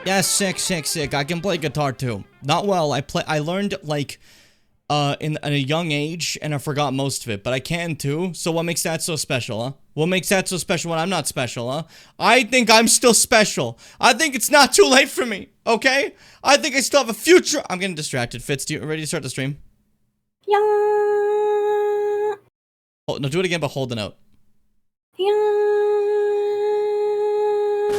Yeah, sick. I can play guitar too. Not well. I learned like in a young age, and I forgot most of it, but I can too. So what makes that so special, huh? What makes that so special when I'm not special, huh? I think I'm still special. I think it's not too late for me, okay? I think I still have a future. I'm getting distracted. Fitz, you ready to start the stream? Yeah. Oh, no, do it again, but hold the note.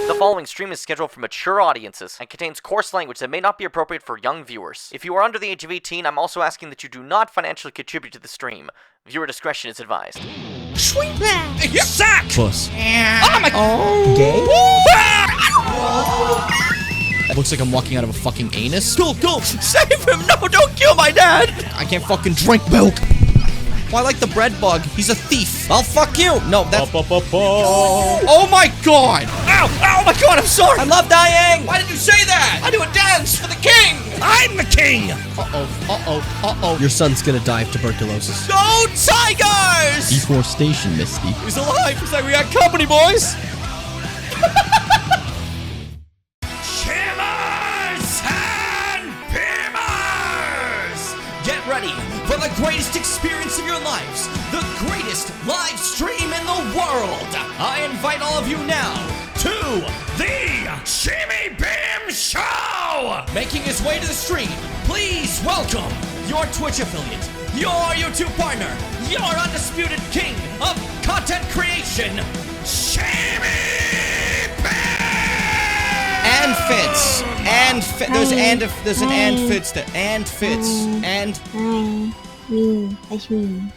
The following stream is scheduled for mature audiences and contains coarse language that may not be appropriate for young viewers. If you are under the age of 18, I'm also asking that you do not financially contribute to the stream. Viewer discretion is advised. Sweet man! You suck! Puss. Oh my... It looks like I'm walking out of a fucking anus. Go! Save him! No, don't kill my dad! I can't fucking drink milk. Well, I like the bread bug. He's a thief. I'll fuck you. No, that's... Oh my god! Ow! Oh my god, I'm sorry! I love dying! Why did you say that? I do a dance for the king! I'm the king! Uh-oh. Your son's gonna die of tuberculosis. Go Tigers! Deforestation, Misty. He's alive. He's like, we got company, boys. Shimmers and Pimmers! Get ready for the greatest experience of your lives, the greatest live stream in the world. I invite all of you now to the Shimmy Bim Show! Making his way to the stream, please welcome your Twitch affiliate, your YouTube partner, your undisputed king of content creation, Shimmy Bim! And Fitz. There's an and Fitz there. And Fitz. And... That's me.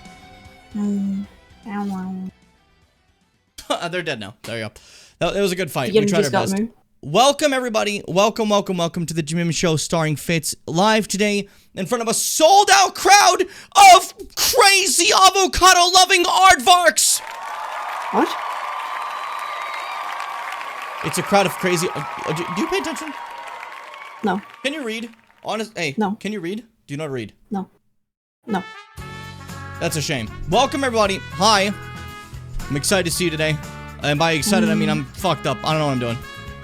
They're dead now. There you go. That was a good fight. You We tried our just got best. me. Welcome, everybody. Welcome to the Jimmy Show starring Fitz. Live today in front of a sold-out crowd of crazy avocado-loving aardvarks. What? It's a crowd of crazy... do you pay attention? No. Can you read? Hey, No. Can you read? Do you know how to read? No. That's a shame. Welcome, everybody. Hi. I'm excited to see you today. And by excited, I mean I'm fucked up. I don't know what I'm doing.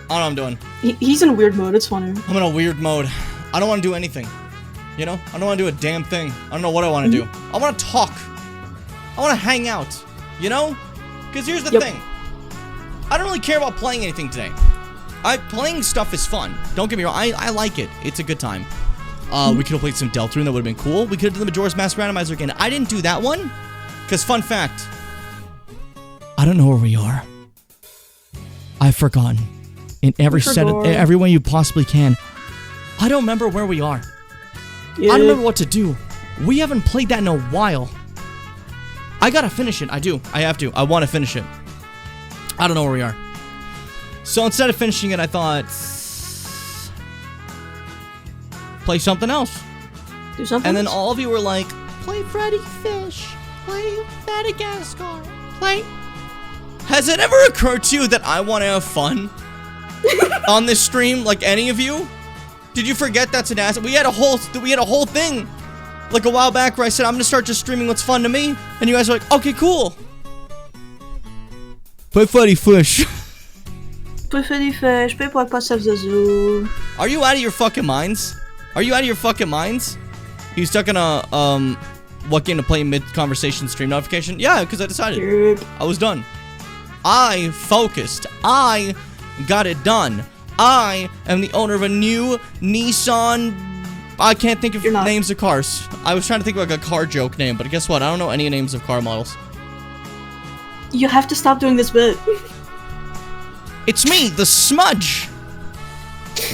I don't know what I'm doing. He's in a weird mode. It's funny. I'm in a weird mode. I don't want to do anything. You know? I don't want to do a damn thing. I don't know what I want to do. I want to talk. I want to hang out. You know? Because here's the thing. I don't really care about playing anything today. Playing stuff is fun. Don't get me wrong. I like it. It's a good time. We could have played some Deltarune. That would have been cool. We could have done the Majora's Mask Randomizer again. I didn't do that one. Because, fun fact, I don't know where we are. I've forgotten. In every every way you possibly can. I don't remember where we are. Yeah. I don't remember what to do. We haven't played that in a while. I gotta finish it. I do. I have to. I want to finish it. I don't know where we are. So instead of finishing it, I thought... play something else. Do something. And then else? all of you were like, play Freddy Fish. Play Madagascar. Play... Has it ever occurred to you that I want to have fun on this stream, like any of you? Did you forget that's an asset? We had a whole thing like a while back where I said I'm gonna start just streaming what's fun to me, and you guys were like, okay, cool. Play Freddy Fish. Play Freddy Fish. Play Pass Azul. Are you out of your fucking minds? Are you out of your fucking minds? He was stuck in a what game to play mid-conversation stream notification? Yeah, because I decided. Yep. I was done. I focused. I got it done. I am the owner of a new Nissan... I can't think of names of cars. I was trying to think of like a car joke name, but guess what? I don't know any names of car models. You have to stop doing this bit. It's me, the Smudge!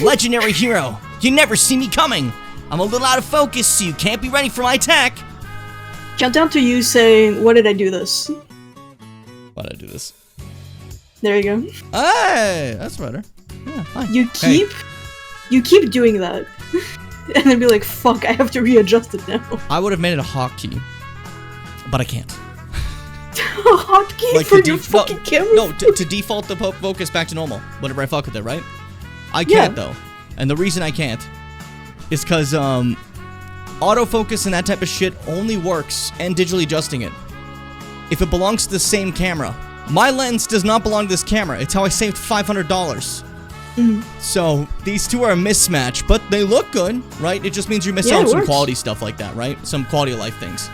Legendary hero. You never see me coming. I'm a little out of focus, so you can't be ready for my attack. Countdown to you saying, "Why did I do this?" Why did I do this? There you go. Hey, that's better. Yeah, fine. You keep doing that. And then be like, fuck, I have to readjust it now. I would have made it a hotkey, but I can't. A hotkey Like for your fucking camera? No, to default the focus back to normal whenever I fuck with it, right? I can't though. And the reason I can't is because autofocus and that type of shit only works, and digitally adjusting it, if it belongs to the same camera. My lens does not belong to this camera. It's how I saved $500. So these two are a mismatch, but they look good, right? It just means you miss Yeah, out it on some works. quality stuff like that, right? Some quality of life things.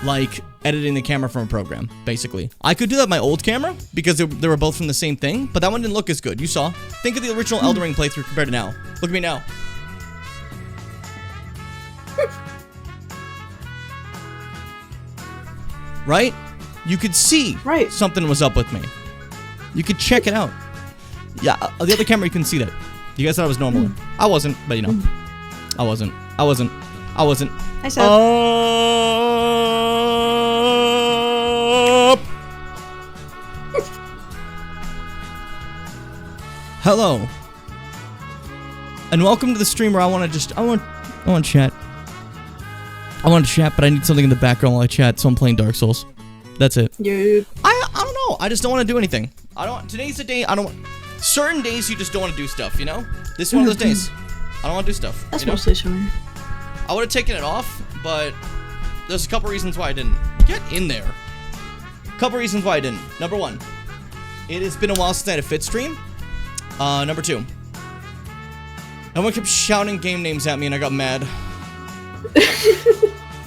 Like editing the camera from a program, basically. I could do that with my old camera because they were both from the same thing, but that one didn't look as good. You saw. Think of the original Elden Ring playthrough compared to now. Look at me now. Right? You could see Right. something was up with me. You could check it out. Yeah, the other camera, you couldn't see that. You guys thought it was normal. I wasn't, but you know. I wasn't. Hi, Seth. Up. Hello. And welcome to the stream where I want to chat. I want to chat, but I need something in the background while I chat, so I'm playing Dark Souls. That's it. Yeah. I don't know. I just don't want to do anything. Today's the day. Certain days you just don't want to do stuff, you know? This is one of those days. I don't want to do stuff. That's you know? mostly sure. I would have taken it off, but there's a couple reasons why I didn't. Get in there. Couple reasons why I didn't. Number one, it has been a while since I had a Fitz stream. Number two, everyone kept shouting game names at me and I got mad.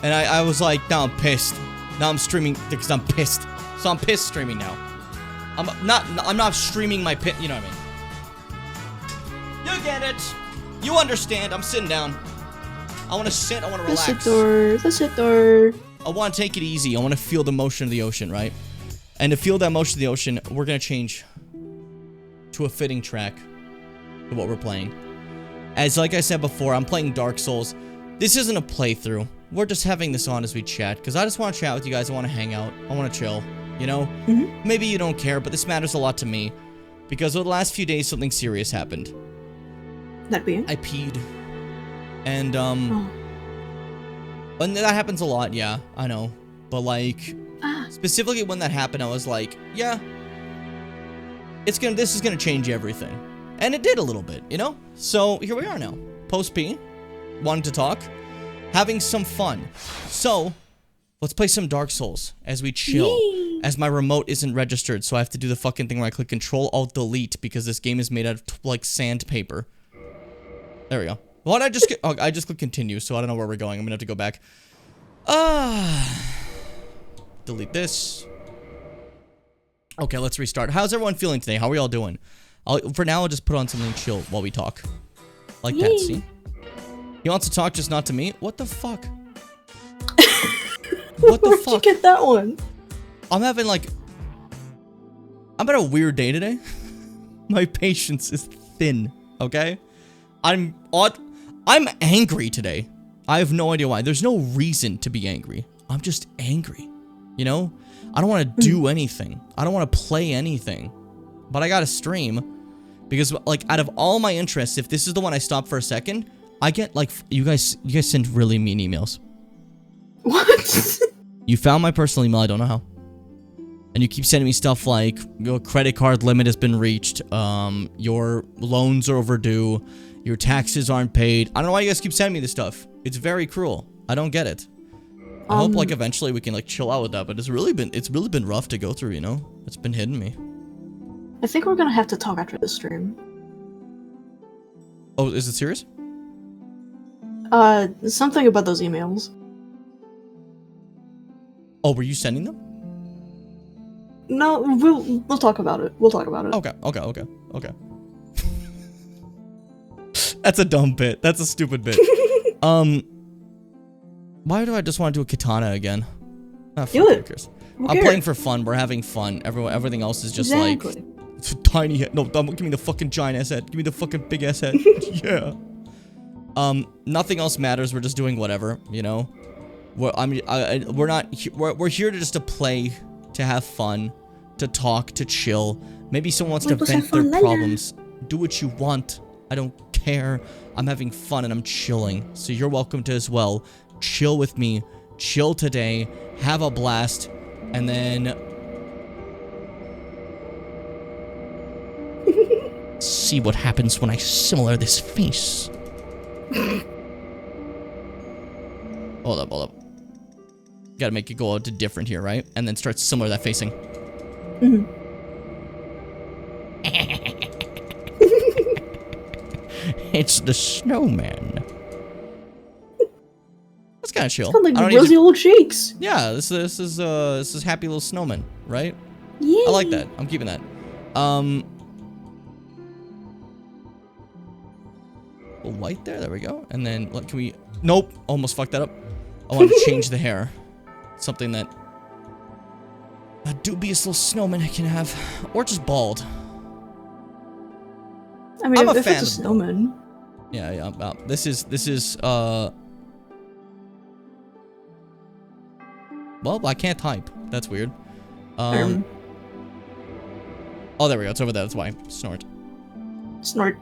And I was like, now I'm pissed. Now I'm streaming because I'm pissed. So I'm pissed streaming now. I'm not streaming my pit, you know what I mean? You get it. You understand. I'm sitting down. I want to sit. I want to relax. The sit door. I want to take it easy. I want to feel the motion of the ocean, right? And to feel that motion of the ocean, we're going to change to a fitting track to what we're playing. As like I said before, I'm playing Dark Souls. This isn't a playthrough. We're just having this on as we chat, because I just want to chat with you guys. I want to hang out. I want to chill, you know? Maybe you don't care, but this matters a lot to me. Because over the last few days, something serious happened. That being? I peed. And, and that happens a lot, yeah, I know. But, like, specifically when that happened, I was like, yeah, this is gonna change everything. And it did a little bit, you know? So, here we are now. Post P, wanting to talk, having some fun. So, let's play some Dark Souls as we chill. Yay. As my remote isn't registered, so I have to do the fucking thing where I click Control-Alt-Delete because this game is made out of, like, sandpaper. There we go. What I just I just click continue, so I don't know where we're going. I'm gonna have to go back. Delete this. Okay, let's restart. How's everyone feeling today? How are y'all doing? For now, I'll just put on something chill while we talk. Like that, see? He wants to talk, just not to me? What the fuck? What the Where'd fuck? you get that one? I'm having a weird day today. My patience is thin, okay? I'm angry today. I have no idea why. There's no reason to be angry. I'm just angry. You know? I don't want to do anything. I don't want to play anything. But I got to stream. Because, like, out of all my interests, if this is the one I stop for a second, I get, like, you guys send really mean emails. What? You found my personal email, I don't know how. And you keep sending me stuff like, your credit card limit has been reached, your loans are overdue, your taxes aren't paid. I don't know why you guys keep sending me this stuff. It's very cruel. I don't get it. I hope, like, eventually we can, like, chill out with that, but it's really been rough to go through, you know? It's been hitting me. I think we're gonna have to talk after the stream. Oh, is it serious? Something about those emails. Oh, were you sending them? No, we'll talk about it. We'll talk about it. Okay. That's a dumb bit. That's a stupid bit. Why do I just want to do a katana again? Do it. I'm playing for fun. We're having fun. Everything else is just like it's a tiny head. No, give me the fucking giant ass head. Give me the fucking big ass head. Yeah. Nothing else matters. We're just doing whatever, you know. We're here to just to play, to have fun, to talk, to chill. Maybe someone wants to vent their problems. Do what you want. I don't care. I'm having fun and I'm chilling. So you're welcome to as well. Chill with me. Chill today. Have a blast. And then see what happens when I similar this face. Hold up. Gotta make it go out to different here, right? And then start similar that facing. It's the snowman. That's kind of chill. Sound like I don't rosy need to, old cheeks. yeah, this is happy little snowman, right? Yeah. I like that. I'm keeping that. A light there we go. And then can we? Nope, almost fucked that up. I want to change the hair. Something that a dubious little snowman I can have, or just bald. I mean, I'm a if fan it's a of snowman. Yeah. This is well, I can't type. That's weird. Oh, there we go. It's over there. That's why. Snort. Snort.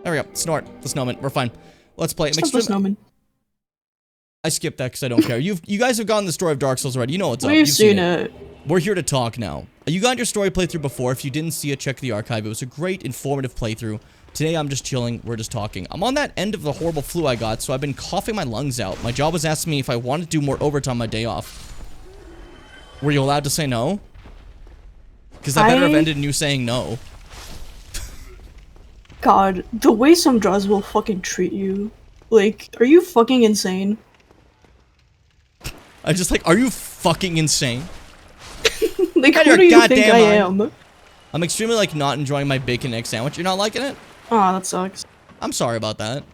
There we go. Snort. The snowman. We're fine. Let's play. Snort the snowman. I skipped that because I don't care. You guys have gotten the story of Dark Souls already. You know what's up. We've You've seen it. We're here to talk now. You got your story playthrough before. If you didn't see it, check the archive. It was a great, informative playthrough. Today, I'm just chilling. We're just talking. I'm on that end of the horrible flu I got, so I've been coughing my lungs out. My job was asking me if I wanted to do more overtime my day off. Were you allowed to say no? Because that better have ended in you saying no. God, the way some jobs will fucking treat you. Like, are you fucking insane? I'm just like, are you fucking insane? Like, Out who of do your you think goddamn I mind. am? I'm extremely, like, not enjoying my bacon egg sandwich. You're not liking it? Aw, that sucks. I'm sorry about that.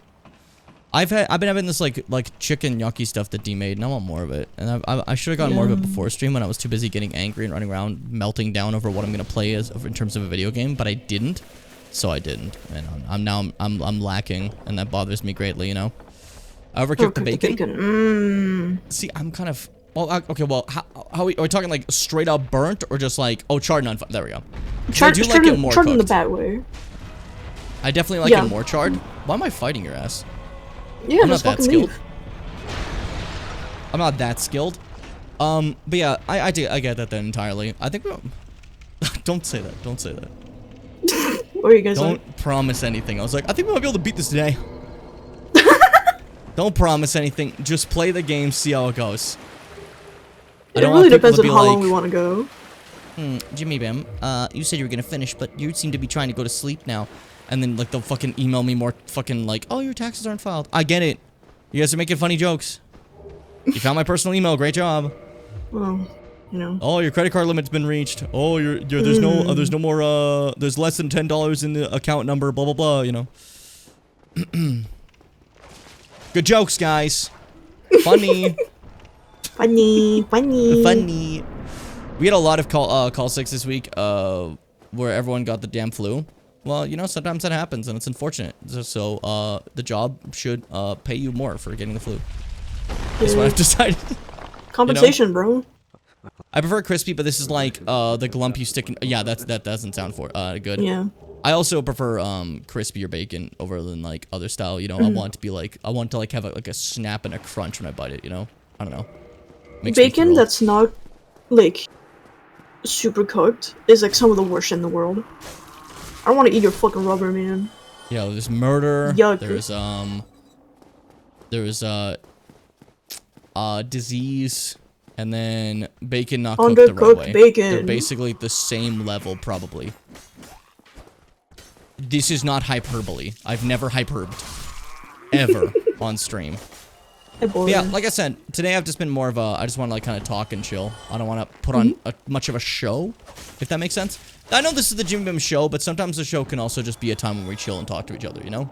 I've been having this like chicken gnocchi stuff that D made, and I want more of it. And I should have gotten more of it before stream when I was too busy getting angry and running around melting down over what I'm gonna play as in terms of a video game, but I didn't. So I didn't, and I'm lacking, and that bothers me greatly. You know. I overcooked the bacon. See, I'm kind of okay. Well, how are we talking like straight up burnt or just like charred on fire? There we go. Charred in the bad way. I definitely like it more charred. Why am I fighting your ass? Yeah, I'm not that skilled. leave. I'm not that skilled. But yeah, I get that then entirely. I think we'll... Don't say that. Don't say that. What are you guys like? Don't promise anything. I was like, I think we might be able to beat this today. Don't promise anything. Just play the game, see how it goes. It really depends on how long we want to go. Jimmy Bam, you said you were gonna finish, but you seem to be trying to go to sleep now. And then, like, they'll fucking email me more fucking, like, oh, your taxes aren't filed. I get it. You guys are making funny jokes. You found my personal email. Great job. Well, you know. Oh, your credit card limit's been reached. Oh, there's no more, there's less than $10 in the account number, blah, blah, blah, you know. Good jokes, guys. Funny. Funny. Funny. We had a lot of call 6 this week, where everyone got the damn flu. Well, you know, sometimes that happens, and it's unfortunate. So, the job should, pay you more for getting the flu. That's what I've decided. Compensation, bro. I prefer crispy, but this is like, the glump you stick in... Yeah, that doesn't sound good. Yeah. I also prefer, crispier bacon over than, like, other style, you know? I want it to be, like... I want to, like, have, a snap and a crunch when I bite it, you know? I don't know. Makes Bacon that's not, like, super cooked is, like, some of the worst shit in the world. I don't want to eat your fucking rubber, man. Yeah, there's murder. Yuck. There's disease, and then bacon not cooked the right way. Bacon. They're basically the same level, probably. This is not hyperbole. I've never hyperbed. Ever. On stream. But yeah, like I said, today I've just been more of a, I just want to like kind of talk and chill. I don't want to put on much of a show, if that makes sense. I know this is the Jimmy Bim show, but sometimes the show can also just be a time when we chill and talk to each other, you know?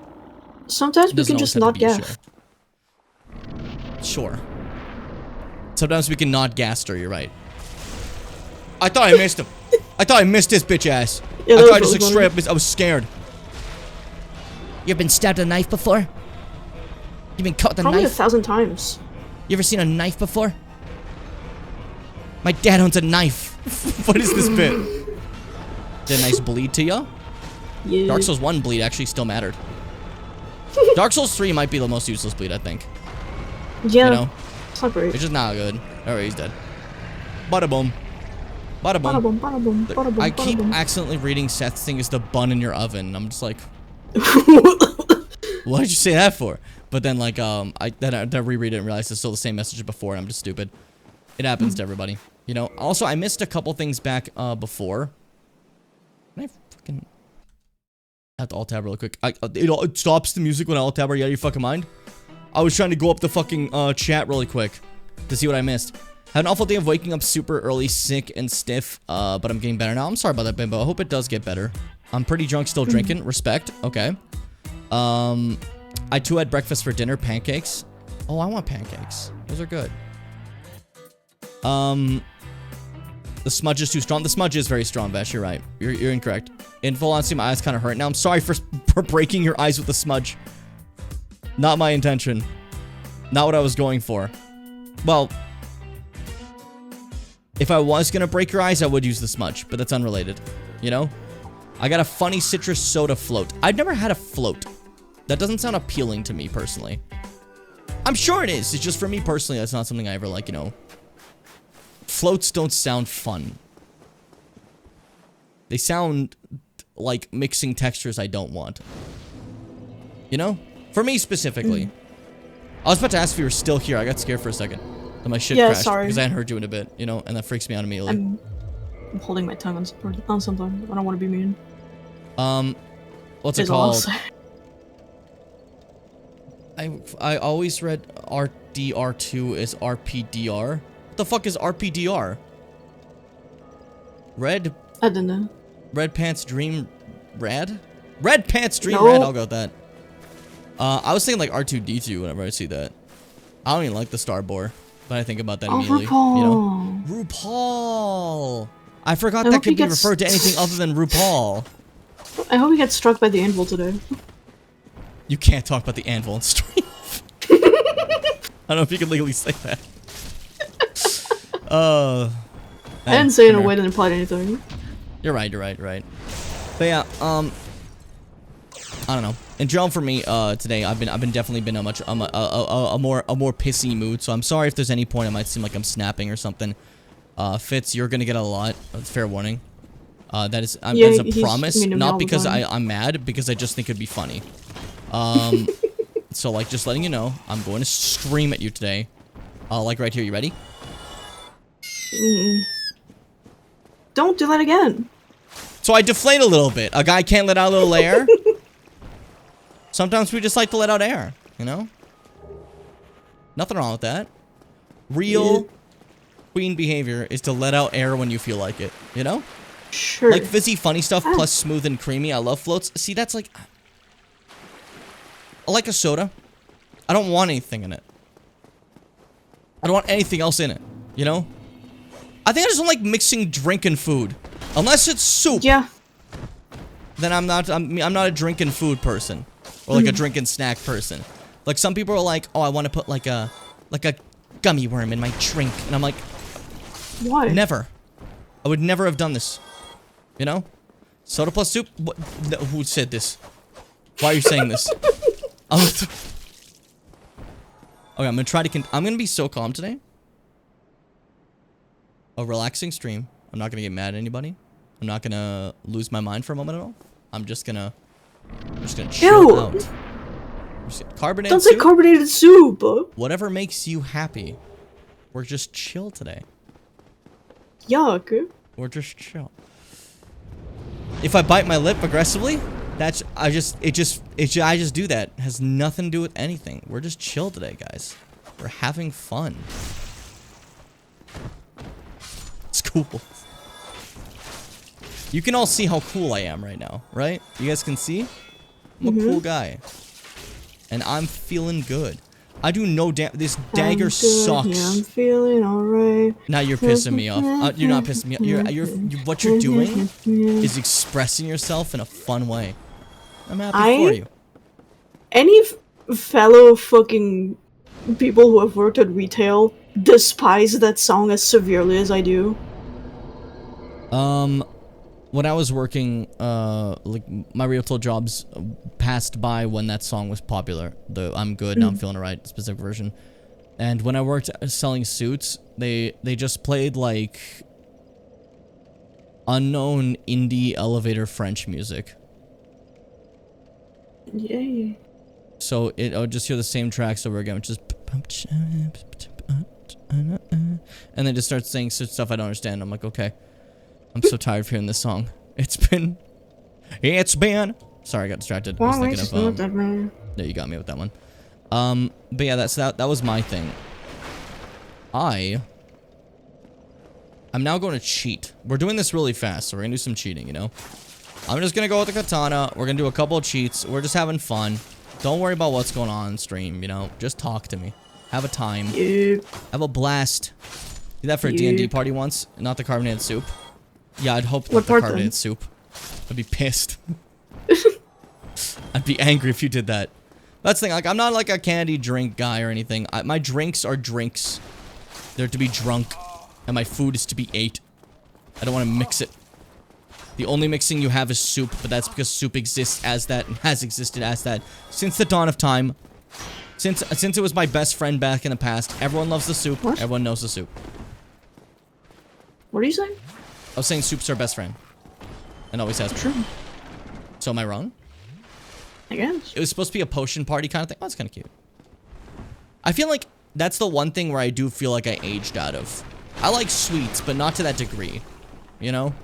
Sometimes we can just not gaff. Sure. Sometimes we can not gaster, you're right. I thought I missed him. I thought I missed this bitch ass. Yeah, I thought I just like straight up missed. I was scared. You ever been stabbed with a knife before? You been cut with a Probably knife? 1,000 times. You ever seen a knife before? My dad owns a knife. What is this bit? Did a nice bleed to ya? Yeah. Dark Souls 1 bleed actually still mattered. Dark Souls 3 might be the most useless bleed, I think. Yeah. You know? It's not great. It's just not good. Alright, he's dead. Bada boom. Bada boom. Bada boom, bada boom, bada boom, I bada keep boom. accidentally reading Seth's thing as the bun in your oven. I'm just like, what did you say that for? But then like I reread it and realize it's still the same message as before, and I'm just stupid. It happens to everybody, you know. Also, I missed a couple things back before. Can I fucking I have to alt tab really quick. It stops the music when I alt tab. Are you out of your fucking mind? I was trying to go up the fucking chat really quick to see what I missed. Had an awful day of waking up super early, sick and stiff, but I'm getting better now. I'm sorry about that, Bimbo. I hope it does get better. I'm pretty drunk, still drinking. Respect. Okay. I too had breakfast for dinner, pancakes. Oh, I want pancakes. Those are good. The smudge is too strong. The smudge is very strong, Vash. You're right. You're incorrect. In full honesty, my eyes kind of hurt. Now, I'm sorry for breaking your eyes with the smudge. Not my intention. Not what I was going for. Well, if I was gonna break your eyes, I would use the smudge, but that's unrelated. You know? I got a funny citrus soda float. I've never had a float. That doesn't sound appealing to me, personally. I'm sure it is. It's just for me, personally, that's not something I ever, like, you know... Floats don't sound fun. They sound like mixing textures I don't want. You know? For me, specifically. I was about to ask if you were still here. I got scared for a second. Then my shit crashed. Sorry. Because I hadn't heard you in a bit, you know? And that freaks me out immediately. I'm holding my tongue on something. I don't want to be mean. What's it called? I always read RDR2 as RPDR. What the fuck is RPDR? Red? I don't know. Red Pants Dream Rad? Red Pants Dream No. Rad, I'll go with that. I was thinking like R2D2 whenever I see that. I don't even like the Starbore, but I think about that immediately. RuPaul. You know? RuPaul! I forgot I that hope could he be gets- referred to anything other than RuPaul. I hope he gets struck by the anvil today. You can't talk about the anvil in stream. I don't know if you can legally say that. I didn't say it in a come way here. that implied anything. You're right. But yeah, I don't know. In general, for me, today I've been definitely been a more pissy mood. So I'm sorry if there's any point it might seem like I'm snapping or something. Fitz, you're gonna get a lot. That's fair warning. That is that is a promise, mean to me all not the because time. I'm mad, because I just think it'd be funny. So like just letting you know, I'm going to scream at you today. Like right here. You ready? Don't do that again. So I deflate a little bit. A guy can't let out a little air. Sometimes we just like to let out air, you know? Nothing wrong with that. Real queen behavior is to let out air when you feel like it, you know? Sure. Like fizzy funny stuff plus smooth and creamy. I love floats. See, that's like... I like a soda. I don't want anything in it. I don't want anything else in it, you know? I think I just don't like mixing drink and food. Unless it's soup. Yeah. Then I'm not a drinking food person. Or like a drinking snack person. Like some people are like, oh, I want to put like a gummy worm in my drink. And I'm like, Why? never. I would never have done this. You know? Soda plus soup? What? No, who said this? Why are you saying this? Okay, I'm gonna try to I'm gonna be so calm today. A relaxing stream. I'm not gonna get mad at anybody. I'm not gonna lose my mind for a moment at all. I'm just gonna chill Ew. out. Carbonated Don't say soup? carbonated soup. Whatever makes you happy. We're just chill today. Yuck. We're just chill. If I bite my lip aggressively, that's I just do that. It has nothing to do with anything. We're just chill today, guys. We're having fun. It's cool. You can all see how cool I am right now, right? You guys can see? I'm a cool guy. And I'm feeling good. I do no this dagger sucks. Yeah, I'm feeling alright. Now you're pissing me off. You're not pissing me off. What you're doing is expressing yourself in a fun way. I'm happy for you. Any fellow fucking people who have worked at retail despise that song as severely as I do. When I was working, like my retail jobs passed by when that song was popular. The I'm good, now I'm feeling alright specific version. And when I worked selling suits, they just played like unknown indie elevator French music. Yay. So I would just hear the same tracks over again, which is and then just start saying stuff I don't understand. I'm like, okay. I'm so tired of hearing this song. It's been Sorry, I got distracted. I was Why thinking waste of, that man? there, you got me with that one. But yeah, that was my thing. I'm now going to cheat. We're doing this really fast, so we're gonna do some cheating, you know? I'm just gonna go with the katana. We're gonna do a couple of cheats. We're just having fun. Don't worry about what's going on stream, you know? Just talk to me. Have a time. Yep. Have a blast. Do that for a D&D party once, not the carbonated soup. Yeah, I'd hope What not the part carbonated then? soup. I'd be pissed. I'd be angry if you did that. That's the thing, like, I'm not like a candy drink guy or anything. My drinks are drinks. They're to be drunk. And my food is to be ate. I don't want to mix it. The only mixing you have is soup, but that's because soup exists as that and has existed as that since the dawn of time. Since it was my best friend back in the past. Everyone loves the soup. What? Everyone knows the soup. What are you saying? I was saying soup's our best friend. And always has been. True. So am I wrong? I guess. It was supposed to be a potion party kind of thing. Oh, that's kind of cute. I feel like that's the one thing where I do feel like I aged out of. I like sweets, but not to that degree. You know?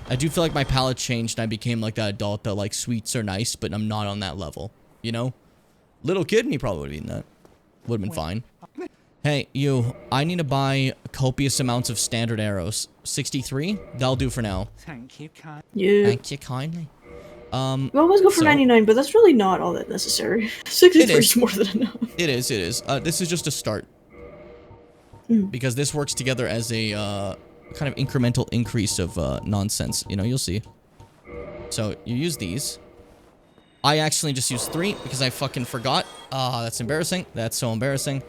I do feel like my palate changed and I became like that adult that like sweets are nice, but I'm not on that level. You know? Little kid, me probably would have eaten that. Would have been fine. Hey, you. I need to buy copious amounts of standard arrows. 63? That'll do for now. Yeah. Thank you kindly. We always go for So- 99, but that's really not all that necessary. 63 is more than enough. It is, it is. This is just a start. Because this works together as a kind of incremental increase of nonsense. You know, you'll see. So, you use these. I actually just used 3 because I fucking forgot. Ah, that's embarrassing. That's so embarrassing.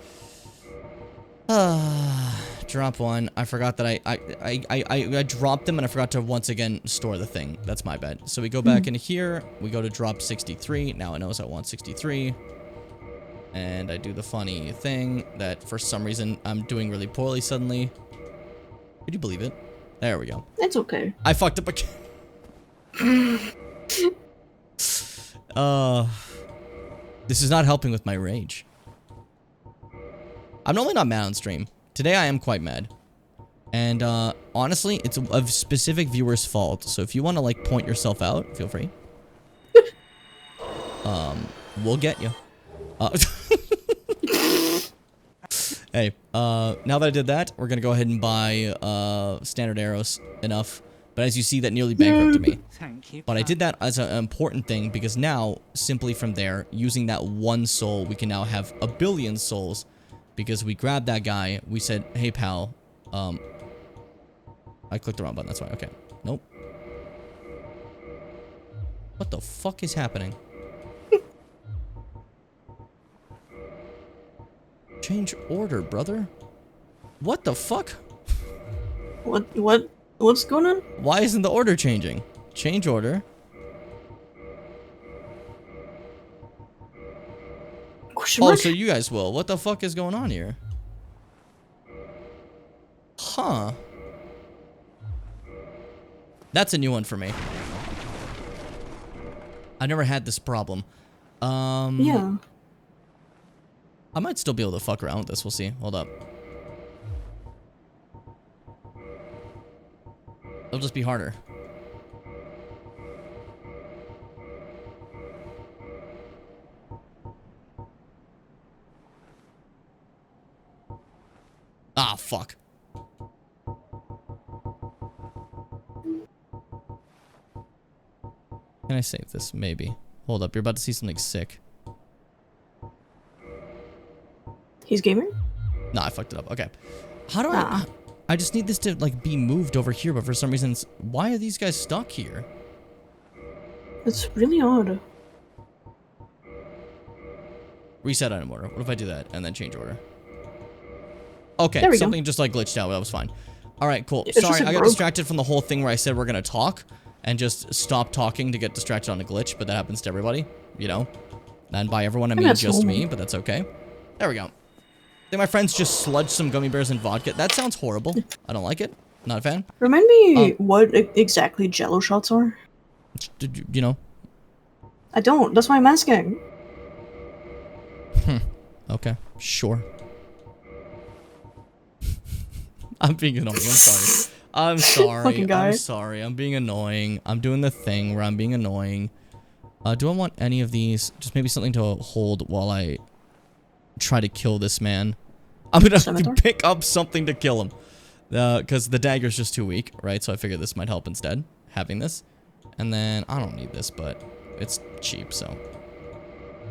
Drop 1. I forgot that I dropped them and I forgot to once again store the thing. That's my bad. So we go back into here. We go to drop 63. Now it knows I want 63. And I do the funny thing that for some reason I'm doing really poorly suddenly. Could you believe it? There we go. It's okay. I fucked up again. This is not helping with my rage. I'm normally not mad on stream. Today I am quite mad. And honestly, it's a specific viewer's fault. So if you want to like point yourself out, feel free. We'll get you. Hey, now that I did that, we're gonna go ahead and buy standard arrows. Enough. But as you see, that nearly bankrupted me. But I did that as an important thing because now, simply from there, using that 1 soul, we can now have a billion souls. Because we grabbed that guy, we said, hey pal, I clicked the wrong button, that's why, okay. Nope. What the fuck is happening? Change order, brother. What the fuck? What's going on? Why isn't the order changing? Change order. Question Oh, mark? so you guys will. What the fuck is going on here? Huh. That's a new one for me. I never had this problem. Yeah. I might still be able to fuck around with this. We'll see. Hold up. It'll just be harder. Ah, fuck. Can I save this? Maybe. Hold up, you're about to see something sick. He's gaming? Nah, I fucked it up. Okay. How do Nah. I just need this to, like, be moved over here, but for some reason, why are these guys stuck here? It's really odd. Reset item order. What if I do that and then change order? Okay, There we go. something just, like, glitched out. That was fine. Alright, cool. It's just Sorry, a I got broke. distracted from the whole thing where I said we're gonna talk and just stop talking to get distracted on a glitch, but that happens to everybody, you know? And by everyone, I mean that's just normal. me, but that's okay. There we go. Think my friends just sludged some gummy bears in vodka. That sounds horrible. I don't like it. Not a fan. Remind me what exactly Jello shots are. You know? I don't. That's why I'm asking. Okay, sure. I'm being annoying. I'm sorry. I'm sorry. Fucking guy. I'm sorry. I'm being annoying. I'm doing the thing where I'm being annoying. Do I want any of these? Just maybe something to hold while I try to kill this man. I'm gonna have to pick up something to kill him. Because the dagger's just too weak, right? So I figured this might help instead, having this. And then, I don't need this, but it's cheap, so...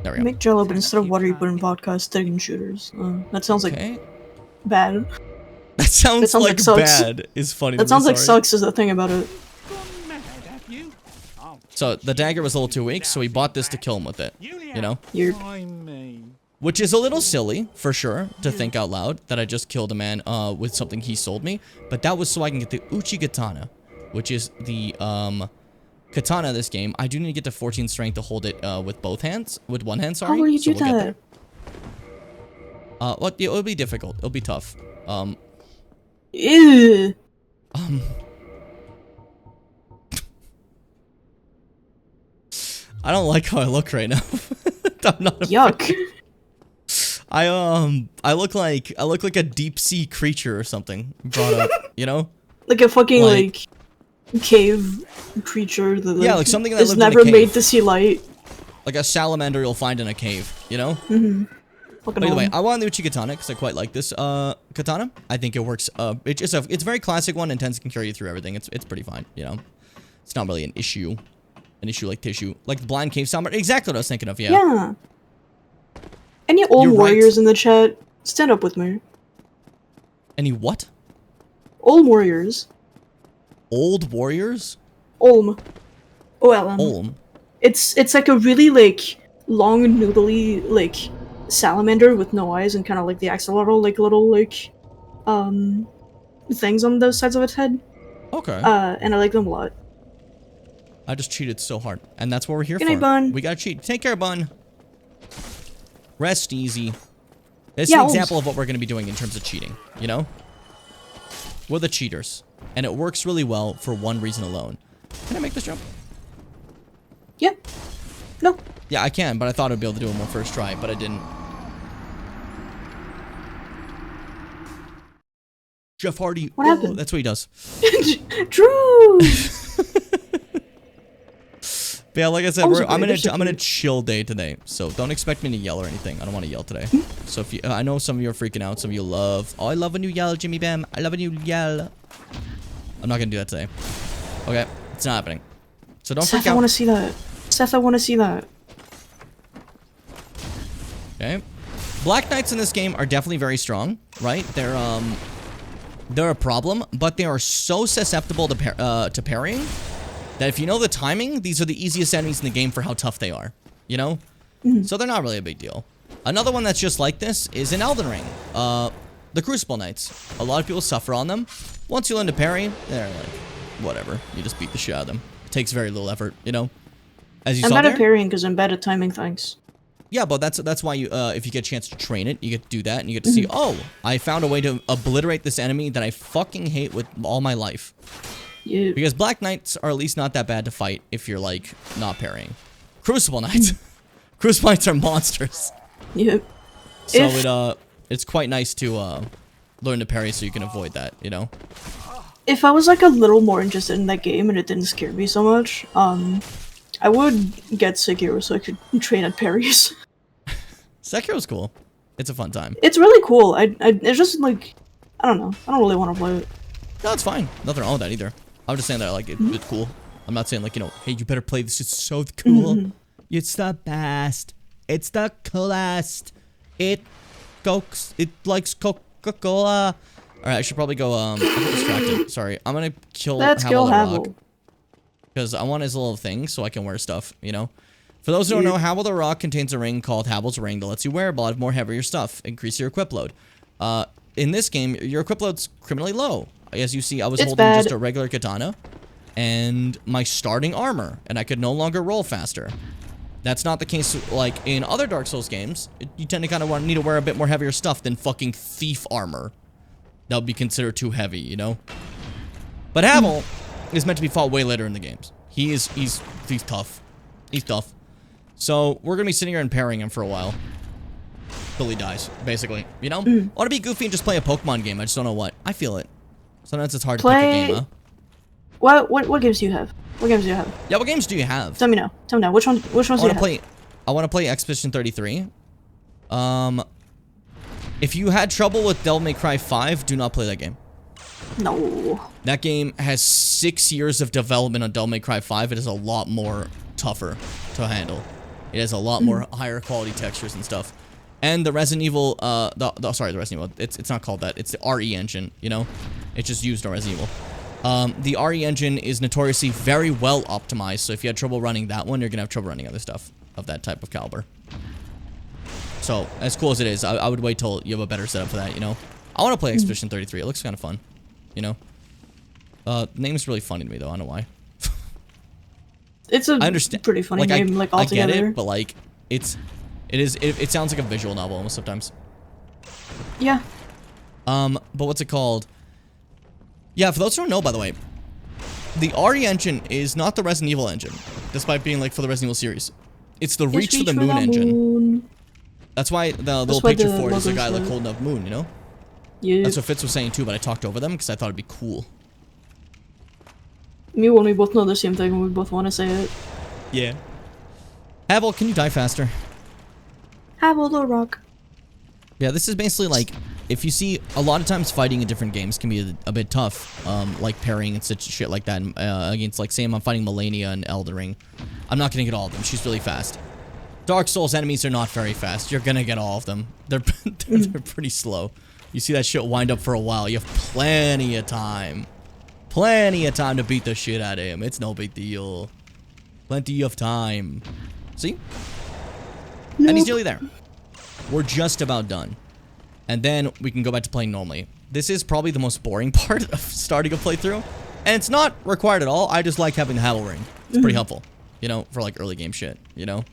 There we go. Make jello, but instead of water, you put in vodka, stick in shooters. That sounds like bad. That sounds like bad is funny. That sounds like sucks is the thing about it. So the dagger was a little too weak, so we bought this to kill him with it. You know? Which is a little silly, for sure, to think out loud, that I just killed a man with something he sold me. But that was so I can get the Uchi Katana, which is the katana of this game. I do need to get to 14 strength to hold it with both hands. With one hand, sorry. How will you do that? Well, it'll be difficult. It'll be tough. Ew. I don't like how I look right now. I'm not Yuck. I look like a deep sea creature or something brought up, you know? Like a fucking like cave creature that like, like something that is lived in a never cave. made to see light. Like a salamander you'll find in a cave, you know? Fucking By the way, I want the Uchi Katana because I quite like this katana. I think it works. It's a very classic one. Intense can carry you through everything. It's pretty fine, you know? It's not really an issue. An issue like tissue. Like the blind cave salamander. Exactly what I was thinking of, Yeah. Any old warriors in the chat, stand up with me. Any what? Old warriors. Old warriors? Olm. OLM. Olm. It's like a really like long noodly like salamander with no eyes and kind of like the axolotl like little like things on those sides of its head. Okay. And I like them a lot. I just cheated so hard, and that's what we're here Good for. night, Bun. We gotta cheat. Take care, Bun. Rest easy. This is an example of what we're gonna be doing in terms of cheating, you know? We're the cheaters, and it works really well for one reason alone. Can I make this jump? Yeah. No. Yeah, I can, but I thought I'd be able to do it on my first try, but I didn't. Jeff Hardy. What happened? That's what he does. True. But yeah, like I said, I'm gonna chill day today, so don't expect me to yell or anything. I don't want to yell today. So if you, I know some of you are freaking out. Some of you love. Oh, I love when you yell, Jimmy Bam. I love when you yell. I'm not gonna do that today. Okay, it's not happening. So don't freak out. I want to see that. Seth, I want to see that. Okay. Black Knights in this game are definitely very strong, right? They're a problem, but they are so susceptible to parrying that if you know the timing, these are the easiest enemies in the game for how tough they are, you know? So they're not really a big deal. Another one that's just like this is in Elden Ring. The Crucible Knights. A lot of people suffer on them. Once you learn to parry, they're like, whatever. You just beat the shit out of them. It takes very little effort, you know? As you I'm saw bad there. at parrying because I'm bad at timing things. Yeah, but that's why you if you get a chance to train it, you get to do that, and you get to see, oh, I found a way to obliterate this enemy that I fucking hate with all my life. Yeah. Because Black Knights are at least not that bad to fight if you're, like, not parrying. Crucible Knights. Crucible Knights are monsters. Yep. So it's quite nice to learn to parry so you can avoid that, you know? If I was, like, a little more interested in that game and it didn't scare me so much, I would get Sekiro so I could train at parries. Sekiro's cool. It's a fun time. It's really cool. It's just, like, I don't know. I don't really want to play it. No, it's fine. Nothing wrong with that either. I'm just saying that, like, it's cool. I'm not saying, like, you know, hey, you better play this. It's so cool. It's the best. It's the coolest. It likes Coca-Cola. Alright, I should probably go, I'm distracted. Sorry. I'm gonna kill Havel. Because I want his little thing so I can wear stuff, you know? For those who don't know, Havel the Rock contains a ring called Havel's Ring that lets you wear a lot of more heavier stuff, increase your equip load. In this game, your equip load's criminally low. As you see, I was holding just a regular katana and my starting armor, and I could no longer roll faster. That's not the case, like, in other Dark Souls games. You tend to kind of need to wear a bit more heavier stuff than fucking thief armor. That would be considered too heavy, you know? But Havel is meant to be fought way later in the games. He's tough. He's tough. So, we're gonna be sitting here and parrying him for a while. Till he dies, basically. You know? I want to be goofy and just play a Pokemon game. I just don't know what. I feel it. Sometimes it's hard to pick a game, huh? What games do you have? What games do you have? Yeah, what games do you have? Tell me now. Tell me now. Which ones do you have? I want to play Expedition 33. If you had trouble with Devil May Cry 5, do not play that game. No. That game has 6 years of development on Devil May Cry 5. It is a lot more tougher to handle. It has a lot more higher quality textures and stuff. And the Resident Evil, sorry, the Resident Evil, it's not called that. It's the RE engine, you know? It just used on Resident Evil. The RE engine is notoriously very well optimized, so if you had trouble running that one, you're gonna have trouble running other stuff of that type of caliber. So, as cool as it is, I would wait till you have a better setup for that, you know? I want to play Expedition 33. It looks kind of fun, you know? The name is really funny to me, though. I don't know why. It's a I understand. pretty funny game, like, altogether. I get it, but, like, it sounds like a visual novel almost sometimes. Yeah. But what's it called? Yeah, for those who don't know, by the way, the RE engine is not the Resident Evil engine, despite being, like, for the Resident Evil series. It's the Reach for the Moon engine. That's why the little picture for it is a guy like holding up moon, you know? Yeah. That's what Fitz was saying too, but I talked over them because I thought it'd be cool. Me and we both know the same thing and we both want to say it. Yeah. Havel, can you die faster? Havel the rock. Yeah, this is basically like, if you see, a lot of times fighting in different games can be a bit tough, like parrying and such shit like that, against, like, say I'm fighting Melania and Elden Ring. I'm not gonna get all of them, she's really fast. Dark Souls enemies are not very fast, you're gonna get all of them. They're pretty slow. You see that shit wind up for a while, you have plenty of time. Plenty of time to beat the shit out of him, it's no big deal. Plenty of time. See? Nope. And he's nearly there. We're just about done. And then we can go back to playing normally. This is probably the most boring part of starting a playthrough. And it's not required at all. I just like having the Havel ring. It's pretty helpful. You know, for like early game shit, you know?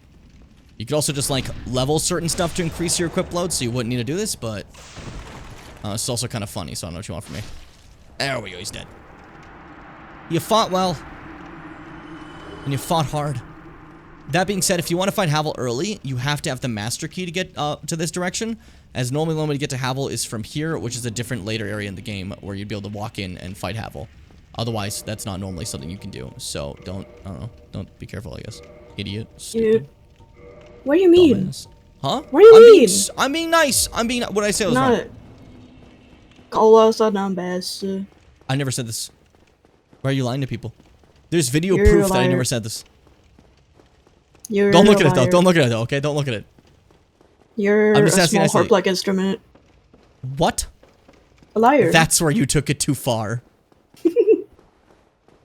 You could also just like level certain stuff to increase your equip load, so you wouldn't need to do this, but it's also kind of funny, so I don't know what you want from me. There we go, he's dead. You fought well. And you fought hard. That being said, if you want to fight Havel early, you have to have the master key to get to this direction, as normally the only way to get to Havel is from here, which is a different later area in the game where you'd be able to walk in and fight Havel. Otherwise, that's not normally something you can do, so I don't know, don't be careful, I guess. Idiot. Stupid. What do you mean? Dumbass. Huh? What do you mean? I'm being nice. What did I say was wrong? Call us a dumbass. I never said this. Why are you lying to people? There's video You're proof a that I liar. never said this. Don't look at it though. Don't look at it though. Okay, don't look at it. You're I'm a just asking small nicely. harp-like instrument. What? A liar. That's where you took it too far.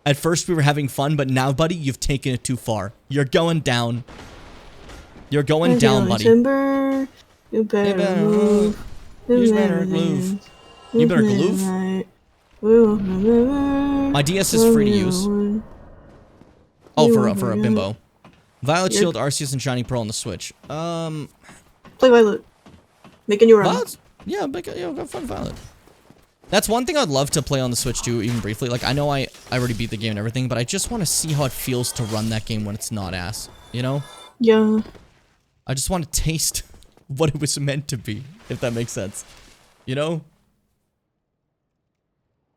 At first we were having fun, but now, buddy, you've taken it too far. You're going down. You're going down, buddy. Timber, you better move. You better move. You better glove. My DS is free to use. Oh, for a bimbo. Violet Shield, Arceus, and Shining Pearl on the Switch. Play Violet. Making you run. Violet? Yeah, go fun Violet. That's one thing I'd love to play on the Switch too, even briefly. Like, I know I already beat the game and everything, but I just want to see how it feels to run that game when it's not ass. You know? Yeah. I just want to taste what it was meant to be, if that makes sense. You know?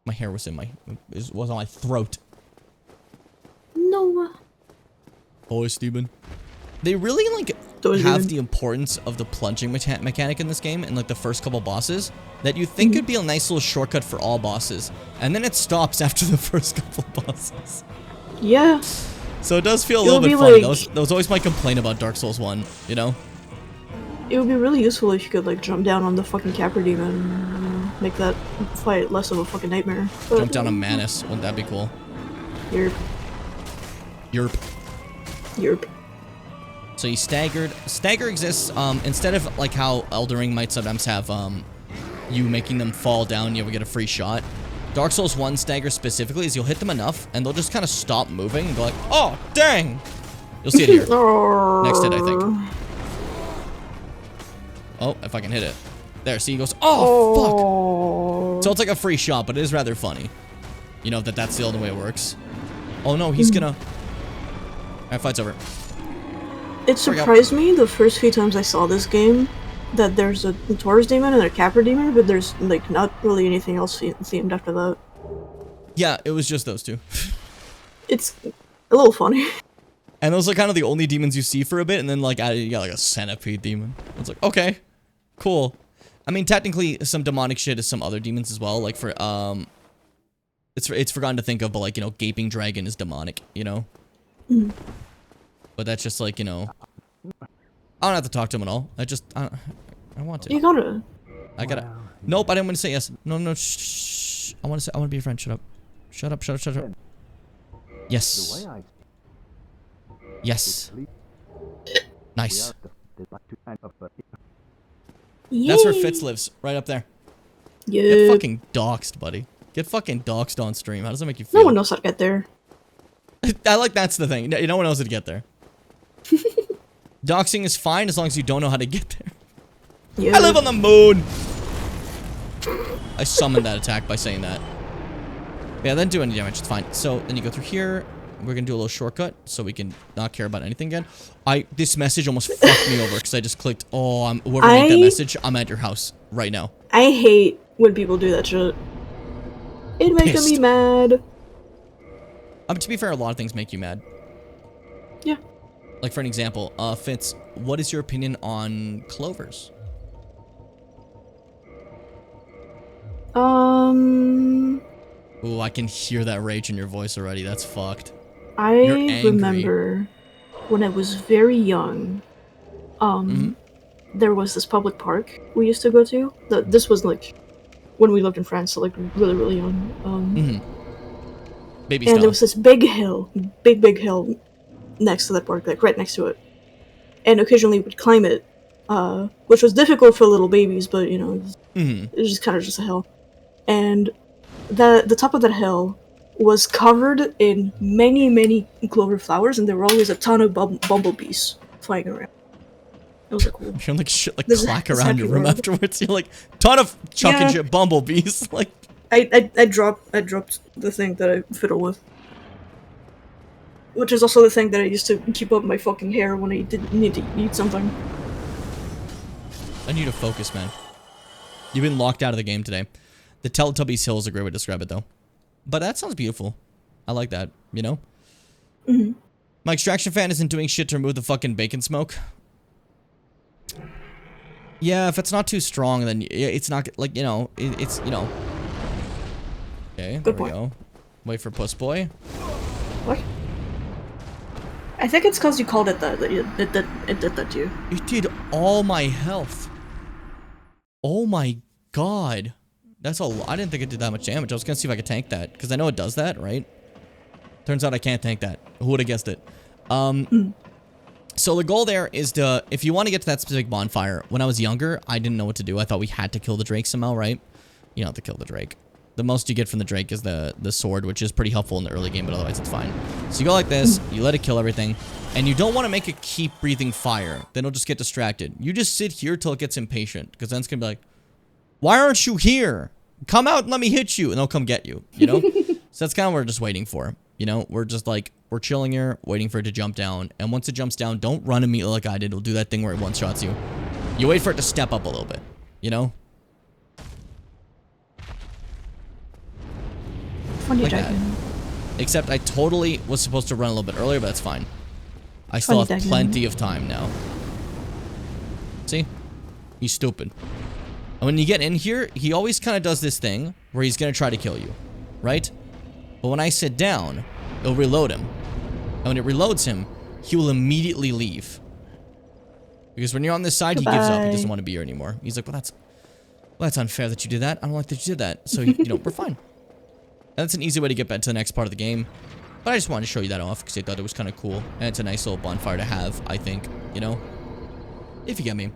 My hair was was on my throat. No. Boy, Steven. They really, like, have the importance of the plunging mechanic in this game in, like, the first couple bosses that you think could be a nice little shortcut for all bosses. And then it stops after the first couple bosses. Yeah. So it does feel a little bit funny. That was always my complaint about Dark Souls 1, you know? It would be really useful if you could, like, jump down on the fucking Capra Demon and make that fight less of a fucking nightmare. But, Jump down on Manus. Wouldn't that be cool? Yerp. Yerp. Yerp. So you staggered. Stagger exists, instead of, like, how Elden Ring might sometimes have, you making them fall down, you ever get a free shot. Dark Souls 1 stagger specifically is you'll hit them enough, and they'll just kind of stop moving and go like, oh, dang! You'll see it here. Next hit, I think. Oh, if I can hit it. There, see, he goes, oh, fuck! So it's like a free shot, but it is rather funny. You know, that's the only way it works. Oh no, he's gonna... Alright, fight's over. It surprised me the first few times I saw this game that there's a Taurus Demon and a Capra Demon, but there's, like, not really anything else themed after that. Yeah, it was just those two. It's a little funny. And those are kind of the only demons you see for a bit, and then like you got like a centipede demon. It's like, okay, cool. I mean, technically, some demonic shit is some other demons as well. Like for it's forgotten to think of, but like, you know, gaping dragon is demonic, you know. But that's just like, you know, I don't have to talk to him at all. I want to. You gotta. I gotta. Nope, I didn't want to say yes. No, no, shh. I want to be a friend. Shut up. Shut up. Shut up. Shut up. Yes. Yes. Nice. That's where Fitz lives, right up there. Yeah. Get fucking doxxed, buddy. Get fucking doxxed on stream. How does that make you feel? No one knows how to get there. I like that's the thing. No one knows how to get there. Doxing is fine as long as you don't know how to get there. Yeah. I live on the moon! I summoned that attack by saying that. Yeah, that didn't do any damage. It's fine. So, then you go through here. We're gonna do a little shortcut so we can not care about anything again. This message almost fucked me over because I just clicked, oh, whoever made that message, I'm at your house right now. I hate when people do that shit. It makes me mad. To be fair, a lot of things make you mad. Yeah. Like, for an example, Fitz, what is your opinion on clovers? Ooh, I can hear that rage in your voice already. That's fucked. I remember when I was very young, there was this public park we used to go to. This was like when we lived in France, so like really, really young. Baby and style. there was this big hill, big hill next to that park, like right next to it. And occasionally we'd climb it, which was difficult for little babies, but you know, it was just kind of just a hill. And the top of that hill was covered in many clover flowers, and there were always a ton of bumblebees flying around. It was like, cool. You're like shit, like This is clack around your room world. afterwards. You're like, ton of chucking shit bumblebees. Like, I dropped the thing that I fiddle with. Which is also the thing that I used to keep up my fucking hair when I didn't need to eat something. I need to focus, man. You've been locked out of the game today. The Teletubbies Hill is a great way to describe it, though. But that sounds beautiful. I like that, you know? My extraction fan isn't doing shit to remove the fucking bacon smoke. Yeah, if it's not too strong, then it's not, like, you know, it's, you know. Okay, there we go. Wait for Puss Boy. What? I think it's because you called it that it did that to you. It did all my health. Oh my god. That's a lot. I didn't think it did that much damage. I was gonna see if I could tank that, because I know it does that, right? Turns out I can't tank that. Who would have guessed it? So the goal there is to, if you want to get to that specific bonfire, when I was younger, I didn't know what to do. I thought we had to kill the Drake somehow, right? You don't have to kill the Drake. The most you get from the Drake is the sword, which is pretty helpful in the early game, but otherwise it's fine. So you go like this, you let it kill everything, and you don't want to make it keep breathing fire. Then it'll just get distracted. You just sit here till it gets impatient, because then it's going to be like, why aren't you here? Come out and let me hit you, and they'll come get you, you know? So that's kind of what we're just waiting for, you know? We're just like, we're chilling here, waiting for it to jump down, and once it jumps down, don't run immediately like I did. It'll do that thing where it one-shots you. You wait for it to step up a little bit, you know? Like that. Except I totally was supposed to run a little bit earlier, but that's fine. I still have plenty of time now. See? He's stupid. And when you get in here, he always kind of does this thing where he's going to try to kill you, right? But when I sit down, it'll reload him. And when it reloads him, he will immediately leave. Because when you're on this side, he gives up. He doesn't want to be here anymore. He's like, well, that's unfair that you did that. I don't like that you did that. So, you know, we're fine. And that's an easy way to get back to the next part of the game. But I just wanted to show you that off because I thought it was kind of cool. And it's a nice little bonfire to have, I think. You know? If you get me.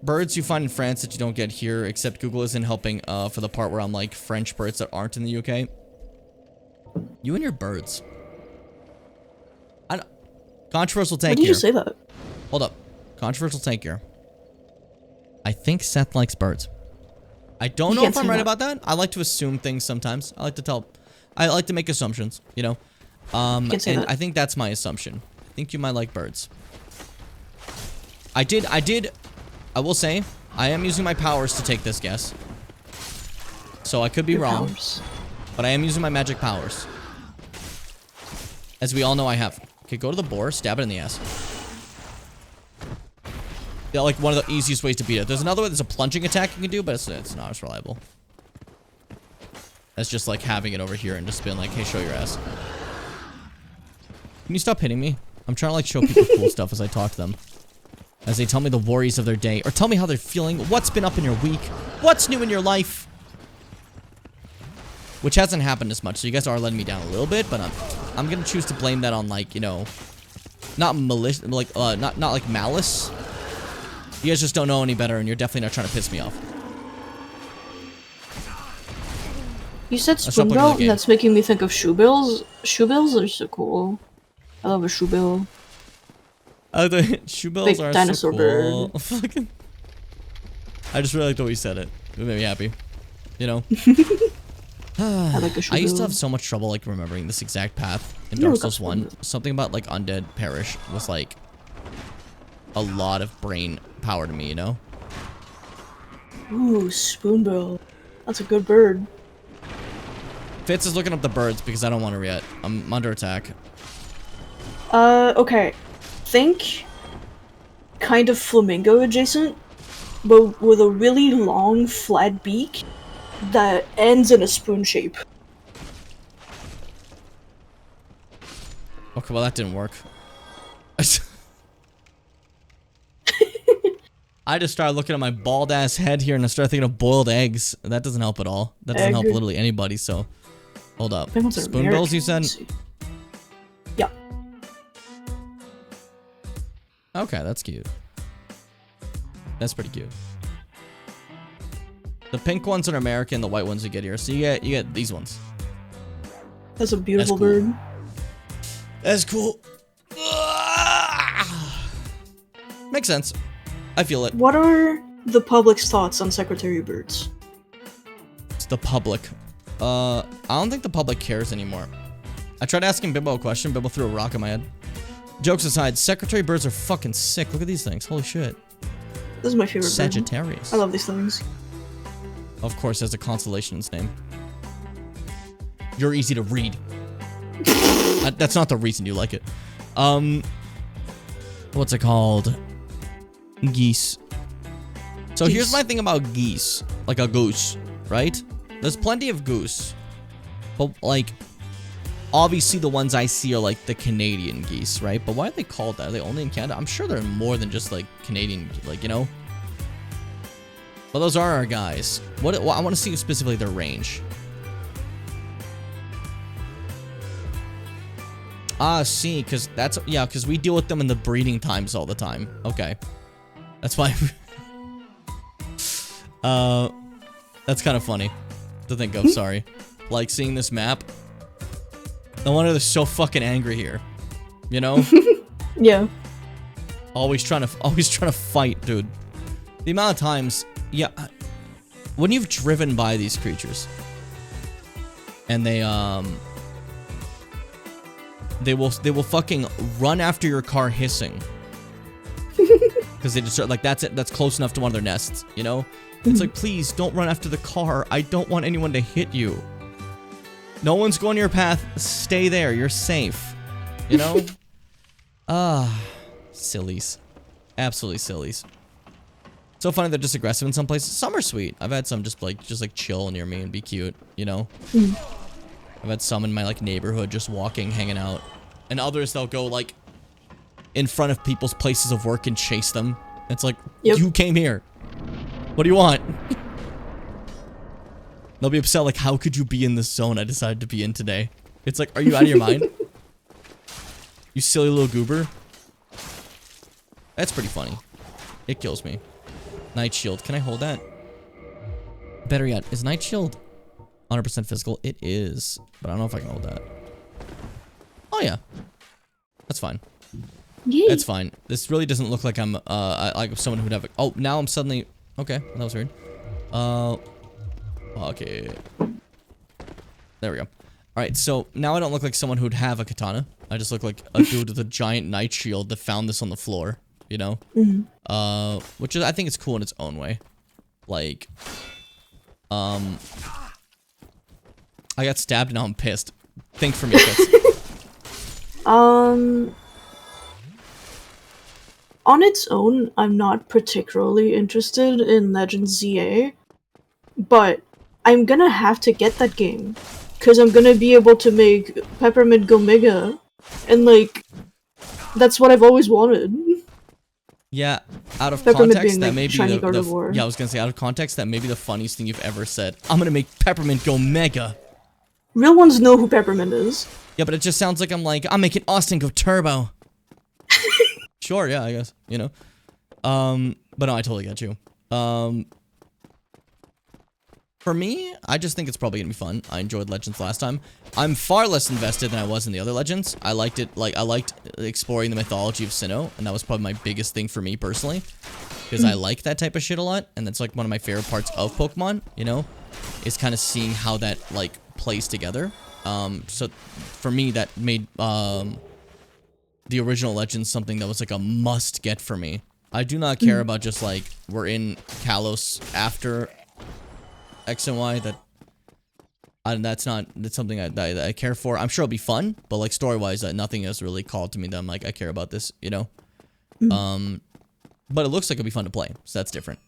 Birds you find in France that you don't get here, except Google isn't helping for the part where I'm like French birds that aren't in the UK. You and your birds. Controversial take here. Why did you say that? Hold up. Controversial take here. I think Seth likes birds. I don't know if I'm right about that. I like to assume things sometimes. I like to make assumptions, you know? And I think that's my assumption. I think you might like birds. I will say, I am using my powers to take this guess. So I could be Your wrong, powers. but I am using my magic powers. As we all know I have. Okay, go to the boar, stab it in the ass. Yeah, like one of the easiest ways to beat it. There's another way, there's a plunging attack you can do, but it's not as reliable. That's just like having it over here and just being like, hey, show your ass. Can you stop hitting me? I'm trying to like show people cool stuff as I talk to them. As they tell me the worries of their day, or tell me how they're feeling, what's been up in your week, what's new in your life. Which hasn't happened as much, so you guys are letting me down a little bit, but I'm gonna choose to blame that on like, you know, not malicious, like not like malice. You guys just don't know any better, and you're definitely not trying to piss me off. You said stop spoon looking at bill, the game. and that's making me think of shoe bills. Shoe bills are so cool. I love a shoe bill. Oh, the shoe bills Big are dinosaur so cool. Fucking. I just really like the way you said it. It made me happy. You know. I like a shoe I used to bill. have so much trouble like remembering this exact path in You Dark look up Souls 1. spoon Something about like Undead Parish was like a lot of brain power to me, you know? Ooh, spoon bill. That's a good bird. Fitz is looking up the birds because I don't want to yet. I'm under attack. Okay. Think kind of flamingo adjacent, but with a really long, flat beak that ends in a spoon shape. Okay, well that didn't work. I just started looking at my bald ass head here and I started thinking of boiled eggs. That doesn't help at all. That doesn't help Egg. literally anybody, so. Hold up. Penguins are Spoon bills, you said? American. Yeah. Okay, that's cute. That's pretty cute. The pink ones are American, the white ones you get here. So you get these ones. That's a beautiful cool. bird. That's cool. Makes sense. I feel it. What are the public's thoughts on Secretary Birds? It's the public. I don't think the public cares anymore. I tried asking Bibbo a question. Bibbo threw a rock at my head. Jokes aside, Secretary Birds are fucking sick. Look at these things. Holy shit. This is my favorite bird. Sagittarius. I love these things. Of course, there's a constellation in its name. You're easy to read. That's not the reason you like it. What's it called? Geese. So Geese. here's my thing about geese. Like a goose, right? There's plenty of goose. But, like, obviously the ones I see are, like, the Canadian geese, right? But why are they called that? Are they only in Canada? I'm sure they're more than just, like, Canadian, like, you know? But those are our guys. What I want to see specifically their range. Ah, see, because that's... Yeah, because we deal with them in the breeding times all the time. Okay. That's why... That's kind of funny to think of, sorry. Like, seeing this map. No wonder they're so fucking angry here. You know? Yeah. Always trying to fight, dude. The amount of times... Yeah, when you've driven by these creatures... And they will fucking run after your car hissing. Because they just like that's close enough to one of their nests, you know? It's like, please don't run after the car. I don't want anyone to hit you. No one's going your path. Stay there. You're safe. You know? Sillies. Absolutely sillies. So funny they're just aggressive in some places. Some are sweet. I've had some just like chill near me and be cute, you know? I've had some in my like neighborhood just walking, hanging out. And others they'll go like in front of people's places of work and chase them. It's like, Yep. You came here. What do you want? They'll be upset like, how could you be in this zone I decided to be in today? It's like, are you out of your mind? You silly little goober. That's pretty funny. It kills me. Night Shield. Can I hold that? Better yet, is Night Shield 100% physical? It is. But I don't know if I can hold that. Oh, yeah. That's fine. Yay. That's fine. This really doesn't look like I'm, like someone who'd have a... Oh, now I'm suddenly... Okay, that was weird. Okay. There we go. Alright, so now I don't look like someone who'd have a katana. I just look like a dude with a giant night shield that found this on the floor. You know? Which is, I think it's cool in its own way. Like, I got stabbed and now I'm pissed. Think for me, Fitz. On its own, I'm not particularly interested in Legend ZA, but I'm gonna have to get that game, because I'm gonna be able to make Peppermint Go Mega, and like, that's what I've always wanted. Yeah, out of Peppermint context, being, that like, may be shiny God of War. yeah, I was gonna say, out of context, that may be the funniest thing you've ever said. I'm gonna make Peppermint go mega. Real ones know who Peppermint is. Yeah, but it just sounds like I'm making Austin go turbo. Sure, yeah, I guess, you know. But no, I totally get you. For me, I just think it's probably gonna be fun. I enjoyed Legends last time. I'm far less invested than I was in the other Legends. I liked it, like, I liked exploring the mythology of Sinnoh, and that was probably my biggest thing for me personally. Because I like that type of shit a lot, and that's like one of my favorite parts of Pokemon, you know? Is kind of seeing how that, like, plays together. So for me, that made, the original Legends something that was like a must-get for me. I do not care about just, like, we're in Kalos after X and Y, that's something that I care for. I'm sure it'll be fun, but like story-wise, nothing has really called to me that I'm like, I care about this, you know? But it looks like it'll be fun to play, so that's different.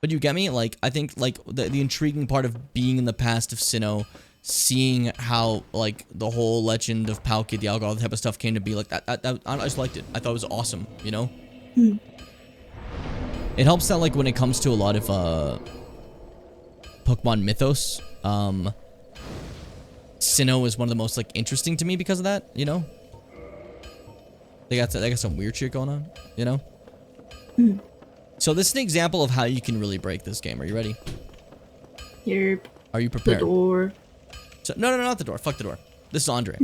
But you get me? Like, I think, like, the intriguing part of being in the past of Sinnoh, seeing how, like, the whole legend of Palkia, Dialga, all that type of stuff came to be, like, I just liked it. I thought it was awesome, you know? It helps that, like, when it comes to a lot of, Pokemon mythos, Sinnoh is one of the most, like, interesting to me because of that, you know? They got some weird shit going on, you know? So this is an example of how you can really break this game. Are you ready? Yep. Are you The prepared? door. So, no, not the door. Fuck the door. This is Andre,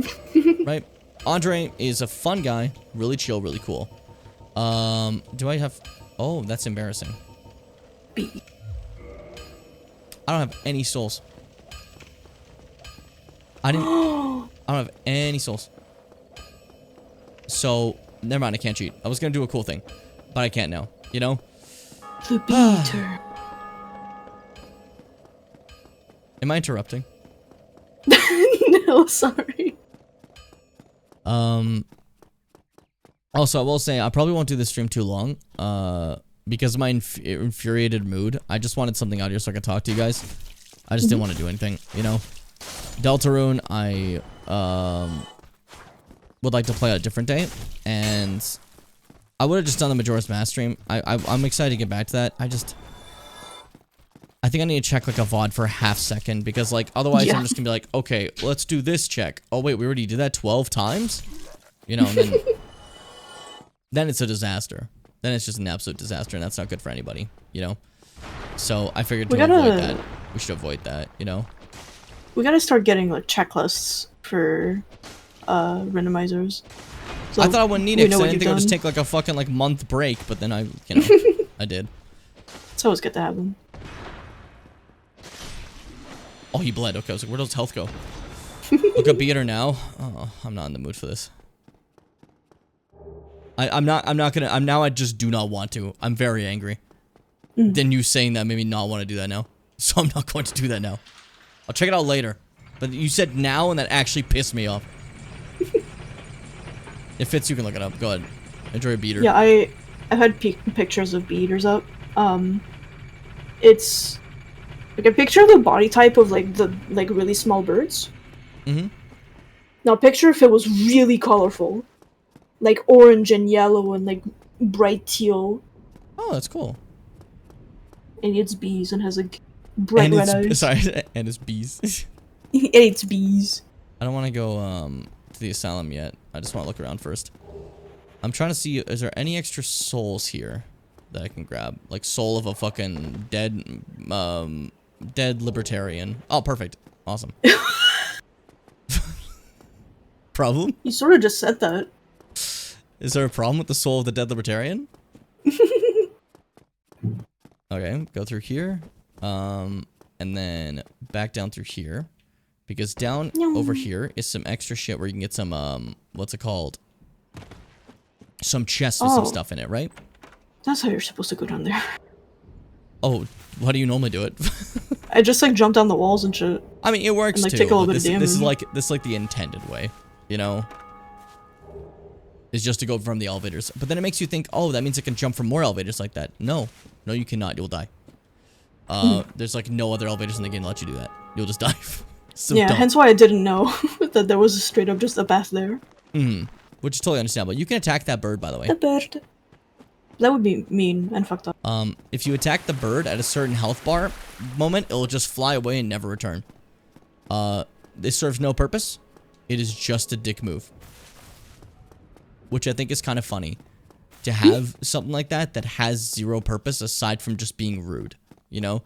right? Andre is a fun guy, really chill, really cool. Do I have... Oh, that's embarrassing. B. I don't have any souls. I don't have any souls. So, never mind, I can't cheat. I was gonna do a cool thing, but I can't now, you know? The beater. Am I interrupting? No, sorry. Also, I will say, I probably won't do this stream too long, because of my infuriated mood. I just wanted something out here so I could talk to you guys. I just didn't want to do anything, you know? Deltarune, I, would like to play a different day, and I would have just done the Majora's Mask stream. I'm excited to get back to that. I think I need to check, like, a VOD for a half second, because, like, otherwise I'm just gonna be like, okay, let's do this check. Oh, wait, we already did that 12 times? You know, and then... then it's a disaster. Then it's just an absolute disaster, and that's not good for anybody, you know? So, I figured to avoid that. We should avoid that, you know? We gotta start getting, like, checklists for, randomizers. So I thought I wouldn't need it, because I didn't think I would just take, like, a fucking, like, month break, but then I, you know, I did. It's always good to have them. Oh, he bled. Okay, I was like, where does health go? Look up Beater now. Oh, I'm not in the mood for this. I'm not gonna, now I just do not want to. I'm very angry. Then you saying that made me not want to do that now. So I'm not going to do that now. I'll check it out later. But you said now, and that actually pissed me off. If Fitz, you can look it up. Go ahead. Enjoy a Beater. Yeah, I've had pictures of beaters up. It's like a picture of the body type of like the really small birds. Now picture if it was really colorful, like orange and yellow and like bright teal. Oh, that's cool. And it eats bees and has like bright red eyes. Sorry, and it's bees. It eats bees. I don't want to go to the asylum yet. I just want to look around first. I'm trying to see, is there any extra souls here that I can grab? Like soul of a fucking dead libertarian. Oh, perfect. Awesome. Problem? You sort of just said that. Is there a problem with the soul of the dead libertarian? Okay, go through here. And then back down through here. Because down over here is some extra shit where you can get some, what's it called? Some chests with some stuff in it, right? That's how you're supposed to go down there. Oh, what do you normally do it? I just like jump down the walls and shit. I mean, it works And, like, too. take a little but bit of this is damage. like the intended way, you know? Is just to go from the elevators. But then it makes you think, oh, that means I can jump from more elevators like that. No. No, you cannot. You'll die. There's like no other elevators in the game that let you do that. You'll just die. So Yeah, dumb. hence why I didn't know that there was straight up just a path there. Which is totally understandable. You can attack that bird, by the way. The bird. That would be mean and fucked up. If you attack the bird at a certain health bar moment, it'll just fly away and never return. This serves no purpose. It is just a dick move. Which I think is kind of funny. To have something like that that has zero purpose aside from just being rude. You know?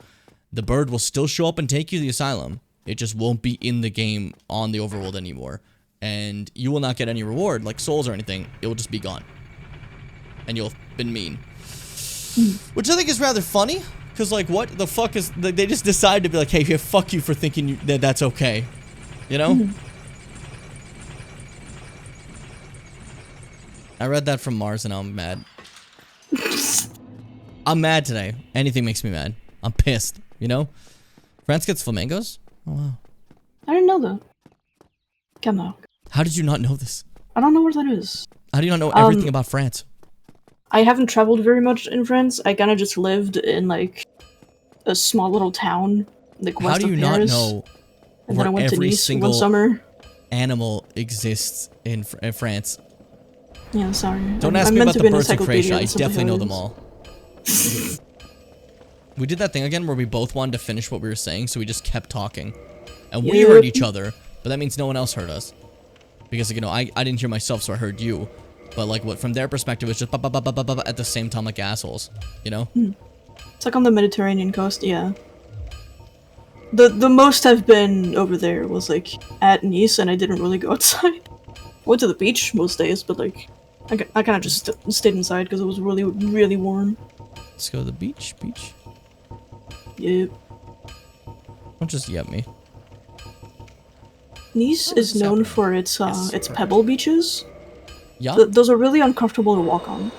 The bird will still show up and take you to the asylum. It just won't be in the game on the overworld anymore. And you will not get any reward, like souls or anything. It will just be gone. And you'll have been mean. Which I think is rather funny. Because, like, what the fuck is... They just decide to be like, hey, fuck you for thinking that that's okay. You know? I read that from Mars and now I'm mad. I'm mad today. Anything makes me mad. I'm pissed, you know? France gets flamingos? Oh, wow. I didn't know that. Come on. How did you not know this? I don't know where that is. How do you not know everything about France? I haven't traveled very much in France. I kind of just lived in, like, a small little town, like, How west do you of not Paris. know And where then I went to every Nice single one summer. animal exists in France? Yeah, sorry. Don't I'm ask me meant about to the be an birds of encyclopedia Croatia. I and simply definitely know how it them is. all. We did that thing again where we both wanted to finish what we were saying, so we just kept talking. And we heard each other, but that means no one else heard us. Because, you know, I didn't hear myself, so I heard you. But, like, what from their perspective, it's just ba-ba-ba-ba-ba-ba at the same time like assholes. You know? It's like on the Mediterranean coast, yeah. The most I've been over there was, like, at Nice, and I didn't really go outside. Went to the beach most days, but, like, I kind of just stayed inside because it was really, really warm. Let's go to the beach. Yep. Don't just yep me. Nice is known for its pebble beaches. Yeah? Those are really uncomfortable to walk on.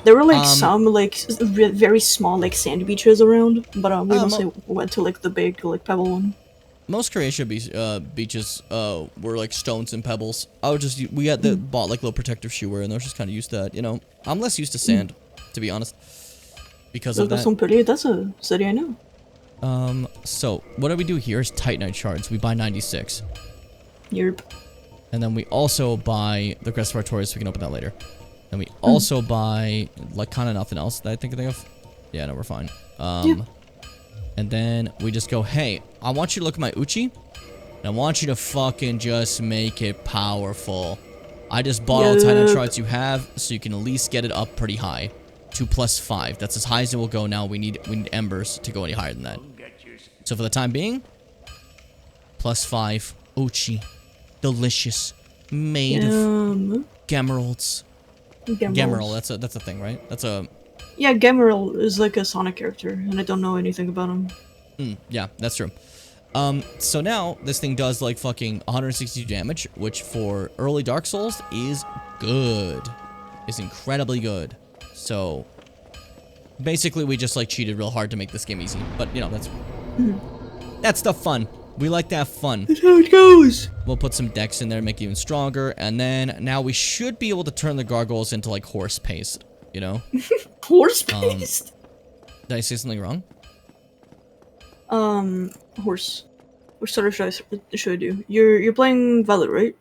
There were like some like very small like sand beaches around, but we mostly went to like the big like pebble one. Most Croatia beaches were like stones and pebbles. We had bought like little protective shoewear, and I was just kind of used to that. You know, I'm less used to sand, to be honest, because of that. That's a city I know. So what do we do here is Titanite shards. We buy 96. Yerp. And then we also buy the Crest of Artorias, so we can open that later. And we also buy, like, kind of nothing else that I think of. Yeah, no, we're fine. And then we just go, hey, I want you to look at my Uchi, and I want you to fucking just make it powerful. I just bought all the Titanite shards you have, so you can at least get it up pretty high. To +5. That's as high as it will go now. We need embers to go any higher than that. So for the time being, +5. Uchi. Delicious. Made of Gemeralds. Gemerald, that's a thing, right? That's a... Yeah, Gemerald is like a Sonic character, and I don't know anything about him. Yeah, that's true. So now, this thing does like fucking 162 damage, which for early Dark Souls is good. Is incredibly good. So, basically we just like cheated real hard to make this game easy. But, you know, that's the fun. We like to have fun. That's how it goes! We'll put some decks in there, make it even stronger, and then now we should be able to turn the gargoyles into like horse paste, you know? Horse paste? Did I say something wrong? Horse. Which sort of should I do? You're playing Violet, right?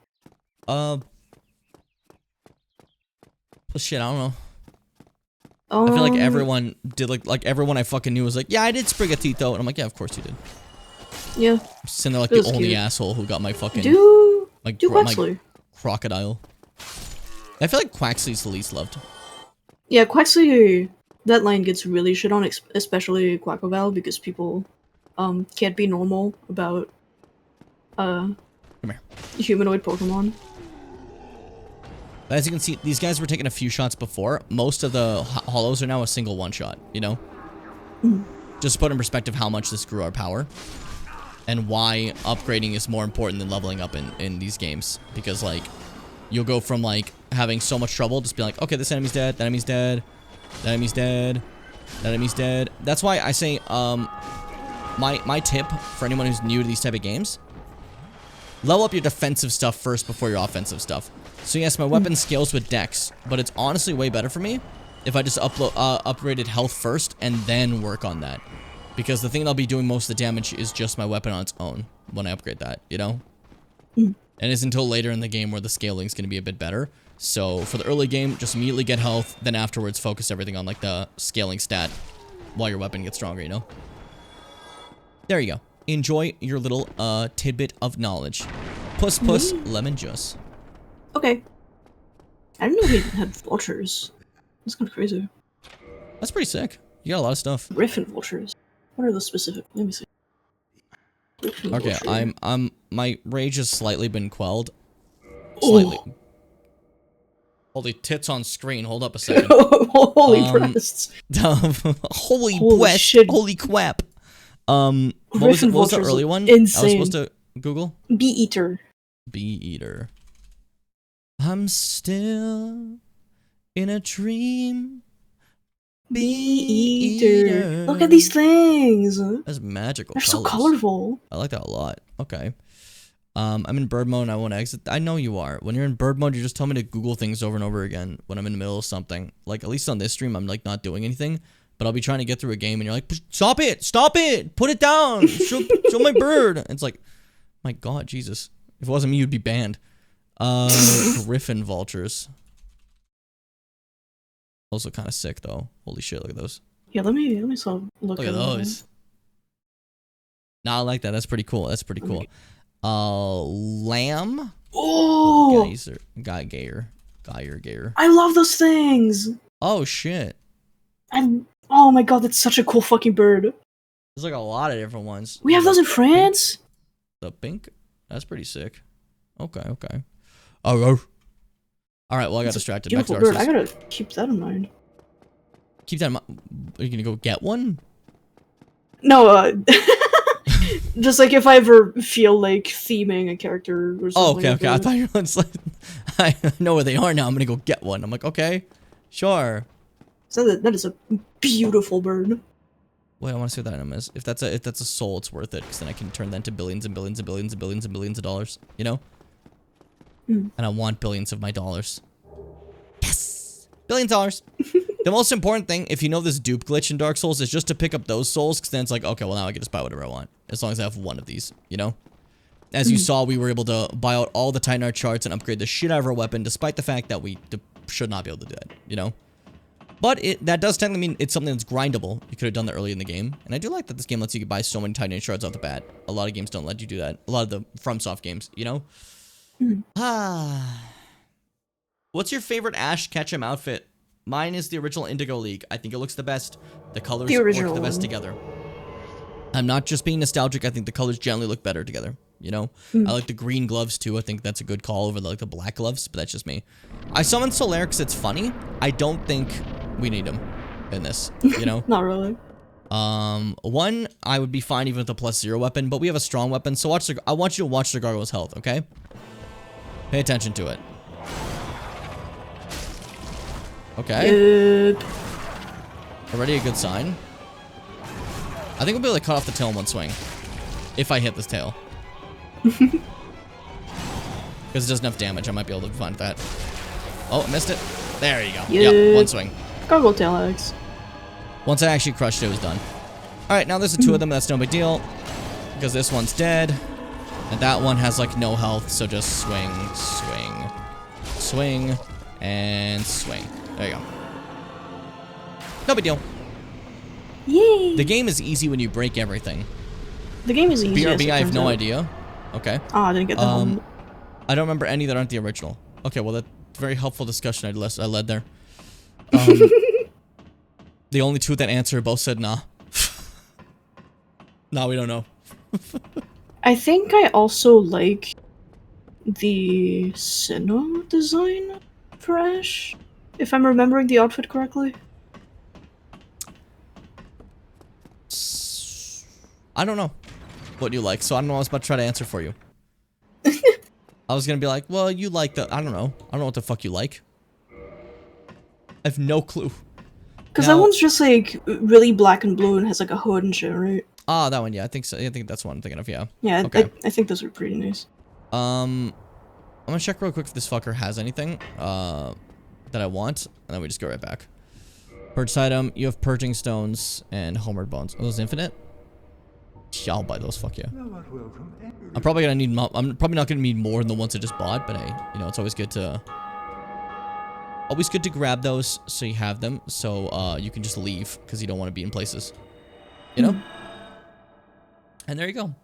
Well, shit, I don't know. I feel like everyone did, like everyone I fucking knew was like, yeah, I did Sprigatito, and I'm like, yeah, of course you did. Yeah. Sitting there like It the was only cute. asshole who got my fucking Do my Quaxley. crocodile. I feel like Quaxley's the least loved. Yeah, Quaxley, that line gets really shit on, especially Quackoval, because people can't be normal about Come here. humanoid Pokemon. As you can see, these guys were taking a few shots before. Most of the hollows are now a single one-shot, you know? Just to put in perspective how much this grew our power. And why upgrading is more important than leveling up in these games. Because, like, you'll go from, like, having so much trouble, just being like, okay, this enemy's dead, that enemy's dead, that enemy's dead. That enemy's dead. That's why I say, my tip for anyone who's new to these type of games, level up your defensive stuff first before your offensive stuff. So yes, my weapon scales with dex, but it's honestly way better for me if I just upgraded health first and then work on that. Because the thing that'll be doing most of the damage is just my weapon on its own when I upgrade that, you know? And it's until later in the game where the scaling is going to be a bit better. So for the early game, just immediately get health, then afterwards focus everything on like the scaling stat while your weapon gets stronger, you know? There you go. Enjoy your little tidbit of knowledge. Puss puss, lemon juice. Okay. I didn't know we had vultures. That's kind of crazy. That's pretty sick. You got a lot of stuff. Griffin vultures. What are those specific? Let me see. Griffin Okay, vulture. my rage has slightly been quelled. Slightly. Oh. Holy tits on screen. Hold up a second. Holy breasts. Holy Holy breast. shit. Holy quap. What was the early one? Insane. I was supposed to Google? Bee eater. Bee eater. I'm still in a dream. Bee eater. Look at these things. That's magical. They're colors. so colorful. I like that a lot. Okay. I'm in bird mode and I want to exit. I know you are. When you're in bird mode, you just tell me to Google things over and over again when I'm in the middle of something. Like, at least on this stream, I'm like not doing anything. But I'll be trying to get through a game and you're like, stop it! Stop it! Put it down! Show my bird! It's like, my god, Jesus. If it wasn't me, you'd be banned. Griffin vultures. Those look kind of sick, though. Holy shit, look at those. Yeah, let me look at those. Nah, I like that. That's pretty cool. That's pretty cool. Lamb? Oh! Gayer. I love those things! Oh, shit. Oh my god, that's such a cool fucking bird. There's like a lot of different ones. We have those in France? The pink? That's pretty sick. Okay. Oh. Alright, well, I got distracted. Back to Beautiful bird. Arceus. I gotta keep that in mind. Keep that in mind. Are you gonna go get one? No, just like if I ever feel like theming a character or something. Oh, okay. like I that. thought you were just like, I know where they are now. I'm gonna go get one. I'm like, okay, sure. So that is a beautiful bird. Wait, I want to see what that item is. If that's a soul, it's worth it because then I can turn that into billions and billions and billions and billions and billions of dollars. You know? And I want billions of my dollars. Yes, $1 billion. The most important thing, if you know this dupe glitch in Dark Souls, is just to pick up those souls because then it's like, okay, well now I can just buy whatever I want as long as I have one of these. You know? As you saw, we were able to buy out all the Titan Art charts and upgrade the shit out of our weapon, despite the fact that we should not be able to do that. You know? But that does technically mean it's something that's grindable. You could have done that early in the game. And I do like that this game lets you buy so many Titan shards off the bat. A lot of games don't let you do that. A lot of the FromSoft games, you know? What's your favorite Ash Ketchum outfit? Mine is the original Indigo League. I think it looks the best. The colors work the best together. I'm not just being nostalgic. I think the colors generally look better together. You know? I like the green gloves too. I think that's a good call over the black gloves, but that's just me. I summoned Solaire because it's funny. I don't think we need him in this, you know? Not really. One, I would be fine even with a +0 weapon, but we have a strong weapon, so I want you to watch the Gargoyle's health, okay? Pay attention to it. Okay. Already a good sign. I think we'll be able to cut off the tail in one swing. If I hit this tail. Because it does enough damage, I might be able to find that. Oh, I missed it. There you go. Yep, one swing. Gargoyle tail axe. Once I actually crushed it, it was done. Alright, now there's the two of them, that's no big deal. Because this one's dead. And that one has like no health, so just swing, swing, swing, and swing. There you go. No big deal. Yay! The game is easy when you break everything. The game is easy. BRB, I have no idea. Okay. Oh, I didn't get that one. I don't remember any that aren't the original. Okay, well, that's a very helpful discussion I led there. The only two that answered both said nah. Nah, we don't know. I think I also like the Sinnoh design for Ash, if I'm remembering the outfit correctly. I don't know what you like, so I don't know what I was about to try to answer for you. I was gonna be like, well, you like the... I don't know. I don't know what the fuck you like. I have no clue. Because that one's just like really black and blue and has like a hood and shit, right? Ah, that one, yeah, I think so. I think that's what I'm thinking of, yeah. Yeah, Okay. I think those are pretty nice. I'm gonna check real quick if this fucker has anything, that I want, and then we just go right back. Purchase item, you have purging stones and homeward bones. Are those infinite? Yeah, I'll buy those, fuck yeah. I'm probably gonna need, I'm probably not gonna need more than the ones I just bought, but hey, you know, it's always good to grab those so you have them, so you can just leave because you don't want to be in places, you know. And there you go,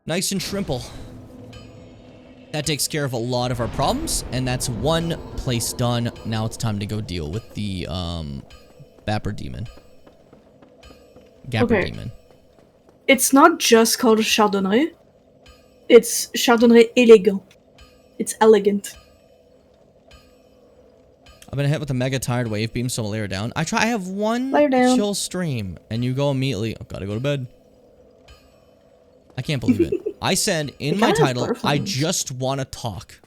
nice and shrimple. That takes care of a lot of our problems, and that's one place done. Now it's time to go deal with the Bapper demon. Gapper demon. It's not just called Chardonnay. It's Chardonnay élégant. It's elegant. I've been hit with a mega tired wave beam, so I'll lay her down. I have one chill stream, and you go immediately. Oh, gotta go to bed. I can't believe it. I said in my title, I just want to talk.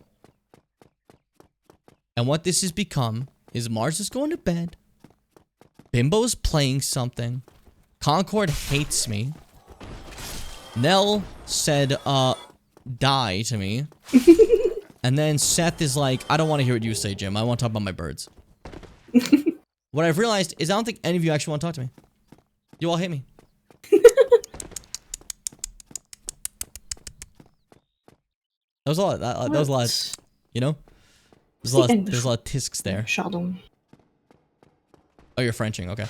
And what this has become is Mars is going to bed. Bimbo's playing something. Concord hates me. Nell said, die to me. And then Seth is like, I don't want to hear what you say, Jim. I want to talk about my birds. What I've realized is I don't think any of you actually want to talk to me. You all hate me. That was a lot. That was a lot. You know, there's a lot of tisks there. Chardon. Oh, you're Frenching, okay.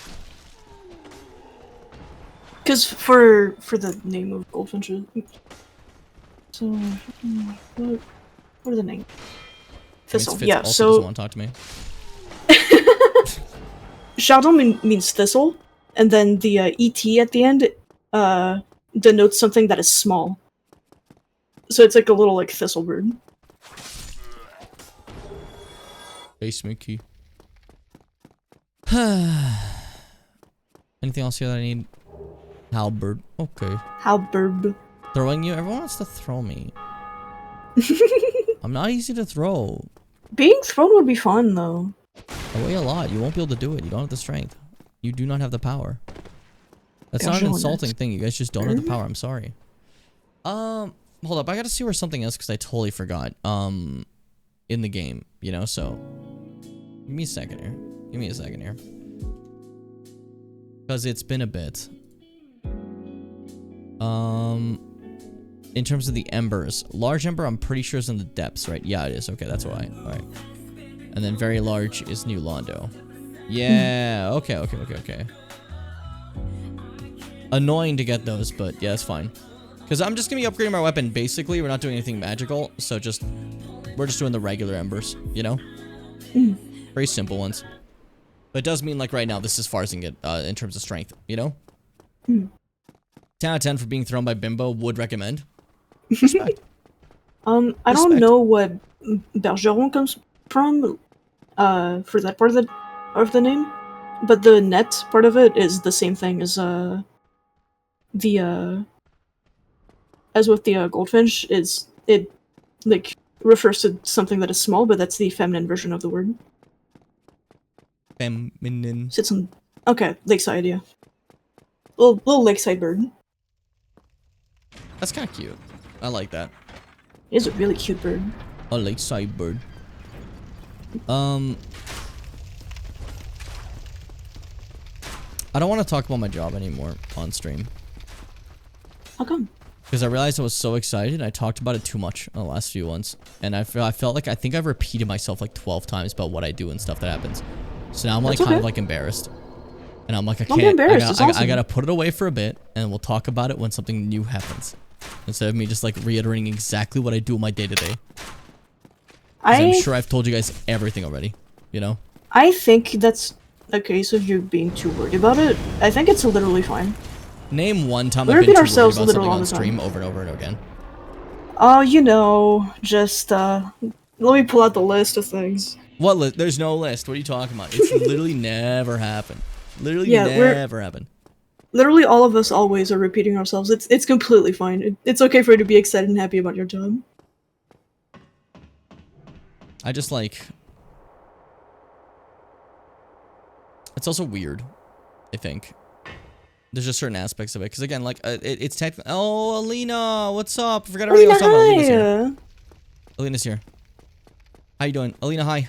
Because for the name of goldfinches. So what are the names? Thistle. Fitz Yeah. also So doesn't want to talk to me. Chardon means thistle, and then the et at the end denotes something that is small. So it's like a little like thistle bird. Hey, Sminky. Anything else here that I need? Halberd. Okay. Halberd. Throwing you? Everyone wants to throw me. I'm not easy to throw. Being thrown would be fun though. I weigh a lot. You won't be able to do it. You don't have the strength. You do not have the power. That's not an insulting thing. You guys just don't have the power. I'm sorry. Hold up. I gotta see where something is because I totally forgot. In the game, you know. So, give me a second here. Give me a second here. Because it's been a bit. In terms of the embers, large ember, I'm pretty sure is in the depths, right? Yeah, it is. Okay, that's why. All right. And then very large is New Londo. Yeah. Okay. Annoying to get those, but yeah, it's fine. Because I'm just gonna be upgrading my weapon. Basically, we're not doing anything magical, so we're just doing the regular embers, you know? Very simple ones. But it does mean, like, right now, this is as far as I can get in terms of strength, you know? 10 out of 10 for being thrown by Bimbo. Would recommend. Respect. I don't know what Bergeron comes from, for that part of the name, but the net part of it is the same thing as as with the goldfinch. It like refers to something that is small, but that's the feminine version of the word. Feminine. Sits on lakeside, yeah. Little lakeside bird. That's kind of cute. I like that. It is a really cute bird. A lakeside bird. I don't want to talk about my job anymore on stream. How come? Because I realized I was so excited and I talked about it too much on the last few ones. And I felt like I think I've repeated myself like 12 times about what I do and stuff that happens. So now I'm like kind of like embarrassed. And I'm like, I can't. I gotta put it away for a bit and we'll talk about it when something new happens. Instead of me just like reiterating exactly what I do in my day to day. I'm sure I've told you guys everything already, you know? I think that's a case of you being too worried about it. I think it's literally fine. Name one time I've been too worried about something on stream over and over and again. Oh, you know, just, let me pull out the list of things. What list? There's no list. What are you talking about? It's literally never happened. Literally never happened. Literally all of us always are repeating ourselves. It's completely fine. It's okay for you to be excited and happy about your job. I just like... It's also weird, I think. There's just certain aspects of it. Because again, like, it's technically... Oh, Alina, what's up? I forgot everything I was talking about. Alina's here. Alina's here. How you doing? Alina, hi.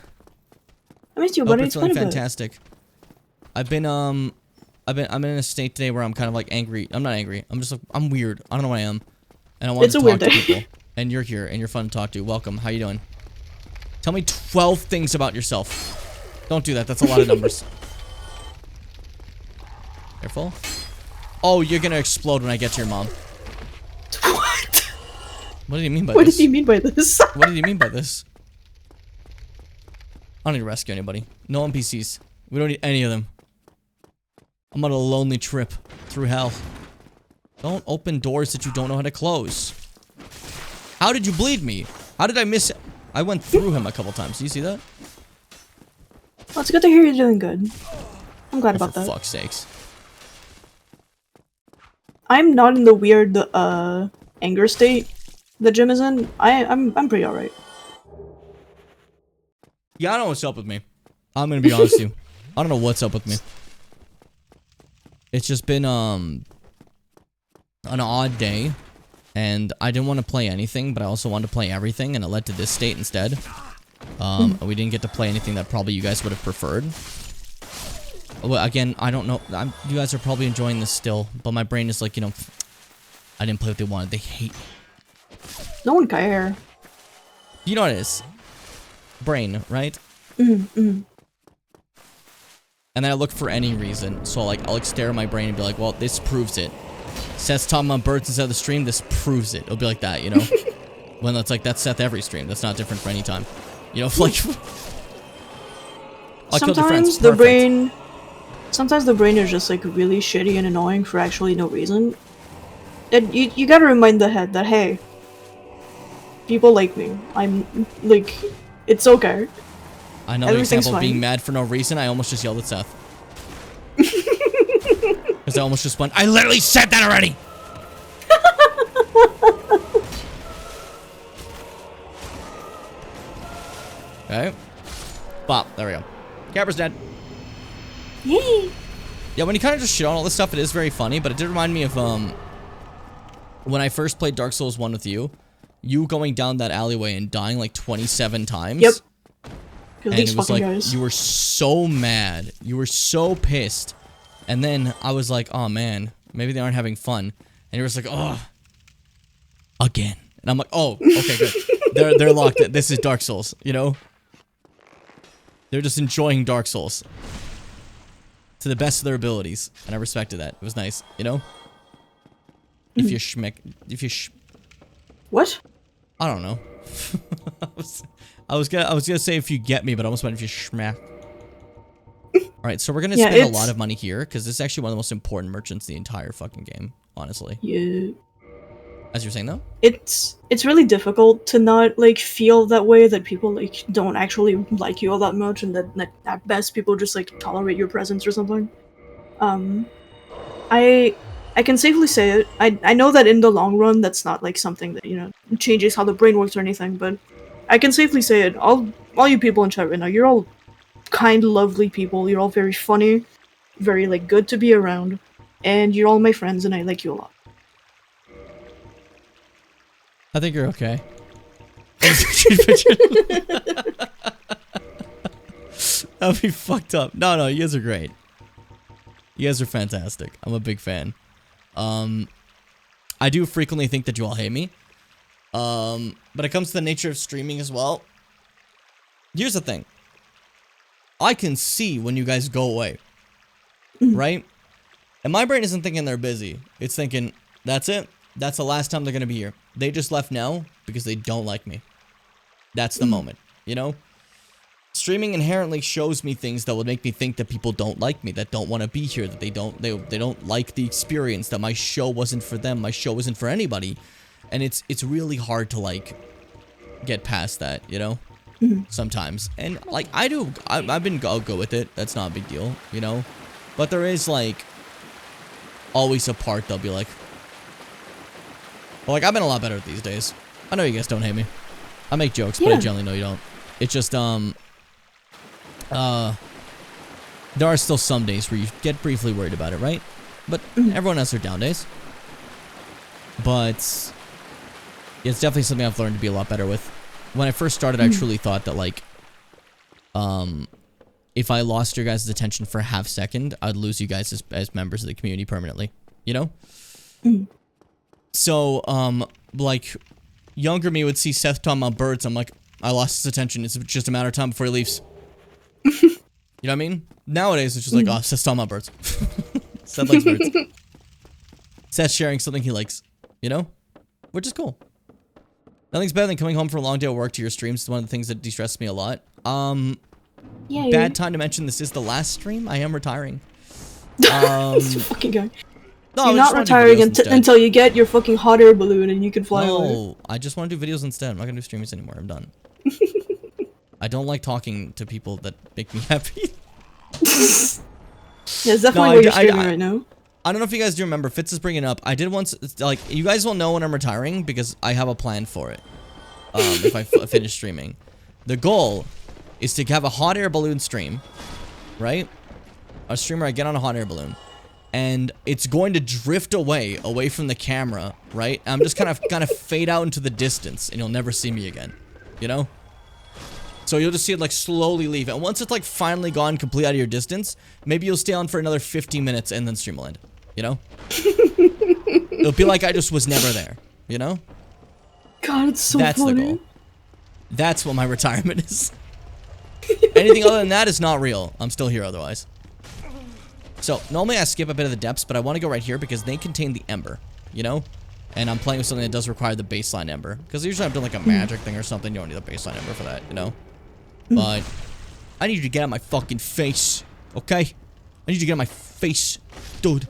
I missed you, buddy. It's feeling fantastic. I'm in a state today where I'm kind of like angry. I'm not angry. I'm just like, I'm weird. I don't know what I am. And I want to talk to people. And you're here, and you're fun to talk to. Welcome. How you doing? Tell me 12 things about yourself. Don't do that. That's a lot of numbers. Careful. Oh, you're gonna explode when I get to your mom. What? What did he mean by What this? did he mean by this? What did he mean by this? I don't need to rescue anybody. No NPCs. We don't need any of them. I'm on a lonely trip through hell. Don't open doors that you don't know how to close. How did you bleed me? How did I miss it? I went through him a couple times. Do you see that? Well, it's good to hear you're doing good. I'm glad about that. For fuck's sakes. I'm not in the weird anger state the gym is in. I'm pretty alright. Yeah, I don't know what's up with me. I'm gonna be honest with you. I don't know what's up with me. It's just been an odd day, and I didn't want to play anything, but I also wanted to play everything, and it led to this state instead. We didn't get to play anything that probably you guys would have preferred. Well, again, I don't know. You guys are probably enjoying this still, but my brain is like, you know, I didn't play what they wanted. They hate me. No one care. You know what it is? Brain, right? Mm-hmm. And then I look for any reason. So, like, I'll like stare at my brain and be like, well, this proves it. Seth's talking about birds inside the stream. This proves it. It'll be like that, you know? When that's like, that's Seth every stream. That's not different for any time. You know, like... Sometimes the brain... Sometimes the brain is just, like, really shitty and annoying for actually no reason. And you gotta remind the head that, hey, people like me. I'm, like, it's okay. Another example of being mad for no reason, I almost just yelled at Seth. Because I almost just went, I literally said that already! Okay. Bop, there we go. Capra's dead. Yay! Yeah, when you kind of just shit on all this stuff, it is very funny, but it did remind me of, when I first played Dark Souls 1 with you going down that alleyway and dying like 27 times. Yep. And it was like, you were so mad. You were so pissed. And then I was like, oh man, maybe they aren't having fun. And you were just like, oh, again. And I'm like, oh, okay, good. They're locked in. This is Dark Souls, you know? They're just enjoying Dark Souls. To the best of their abilities. And I respected that. It was nice, you know? If you What? I don't know. I was gonna say if you get me, but I almost went if you schmack. Alright, so we're gonna spend a lot of money here, because this is actually one of the most important merchants in the entire fucking game, honestly. Yeah. As you're saying though? It's really difficult to not, like, feel that way, that people, like, don't actually like you all that much, and that at best people just, like, tolerate your presence or something. I can safely say it. I know that in the long run, that's not, like, something that, you know, changes how the brain works or anything, but I can safely say it. All you people in chat right now, you're all kind, lovely people. You're all very funny, very, like, good to be around, and you're all my friends, and I like you a lot. I think you're okay. That'd be fucked up. No, you guys are great. You guys are fantastic. I'm a big fan. I do frequently think that you all hate me. But it comes to the nature of streaming as well. Here's the thing. I can see when you guys go away. Right? And my brain isn't thinking they're busy. It's thinking, that's it. That's the last time they're gonna be here. They just left now because they don't like me. That's the moment, you know? Streaming inherently shows me things that would make me think that people don't like me, that don't want to be here, that they don't like the experience, that my show wasn't for them, my show isn't for anybody. And it's really hard to, like, get past that, you know? Sometimes. And, like, I've been go with it. That's not a big deal, you know? But there is, like, always a part they'll be like, well, like, I've been a lot better these days. I know you guys don't hate me. I make jokes, but I generally know you don't. It's just, there are still some days where you get briefly worried about it, right? But everyone has their down days. But it's definitely something I've learned to be a lot better with. When I first started, I truly thought that, like, if I lost your guys' attention for a half second, I'd lose you guys as members of the community permanently. You know? So, like, younger me would see Seth talking about birds. I'm like, I lost his attention. It's just a matter of time before he leaves. You know what I mean? Nowadays, it's just like, oh, Seth's talking about birds. Seth likes birds. Seth's sharing something he likes. You know? Which is cool. Nothing's better than coming home from a long day of work to your streams. It's one of the things that de-stresses me a lot. Yay. Bad time to mention this is the last stream. I am retiring. This fucking guy. No, You're not retiring until you get your fucking hot air balloon and you can fly away. No, I just want to do videos instead. I'm not going to do streams anymore. I'm done. I don't like talking to people that make me happy. Yeah, it's definitely what you're streaming right now. I don't know if you guys do remember, Fitz is bringing up, I did once, like, you guys will know when I'm retiring because I have a plan for it. If I finish streaming. The goal is to have a hot air balloon stream, right? A stream where I get on a hot air balloon. And it's going to drift away from the camera, right? I'm just kind of fade out into the distance and you'll never see me again. You know? So you'll just see it like slowly leave. And once it's like finally gone complete out of your distance, maybe you'll stay on for another 50 minutes and then stream will end. You know? It'll be like I just was never there. You know? God, it's so That's funny. the goal. That's what my retirement is. Anything other than that is not real. I'm still here otherwise. So, normally I skip a bit of the depths, but I want to go right here because they contain the ember, you know? And I'm playing with something that does require the baseline ember. Because usually I'm doing like a magic thing or something, you don't need the baseline ember for that, you know? But, I need you to get out of my fucking face, okay? I need you to get out of my face, dude.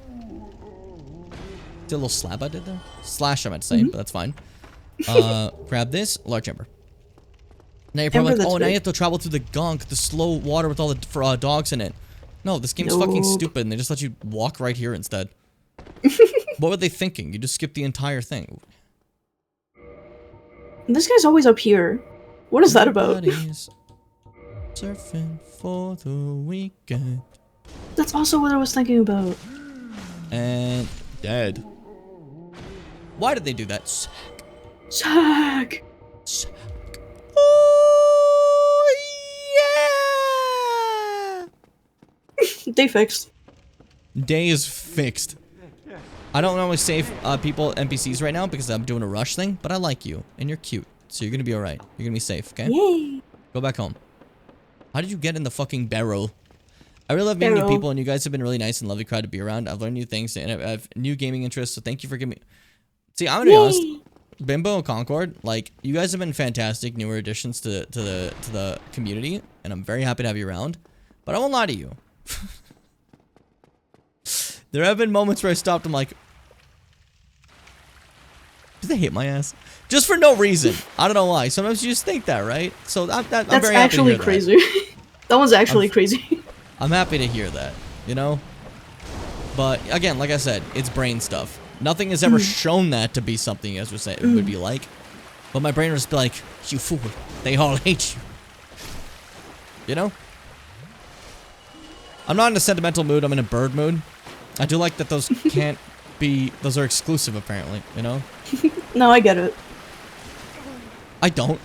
Did a little slab I did there? Slash I meant to say, but that's fine. Grab this, large ember. Now you're probably like, oh, now you have to travel through the gunk, the slow water with all the dogs in it. No, this game's fucking stupid and they just let you walk right here instead. What were they thinking? You just skip the entire thing. This guy's always up here. What is that about? Everybody's surfing for the weekend. That's also what I was thinking about. And dead. Why did they do that? Sack! Sack. Oh, yeah! Day fixed. Day is fixed. I don't normally save people, NPCs right now because I'm doing a rush thing, but I like you, and you're cute, so you're gonna be alright. You're gonna be safe, okay? Yay! Go back home. How did you get in the fucking barrel? I really love meeting new people, and you guys have been really nice and lovely crowd to be around. I've learned new things, and I have new gaming interests, so thank you for giving me... See, I'm gonna be honest. Bimbo and Concord, like, you guys have been fantastic newer additions to the community, and I'm very happy to have you around. But I won't lie to you. There have been moments where I stopped, I'm like... Do they hate my ass? Just for no reason. I don't know why. Sometimes you just think that, right? So I'm very happy to hear that. That's actually crazy. That one's actually crazy. I'm happy to hear that, you know? But, again, like I said, it's brain stuff. Nothing has ever shown that to be something you guys would say it would be like. But my brain would just be like, you fool. They all hate you. You know? I'm not in a sentimental mood. I'm in a bird mood. I do like that those can't be... Those are exclusive, apparently, you know? No, I get it. I don't.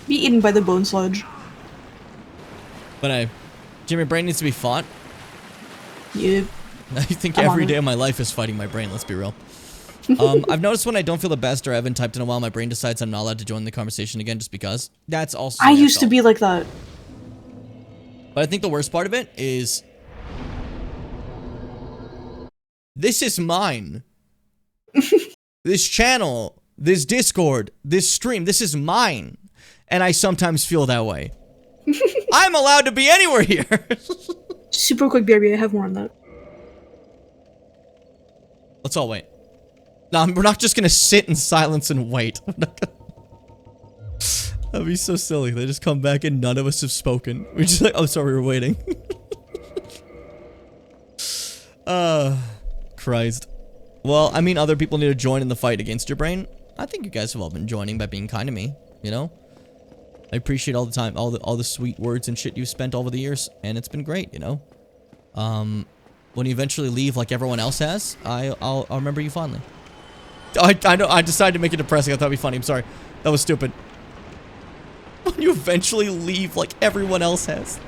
Be eaten by the bone sludge. But Jimmy, brain needs to be fought. Yep. I think every day of my life is fighting my brain, let's be real. I've noticed when I don't feel the best or I haven't typed in a while, my brain decides I'm not allowed to join the conversation again just because. That's also I used to be like that. But I think the worst part of it is... This is mine. This channel, this Discord, this stream, this is mine. And I sometimes feel that way. I'm allowed to be anywhere here. Super quick, BRB, I have more on that. Let's all wait. No, we're not just gonna sit in silence and wait. That'd be so silly. They just come back and none of us have spoken. We're just like, oh, sorry, we were waiting. Christ. Well, I mean, other people need to join in the fight against your brain. I think you guys have all been joining by being kind to me, you know? I appreciate all the time, all the sweet words and shit you've spent over the years, and it's been great, you know? When you eventually leave like everyone else has, I'll remember you fondly. I know, I decided to make it depressing. I thought it'd be funny. I'm sorry. That was stupid. When you eventually leave like everyone else has.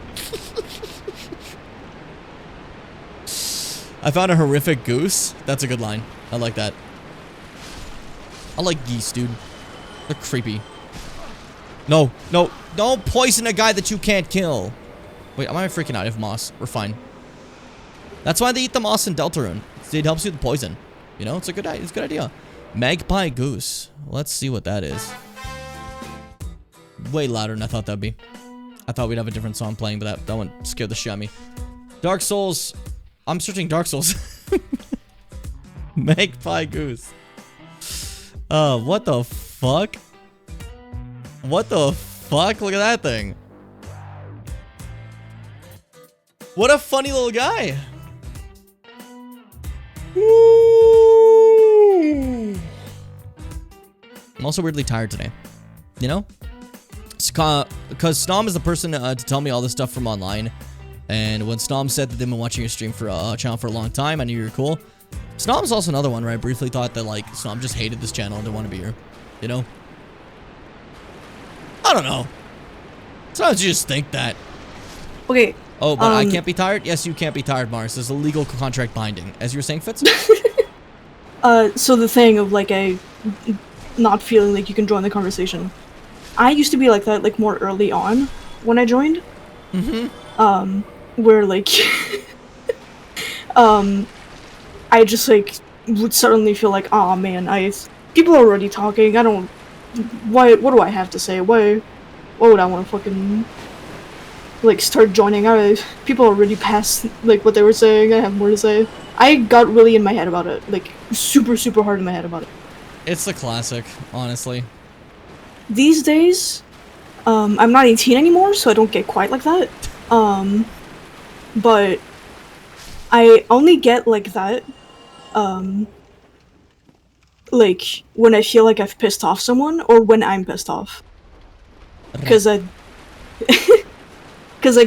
I found a horrific goose. That's a good line. I like that. I like geese, dude. They're creepy. No, no, don't poison a guy that you can't kill. Wait, am I freaking out? I have moss. We're fine. That's why they eat the moss in Deltarune. It helps you with poison. You know, it's a good idea. Magpie goose. Let's see what that is. Way louder than I thought that'd be. I thought we'd have a different song playing, but that one scared the shit out of me. Dark Souls. I'm searching Dark Souls. Magpie goose. What the fuck? What the fuck? Look at that thing. What a funny little guy. I'm also weirdly tired today. You know? Because Snom is the person to tell me all this stuff from online. And when Snom said that they've been watching your stream for a channel for a long time, I knew you were cool. Snom's also another one where I briefly thought that, like, Snom just hated this channel and didn't want to be here. You know? I don't know. Sometimes you just think that. Okay. Oh, but I can't be tired? Yes, you can't be tired, Mars. There's a legal contract binding. As you were saying, Fitz? So the thing of, like, not feeling like you can join the conversation. I used to be like that, like, more early on when I joined. Mm-hmm. Where, like, I just, like, would suddenly feel like, oh man, people are already talking, I don't, what do I have to say? Why would I want to fucking, like, start joining? People already past, like, what they were saying, I have more to say. I got really in my head about it, like, super, super hard in my head about it. It's the classic, honestly. These days, I'm not 18 anymore, so I don't get quite like that. But I only get like that, like, when I feel like I've pissed off someone, or when I'm pissed off. Because like,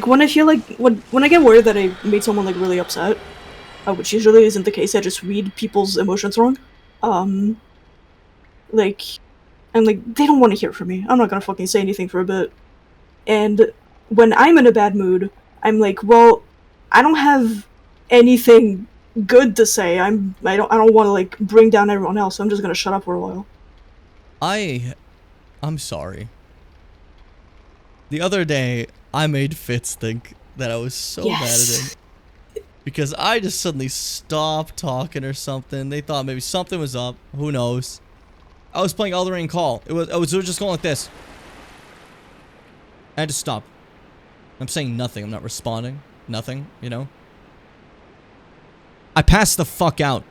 when I feel like, when I get worried that I made someone, like, really upset, which usually isn't the case, I just read people's emotions wrong, like, I'm like, they don't want to hear from me, I'm not gonna fucking say anything for a bit. And when I'm in a bad mood, I'm like, well, I don't have anything good to say. I don't want to, like, bring down everyone else, so I'm just gonna shut up for a while. I'm sorry. The other day, I made Fitz think that I was so mad at him. Because I just suddenly stopped talking or something. They thought maybe something was up. Who knows? I was playing Elden Ring Call. It was just going like this. I had to stop. I'm saying nothing. I'm not responding. Nothing, you know? I passed the fuck out.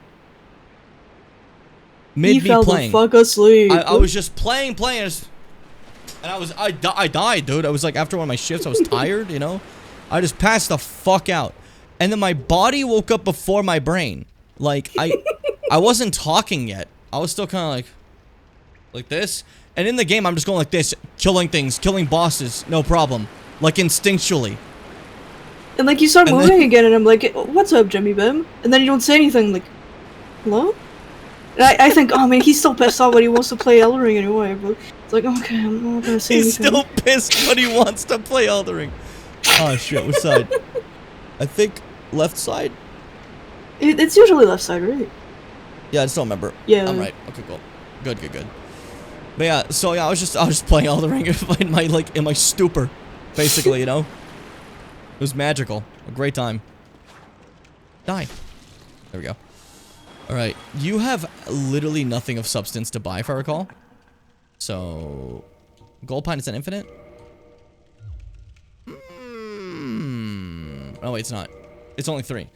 Mid me playing. The fuck asleep. I was just playing, and I died, dude. I was like, after one of my shifts, I was tired, you know? I just passed the fuck out. And then my body woke up before my brain. Like, I wasn't talking yet. I was still kind of like this. And in the game, I'm just going like this, killing things, killing bosses, no problem. Like, instinctually. And, like, you start moving again, and I'm like, what's up, Jimmy Bim? And then you don't say anything, like, hello? And I think, oh man, he's still pissed off, but he wants to play Elden Ring anyway. But it's like, okay, I'm not gonna say anything. He's still pissed, but he wants to play Elden Ring. Oh shit, which side? I think left side? It's usually left side, right? Yeah, I just don't remember. Yeah. I'm right. Okay, cool. Good. But yeah, so yeah, I was just playing Elden Ring in my stupor, basically, you know? It was magical. A great time. Die. There we go. Alright, you have literally nothing of substance to buy, if I recall. So, Gold Pine, is that infinite? Oh wait, it's not. It's only 3.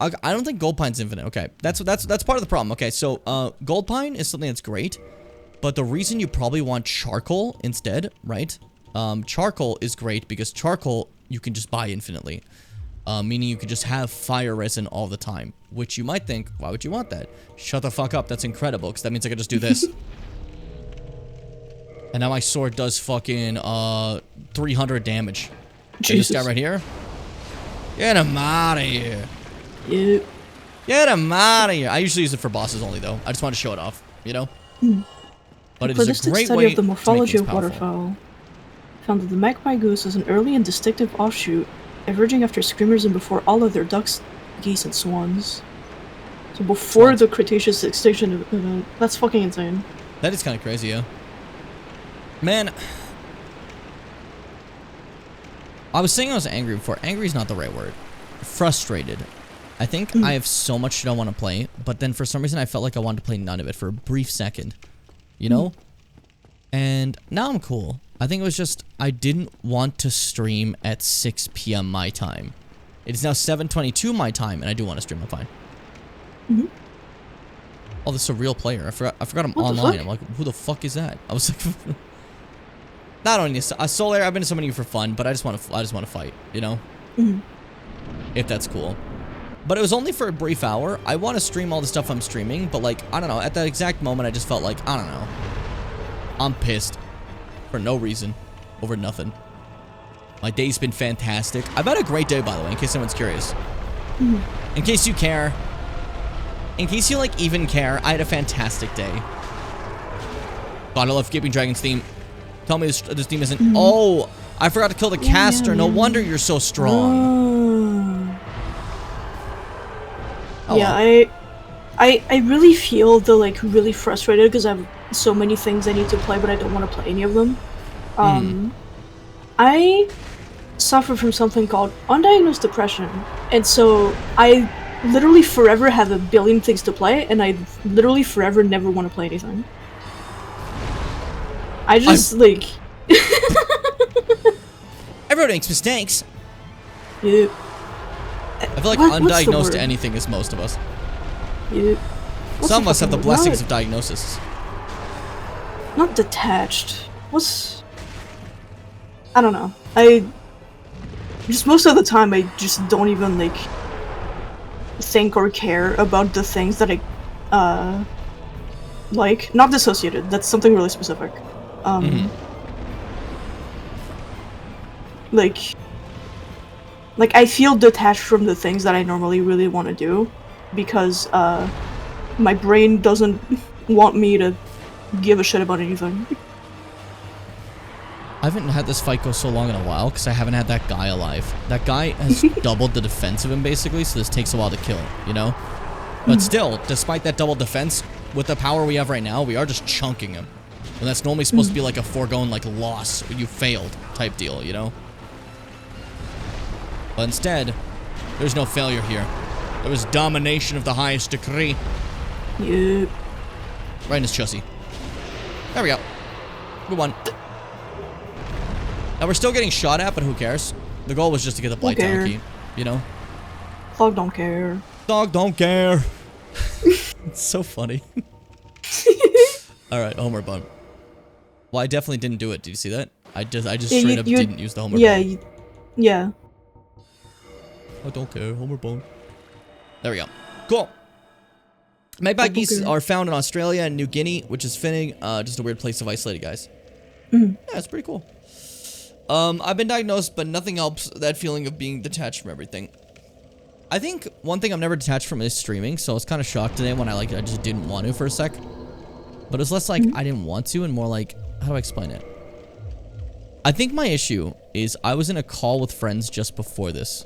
I don't think Gold Pine's infinite. Okay, that's part of the problem. Okay, so Gold Pine is something that's great, but the reason you probably want charcoal instead, right? Charcoal is great because charcoal you can just buy infinitely. Meaning you could just have fire resin all the time. Which you might think, why would you want that? Shut the fuck up, that's incredible, because that means I could just do this. And now my sword does fucking 300 damage. Jesus. This guy right here. Get him out of here. Yep. Get him out of here. I usually use it for bosses only though. I just want to show it off, you know? But it is a Holistic great study way of the to make morphology things of powerful. waterfowl found that the magpie goose is an early and distinctive offshoot, emerging after screamers and before all other ducks, geese, and swans. So before the Cretaceous extinction event. That's fucking insane. That is kind of crazy, yeah. Man, I was saying I was angry before. Angry is not the right word. Frustrated. I think I have so much shit I want to play, but then for some reason I felt like I wanted to play none of it for a brief second. You know? And now I'm cool. I think it was just, I didn't want to stream at 6 p.m. my time. It is now 7:22 my time, and I do want to stream. I'm fine. Oh, this is a real player. I forgot I'm What the online. fuck? I'm like, who the fuck is that? I was like, not only Solar. I've been summoning you for fun, but I just want to fight. You know, if that's cool. But it was only for a brief hour. I want to stream all the stuff I'm streaming, but like, I don't know. At that exact moment, I just felt like, I don't know. I'm pissed for no reason, over nothing. My day's been fantastic. I've had a great day, by the way, in case anyone's curious. In case you care. In case you, like, even care, I had a fantastic day. God, I love Gaping Dragon's theme. Tell me this theme isn't... Oh, I forgot to kill the caster. No wonder you're so strong. Oh, Yeah, well. I really feel really frustrated because I have so many things I need to play, but I don't want to play any of them. I suffer from something called undiagnosed depression, and so I literally forever have a billion things to play, and I literally forever never want to play anything. I just Everyone makes mistakes. Yeah. I feel like What's the undiagnosed word? to anything is most of us. Yeah. What's Some of the us have the fucking word? blessings of diagnosis. Not detached. I don't know. I just most of the time I just don't even think or care about the things that I like. Not dissociated. That's something really specific. Like I feel detached from the things that I normally really want to do because my brain doesn't want me to give a shit about anything. I haven't had this fight go so long in a while because I haven't had that guy alive. That guy has doubled the defense of him basically, so this takes a while to kill, you know? But still, despite that double defense, with the power we have right now, we are just chunking him. And that's normally supposed to be like a foregone loss, when you failed type deal, you know? But instead, there's no failure here. There was domination of the highest degree. Yeah. Right in his chussy. There we go. We won. Now we're still getting shot at, but who cares? The goal was just to get the Blight Town key, you know? Dog don't care. Dog don't care. It's so funny. Alright, Homer Bun. Well, I definitely didn't do it. Did you see that? I just straight up didn't use the Homer Bun. Yeah. I don't care. Homer Bone. There we go. Cool. Magpie geese are found in Australia and New Guinea, which is fitting. Just a weird place to isolate guys. Yeah, it's pretty cool. I've been diagnosed, but nothing helps that feeling of being detached from everything. I think one thing I'm never detached from is streaming, so I was kind of shocked today when I just didn't want to for a sec. But it's less like I didn't want to and more like, how do I explain it? I think my issue is I was in a call with friends just before this.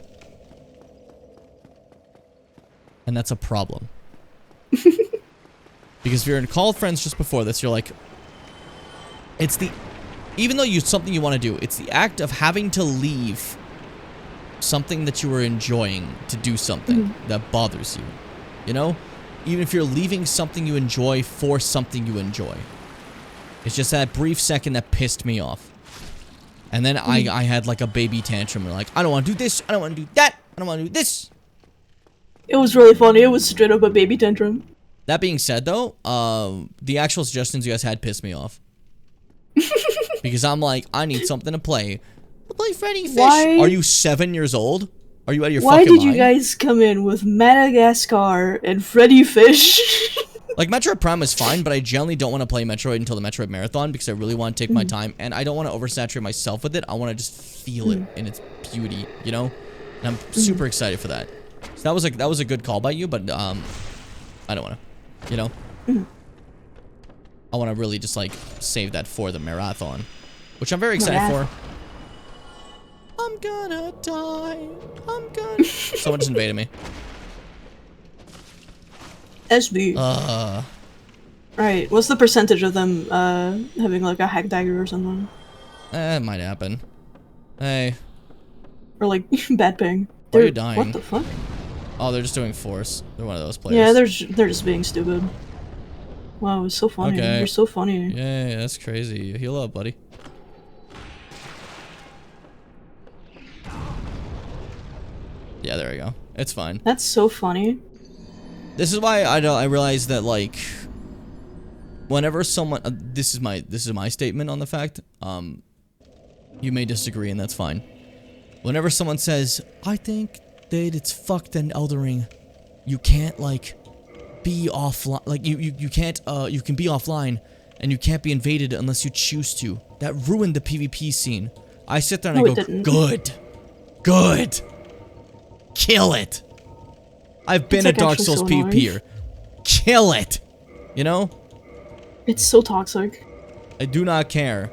And that's a problem. Because if you're in a call with friends just before this, you're like, even though something you want to do, it's the act of having to leave something that you were enjoying to do something that bothers you. You know? Even if you're leaving something you enjoy for something you enjoy. It's just that brief second that pissed me off. And then I had like a baby tantrum. Like, I don't want to do this. I don't want to do that. I don't want to do this. It was really funny. It was straight up a baby tantrum. That being said, though, the actual suggestions you guys had pissed me off. Because I'm like, I need something to play. I'll play Freddy Fish. Why? Are you 7 years old? Are you out of your Why fucking did mind? you guys come in with Madagascar and Freddy Fish? Like, Metroid Prime is fine, but I generally don't want to play Metroid until the Metroid Marathon because I really want to take my time, and I don't want to oversaturate myself with it. I want to just feel it in its beauty, you know? And I'm super excited for that. So that was a good call by you, but I don't want to, you know? I want to really just, like, save that for the marathon, which I'm very excited for. I'm gonna die. I'm gonna... Someone just invaded me. SB. Right. What's the percentage of them having like a hack dagger or something? It might happen. Hey. Or like bad ping. Why are you dying? What the fuck? Oh, they're just doing force. They're one of those players. Yeah, they're just being stupid. Wow, it's so funny. Okay. You're so funny. Yeah, that's crazy. Heal up, buddy. Yeah, there we go. It's fine. That's so funny. This is why I realize that, like, whenever someone this is my statement on the fact. You may disagree, and that's fine. Whenever someone says, "I think that it's fucked in Elden Ring," you can't like be offline. Like you can't you can be offline, and you can't be invaded unless you choose to. That ruined the PvP scene. I sit there and I go, good, kill it. I've been a Dark Souls PvPer. Kill it! You know? It's so toxic. I do not care.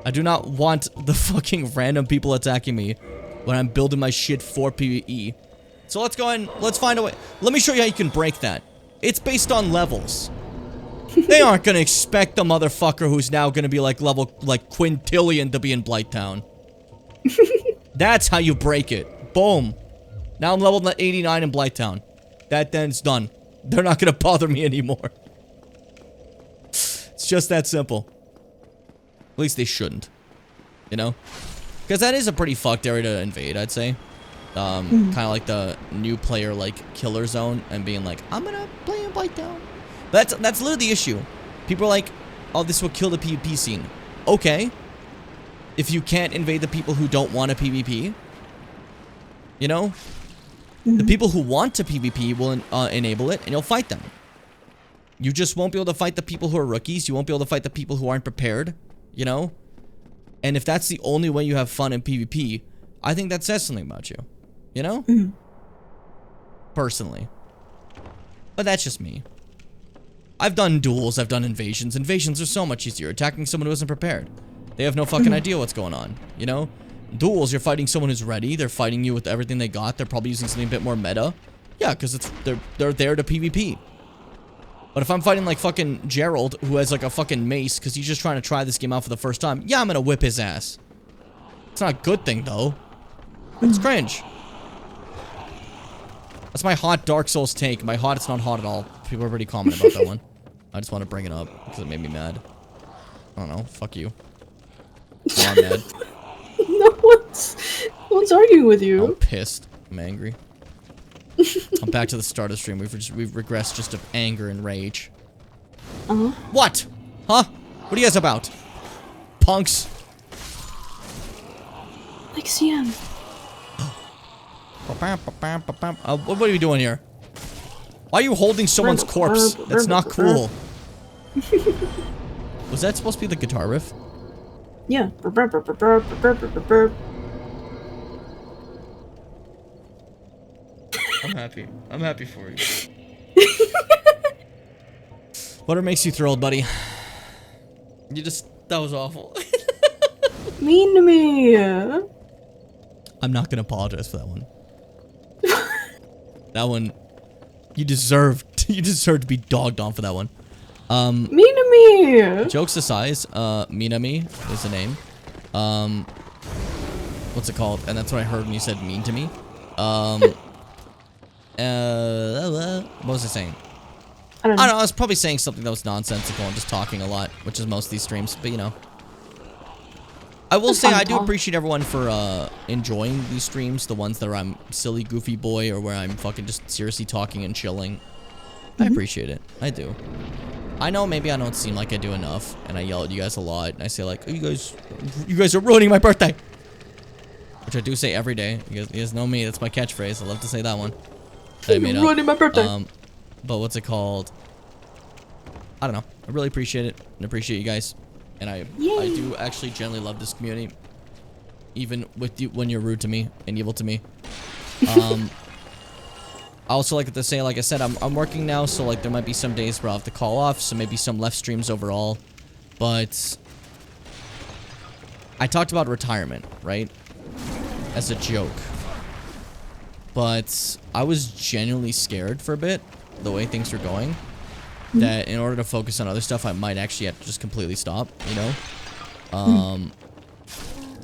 I do not want the fucking random people attacking me when I'm building my shit for PvE. So let's go and let's find a way. Let me show you how you can break that. It's based on levels. They aren't gonna expect the motherfucker who's now gonna be like level like quintillion to be in Blighttown. That's how you break it. Boom. Now I'm level 89 in Blighttown. That then's done. They're not gonna bother me anymore. It's just that simple. At least they shouldn't. You know? Because that is a pretty fucked area to invade, I'd say. Kind of like the new player, like, killer zone, and being like, I'm gonna play in Blighttown. That's literally the issue. People are like, oh, this will kill the PvP scene. Okay. If you can't invade the people who don't want a PvP, you know? The people who want to PvP will enable it, and you'll fight them. You just won't be able to fight the people who are rookies. You won't be able to fight the people who aren't prepared, you know? And if that's the only way you have fun in PvP, I think that says something about you, you know? Personally. But that's just me. I've done duels, I've done invasions. Invasions are so much easier. Attacking someone who isn't prepared. They have no fucking idea what's going on, you know? Duels, you're fighting someone who's ready. They're fighting you with everything they got. They're probably using something a bit more meta. Yeah, because they're there to PvP. But if I'm fighting like fucking Gerald, who has like a fucking mace, because he's just trying to try this game out for the first time, yeah, I'm gonna whip his ass. It's not a good thing, though. It's cringe. That's my hot Dark Souls take. My hot, it's not hot at all. People are pretty common about that one. I just want to bring it up, because it made me mad. I don't know. Fuck you. Now I'm mad. No one's arguing with you. I'm pissed. I'm angry. I'm back to the start of the stream. We've regressed just to anger and rage. What? Huh? What are you guys about? Punks? Like CM. What are you doing here? Why are you holding someone's corpse? That's not cool. Was that supposed to be the guitar riff? Yeah. I'm happy. I'm happy for you. Whatever makes you thrilled, buddy. That was awful. Mean to me. I'm not gonna apologize for that one. That one, you deserved to be dogged on for that one. Mean to me. Jokes aside, Minami is the name. What's it called? And that's what I heard when you said mean to me. What was I saying? I don't know. I was probably saying something that was nonsensical and just talking a lot, which is most of these streams, but you know. I will say I do appreciate everyone for enjoying these streams, the ones that I'm silly, goofy boy, or where I'm fucking just seriously talking and chilling. I appreciate it. I do. I know maybe I don't seem like I do enough, and I yell at you guys a lot, and I say like, oh, you guys are ruining my birthday! Which I do say every day. You guys know me, that's my catchphrase. I love to say that one. You're ruining my birthday. But what's it called? I don't know. I really appreciate it and appreciate you guys. And I do actually genuinely love this community. Even with you when you're rude to me and evil to me. I also like to say, like I said, I'm working now, so like there might be some days where I'll have to call off, so maybe some left streams overall. But I talked about retirement, right? As a joke. But I was genuinely scared for a bit, the way things were going, that in order to focus on other stuff, I might actually have to just completely stop, you know?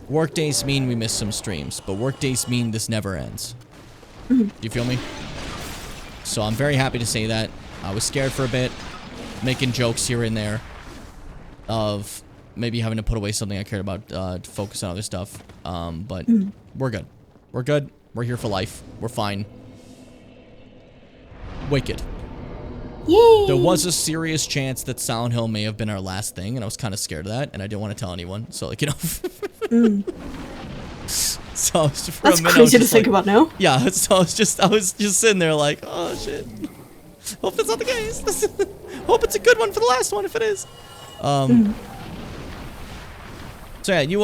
Work days mean we miss some streams, but work days mean this never ends. You feel me? So I'm very happy to say that. I was scared for a bit, making jokes here and there of maybe having to put away something I cared about to focus on other stuff. But we're good. We're good. We're here for life. We're fine. Wicked. Yay! There was a serious chance that Silent Hill may have been our last thing, and I was kind of scared of that, and I didn't want to tell anyone. So, like, you know. So for That's a minute, crazy to think about now. Yeah, so I was just sitting there like, oh shit. Hope that's not the case. Hope it's a good one for the last one if it is. So yeah, you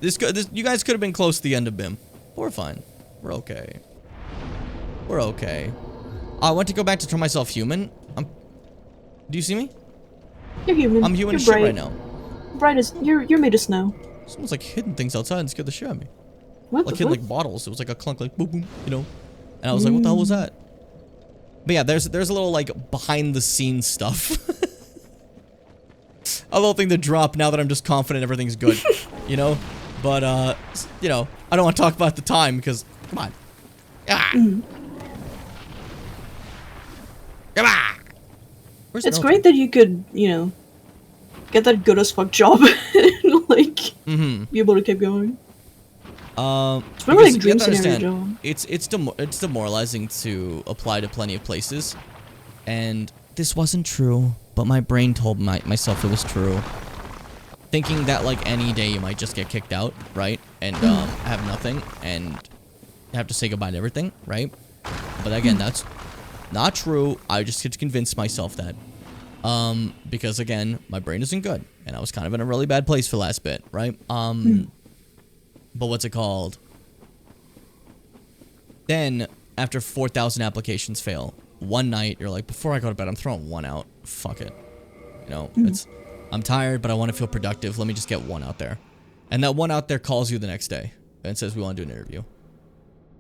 you guys could have been close to the end of BIM. We're fine. We're okay. We're okay. I want to go back to turn myself human. Do you see me? You're human. I'm human You're as shit bright. right now. Bright as you're made of snow. Someone's like hitting things outside and scared the shit out of me. What Like the hitting fuck? like bottles. It was like a clunk, like boom, boom, you know. And I was like, what the hell was that? But yeah, there's a little like behind the scenes stuff. A little thing to drop now that I'm just confident everything's good, you know. But you know, I don't want to talk about the time because come on. Ah. Come on. Where's It's Milton? great that you could, you know, get that good as fuck job and like be able to keep going. It's really like a dream scenario job. It's demoralizing to apply to plenty of places, and this wasn't true, but my brain told myself it was true. Thinking that like any day you might just get kicked out, right, and have nothing and have to say goodbye to everything, right? But again, that's not true. I just get to convince myself that, because again, my brain isn't good, and I was kind of in a really bad place for the last bit, right? But what's it called? Then, after 4,000 applications fail, one night, you're like, before I go to bed, I'm throwing one out. Fuck it. You know, I'm tired, but I want to feel productive. Let me just get one out there. And that one out there calls you the next day and says, we want to do an interview.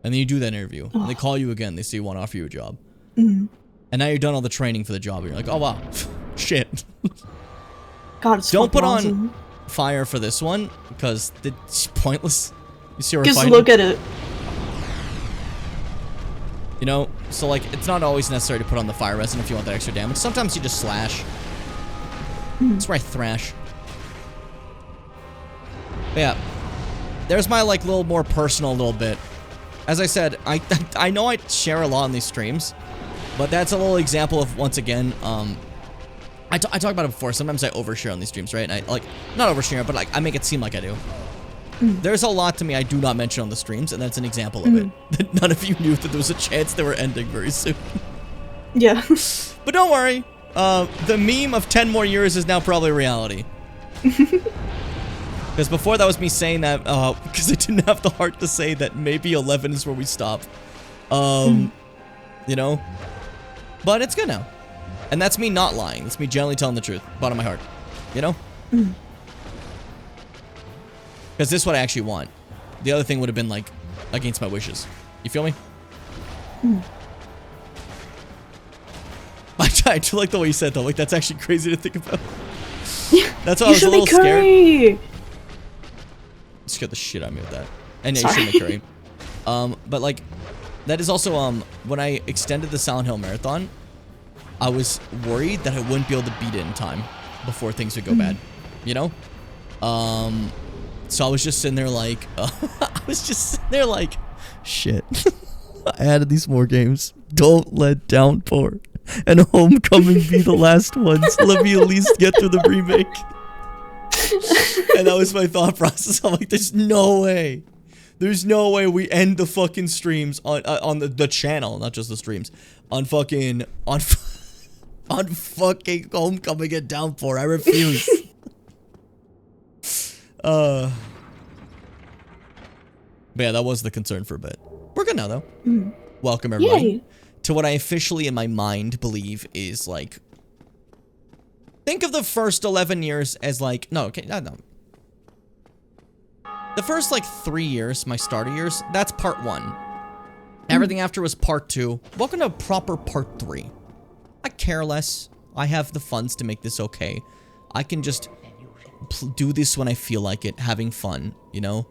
And then you do that interview. And they call you again. They say, want to offer you a job. And now you're done all the training for the job. And you're like, oh, wow. Shit. God, it's Don't put awesome. on fire for this one because it's pointless. You see, we're Just fighting. look at it. You know, so like it's not always necessary to put on the fire resin if you want that extra damage. Sometimes you just slash. That's where I thrash. But yeah, there's my like little more personal little bit. As I said, I know I share a lot on these streams, but that's a little example of once again. I talked about it before. Sometimes I overshare on these streams, right? And I like not overshare, but like I make it seem like I do. There's a lot to me I do not mention on the streams, and that's an example of it. That none of you knew that there was a chance they were ending very soon. Yeah. But don't worry, the meme of 10 more years is now probably reality. Because before that was me saying that, because I didn't have the heart to say that maybe 11 is where we stop. You know? But it's good now. And that's me not lying. That's me generally telling the truth. Bottom of my heart. You know? Because this is what I actually want. The other thing would have been, like, against my wishes. You feel me? I do like the way you said that. Like, that's actually crazy to think about. That's why I was a little scared. You scared the shit out of me with that. And yeah, you should make curry. But, like, that is also, when I extended the Silent Hill Marathon, I was worried that I wouldn't be able to beat it in time before things would go bad. You know? So I was just sitting there like, shit. I added these more games. Don't let Downpour and Homecoming be the last ones. Let me at least get through the remake. And that was my thought process. I'm like, there's no way. There's no way we end the fucking streams on the channel, not just the streams, on fucking on fucking Homecoming and Downpour. I refuse. But yeah, that was the concern for a bit. We're good now, though. Welcome, everybody, Yay. to what I officially in my mind believe is, like, think of the first 11 years as, like, no. The first, like, 3 years, my starter years, that's part 1. Everything after was part 2. Welcome to proper part 3. I care less. I have the funds to make this okay. I can just do this when I feel like it, having fun, you know?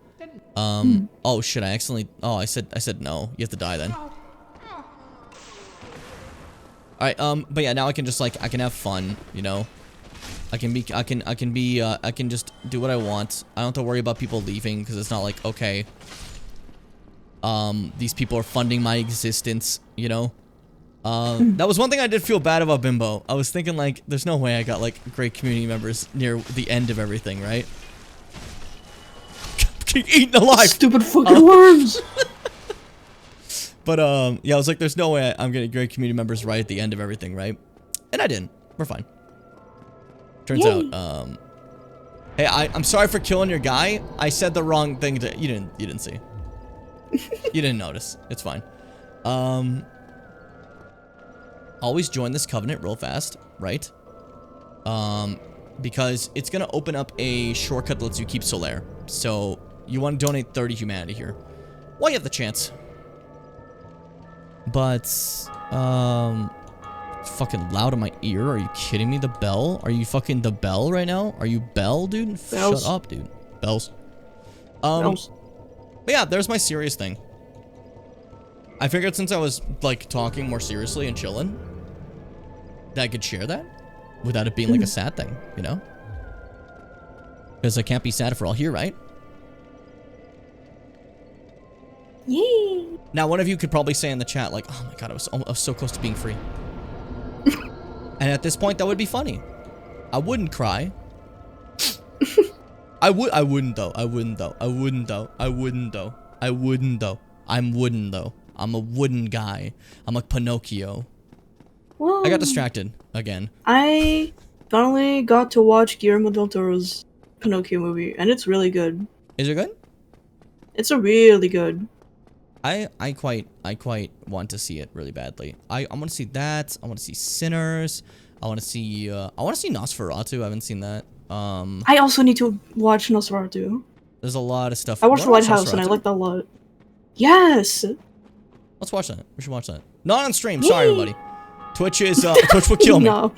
Oh shit, I accidentally, oh, I said no. You have to die then. Alright, but yeah, now I can just, like, I can have fun, you know? I can just do what I want. I don't have to worry about people leaving, because it's not like, okay, these people are funding my existence, you know? That was one thing I did feel bad about Bimbo. I was thinking, like, there's no way I got, like, great community members near the end of everything, right? Eaten alive! Stupid fucking worms! But, yeah, I was like, there's no way I'm getting great community members right at the end of everything, right? And I didn't. We're fine. Turns out, hey, I'm sorry for killing your guy. I said the wrong thing to, you didn't see. You didn't notice. It's fine. Always join this covenant real fast, right? Because it's gonna open up a shortcut that lets you keep Solaire. So, you want to donate 30 humanity here. Well, you have the chance. But, fucking loud in my ear. Are you kidding me? The bell? Are you fucking the bell right now? Are you bell, dude? Bells. Shut up, dude. Bells. Bells. But yeah, there's my serious thing. I figured since I was, like, talking more seriously and chilling, that I could share that without it being, like, a sad thing, you know? Because I can't be sad if we're all here, right? Yay! Now, one of you could probably say in the chat, like, oh my god, I was so close to being free. And at this point, that would be funny. I wouldn't cry. I wouldn't though. I'm wooden though. I'm a wooden guy. I'm like Pinocchio. Whoa. I got distracted again. I finally got to watch Guillermo del Toro's Pinocchio movie, and it's really good. Is it good? It's a really good. I quite want to see it really badly. I want to see that. I want to see Sinners. I want to see Nosferatu. I haven't seen that. I also need to watch Nosferatu. There's a lot of stuff. I watched The You wanna watch Lighthouse, and I Nosferatu? liked that a lot. Yes! Let's watch that. We should watch that. Not on stream. Sorry, everybody. Twitch will kill me. No,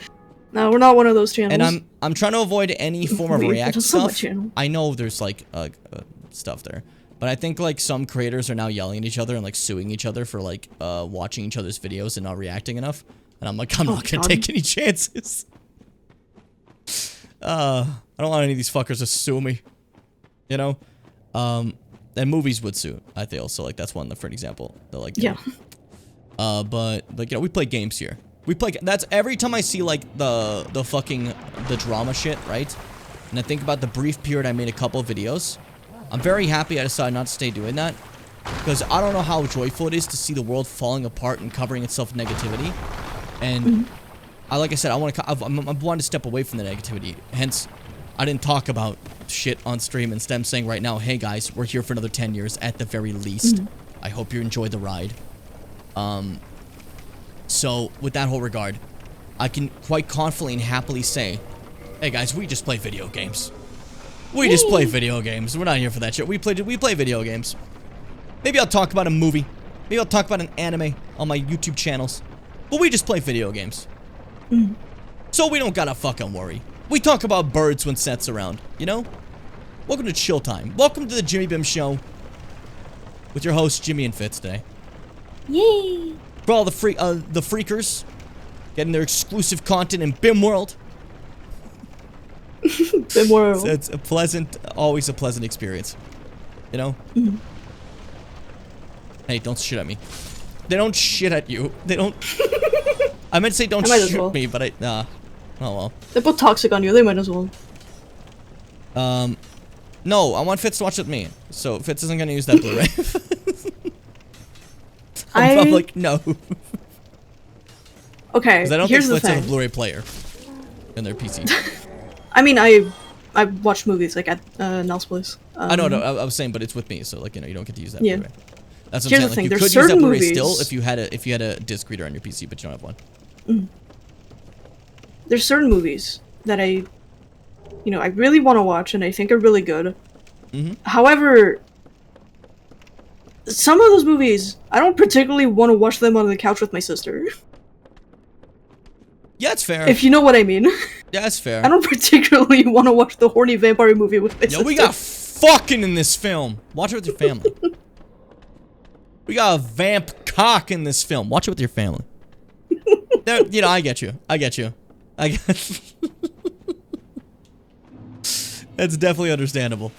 we're not one of those channels. And I'm trying to avoid any form of Wait, react it's a stuff. channel. I know there's like stuff there, but I think like some creators are now yelling at each other and like suing each other for like watching each other's videos and not reacting enough. And I'm like, I'm not gonna take any chances. I don't want any of these fuckers to sue me. You know, and movies would sue. I feel so. Like that's one for an example. They're like, Yeah. But like we play games here. We play. That's every time I see like the drama shit, right? And I think about the brief period I made a couple of videos. I'm very happy I decided not to stay doing that because I don't know how joyful it is to see the world falling apart and covering itself with negativity. And like I said, I'm wanting to step away from the negativity. Hence, I didn't talk about shit on stream. Instead, I'm saying right now, hey guys, we're here for another 10 years at the very least. I hope you enjoy the ride. So, with that whole regard, I can quite confidently and happily say, hey guys, we just play video games. We just play video games. We're not here for that shit. We play video games. Maybe I'll talk about a movie. Maybe I'll talk about an anime on my YouTube channels. But we just play video games. So we don't gotta fucking worry. We talk about birds when Seth's around, you know? Welcome to Chill Time. Welcome to the Jimmy Bim Show. With your hosts, Jimmy and Fitz today. Yay! For all the freakers getting their exclusive content in Bim World. Bim World. So it's a pleasant, always a pleasant experience. You know? Hey, don't shit at me. They don't shit at you. They don't. I meant to say don't I might as shit well. at me, but Oh well. They put toxic on you, they might as well. No, I want Fitz to watch it with me. So Fitz isn't gonna use that Blu-ray. I'm like, no. Okay, Because I don't here's think the Fitz has a thing. Blu-ray player in their PC. I mean, I watch movies like at Nell's place. I know, I was saying, but it's with me, so like, you know, you don't get to use that Yeah. Blu-ray. That's what Here's I'm the saying. thing, Like, you there's could use that certain Blu-ray movies- still if you had a disc reader on your PC, but you don't have one. There's certain movies that I really want to watch and I think are really good. However, some of those movies, I don't particularly want to watch them on the couch with my sister. Yeah, it's fair. If you know what I mean. Yeah, that's fair. I don't particularly want to watch the horny vampire movie with my Yo, sister. we got fucking in this film. Watch it with your family. We got a vamp cock in this film. Watch it with your family. You know, I get you. I get you. That's definitely understandable.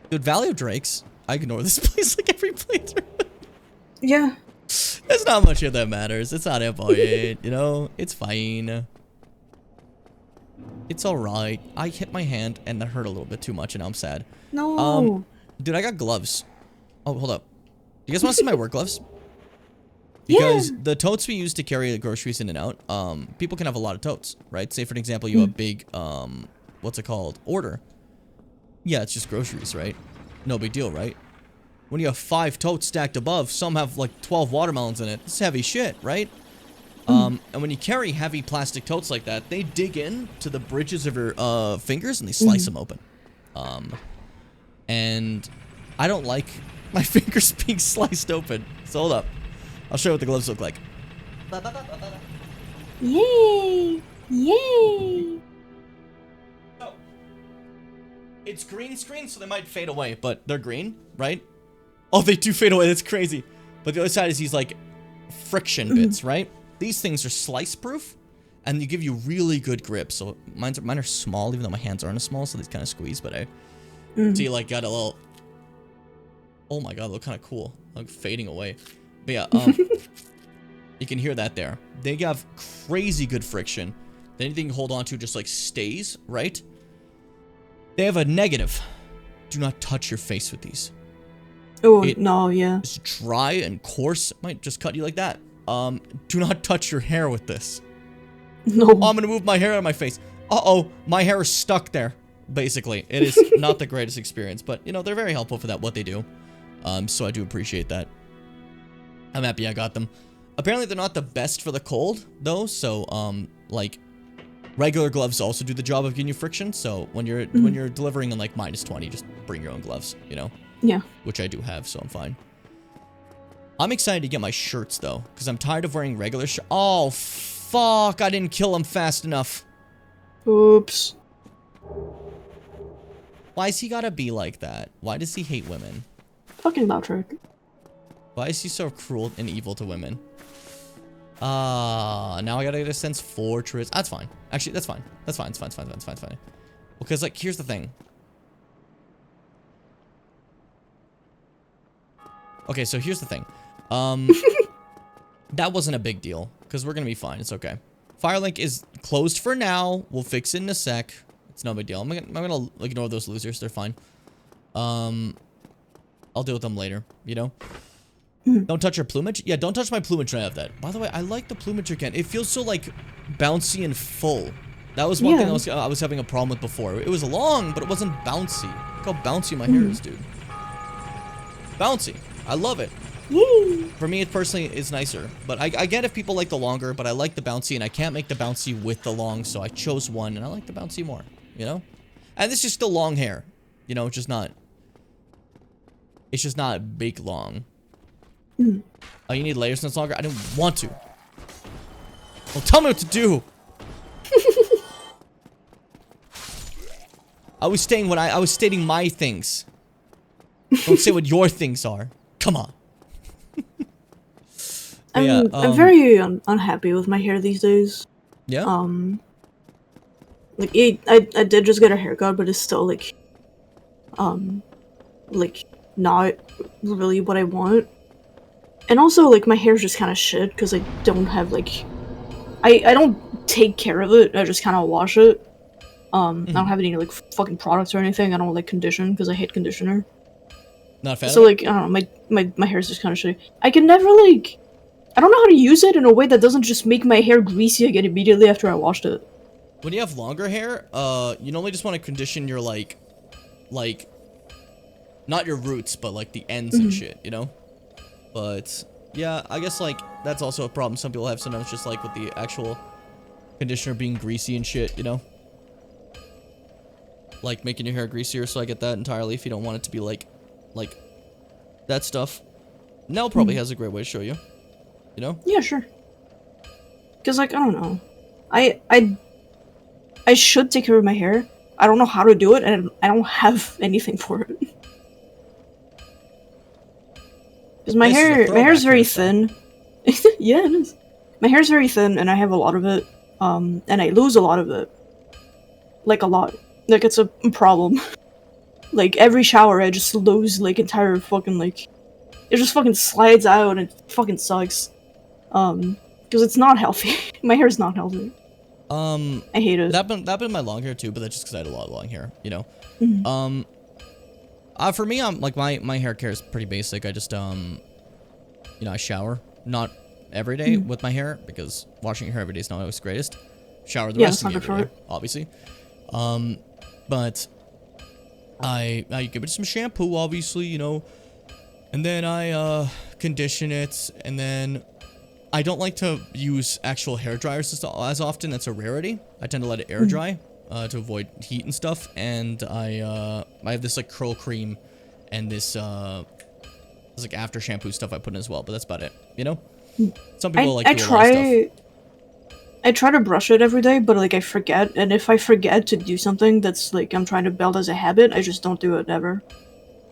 Dude, Valley of Drakes. I ignore this place like every playthrough. Yeah. There's not much here that matters. It's not important, you know? It's fine. It's alright. I hit my hand and that hurt a little bit too much and now I'm sad. No. Dude, I got gloves. Oh, hold up. You guys want to see my work gloves? Because the totes we use to carry the groceries in and out, people can have a lot of totes, right? Say, for an example, you have a big, what's it called? Order. Yeah, it's just groceries, right? No big deal, right? When you have 5 totes stacked above, some have like 12 watermelons in it. It's heavy shit, right? And when you carry heavy plastic totes like that, they dig in to the bridges of your fingers and they slice them open. And I don't like my fingers being sliced open. So hold up. I'll show you what the gloves look like. Yay! Yay! So, it's green screen, so they might fade away, but they're green, right? Oh, they do fade away. That's crazy. But the other side is these, like, friction bits, right? These things are slice proof, and they give you really good grip. So mine are small, even though my hands aren't as small, so they kind of squeeze. But I see, like, got a little. Oh my god, they look kind of cool. Like fading away. But yeah, you can hear that there. They have crazy good friction. Anything you hold on to just like stays, right? They have a negative. Do not touch your face with these. Oh, no, yeah. It's dry and coarse. It might just cut you like that. Do not touch your hair with this. No. Oh, I'm gonna move my hair out of my face. Uh-oh, my hair is stuck there. Basically, it is not the greatest experience, but you know, they're very helpful for that, what they do. So I do appreciate that. I'm happy I got them. Apparently, they're not the best for the cold, though, so, like, regular gloves also do the job of giving you friction, so when you're delivering in, like, -20, just bring your own gloves, you know? Yeah. Which I do have, so I'm fine. I'm excited to get my shirts, though, because I'm tired of wearing regular shirts. Oh, fuck, I didn't kill him fast enough. Oops. Why's he gotta be like that? Why does he hate women? Fucking Lautrec. Why is he so cruel and evil to women? Now I gotta get a sense fortress. That's fine. Actually, that's fine. That's fine. It's fine. It's fine. It's fine. It's fine. Because, like, here's the thing. Okay, so here's the thing. That wasn't a big deal. Because we're gonna be fine. It's okay. Firelink is closed for now. We'll fix it in a sec. It's no big deal. I'm gonna ignore those losers. They're fine. I'll deal with them later, you know? Don't touch your plumage? Yeah, don't touch my plumage. I have that. By the way, I like the plumage again. It feels so, like, bouncy and full. That was one thing I was having a problem with before. It was long, but it wasn't bouncy. Look how bouncy my hair is, dude. Bouncy. I love it. Yay! For me, it personally is nicer. But I get if people like the longer, but I like the bouncy, and I can't make the bouncy with the long, so I chose one, and I like the bouncy more, you know? And this is still long hair. You know, it's just not big long. Oh, you need layers since longer? I didn't want to. Well, tell me what to do. I was stating my things. Don't say what your things are. Come on. I'm very unhappy with my hair these days. Yeah. Like I did just get a haircut, but it's still like not really what I want. And also, like, my hair's just kind of shit because I don't have, like, I don't take care of it. I just kind of wash it. I don't have any like fucking products or anything. I don't like condition because I hate conditioner. Not a fan So of like, I don't know, my hair's just kind of shitty. I can never like, I don't know how to use it in a way that doesn't just make my hair greasy again immediately after I washed it. When you have longer hair, you normally just want to condition your like, not your roots, but like the ends and shit, you know? But yeah, I guess like that's also a problem some people have sometimes, just like with the actual conditioner being greasy and shit, you know? Like making your hair greasier, so I get that entirely if you don't want it to be like that stuff. Nell probably has a great way to show you, you know? Yeah, sure. Cause like, I don't know. I should take care of my hair. I don't know how to do it, and I don't have anything for it. Because my hair's very thin. Yeah, it is. My hair's very thin, and I have a lot of it. And I lose a lot of it. Like, a lot. Like, it's a problem. Like, every shower, I just lose, like, entire fucking, like... It just fucking slides out, and it fucking sucks. Because it's not healthy. My hair's not healthy. I hate it. That been my long hair too, but that's just because I had a lot of long hair, you know. For me, I'm like my hair care is pretty basic. I just you know, I shower not every day with my hair because washing your hair every day is not always the greatest. Shower the rest of the every day, obviously. But I give it some shampoo, obviously, you know, and then I condition it, and then I don't like to use actual hair dryers as often. That's a rarity. I tend to let it air dry to avoid heat and stuff. And I have this like curl cream and this like after shampoo stuff I put in as well. But that's about it. You know, some people like do a lot of stuff. I try to brush it every day, but like I forget. And if I forget to do something that's like I'm trying to build as a habit, I just don't do it ever.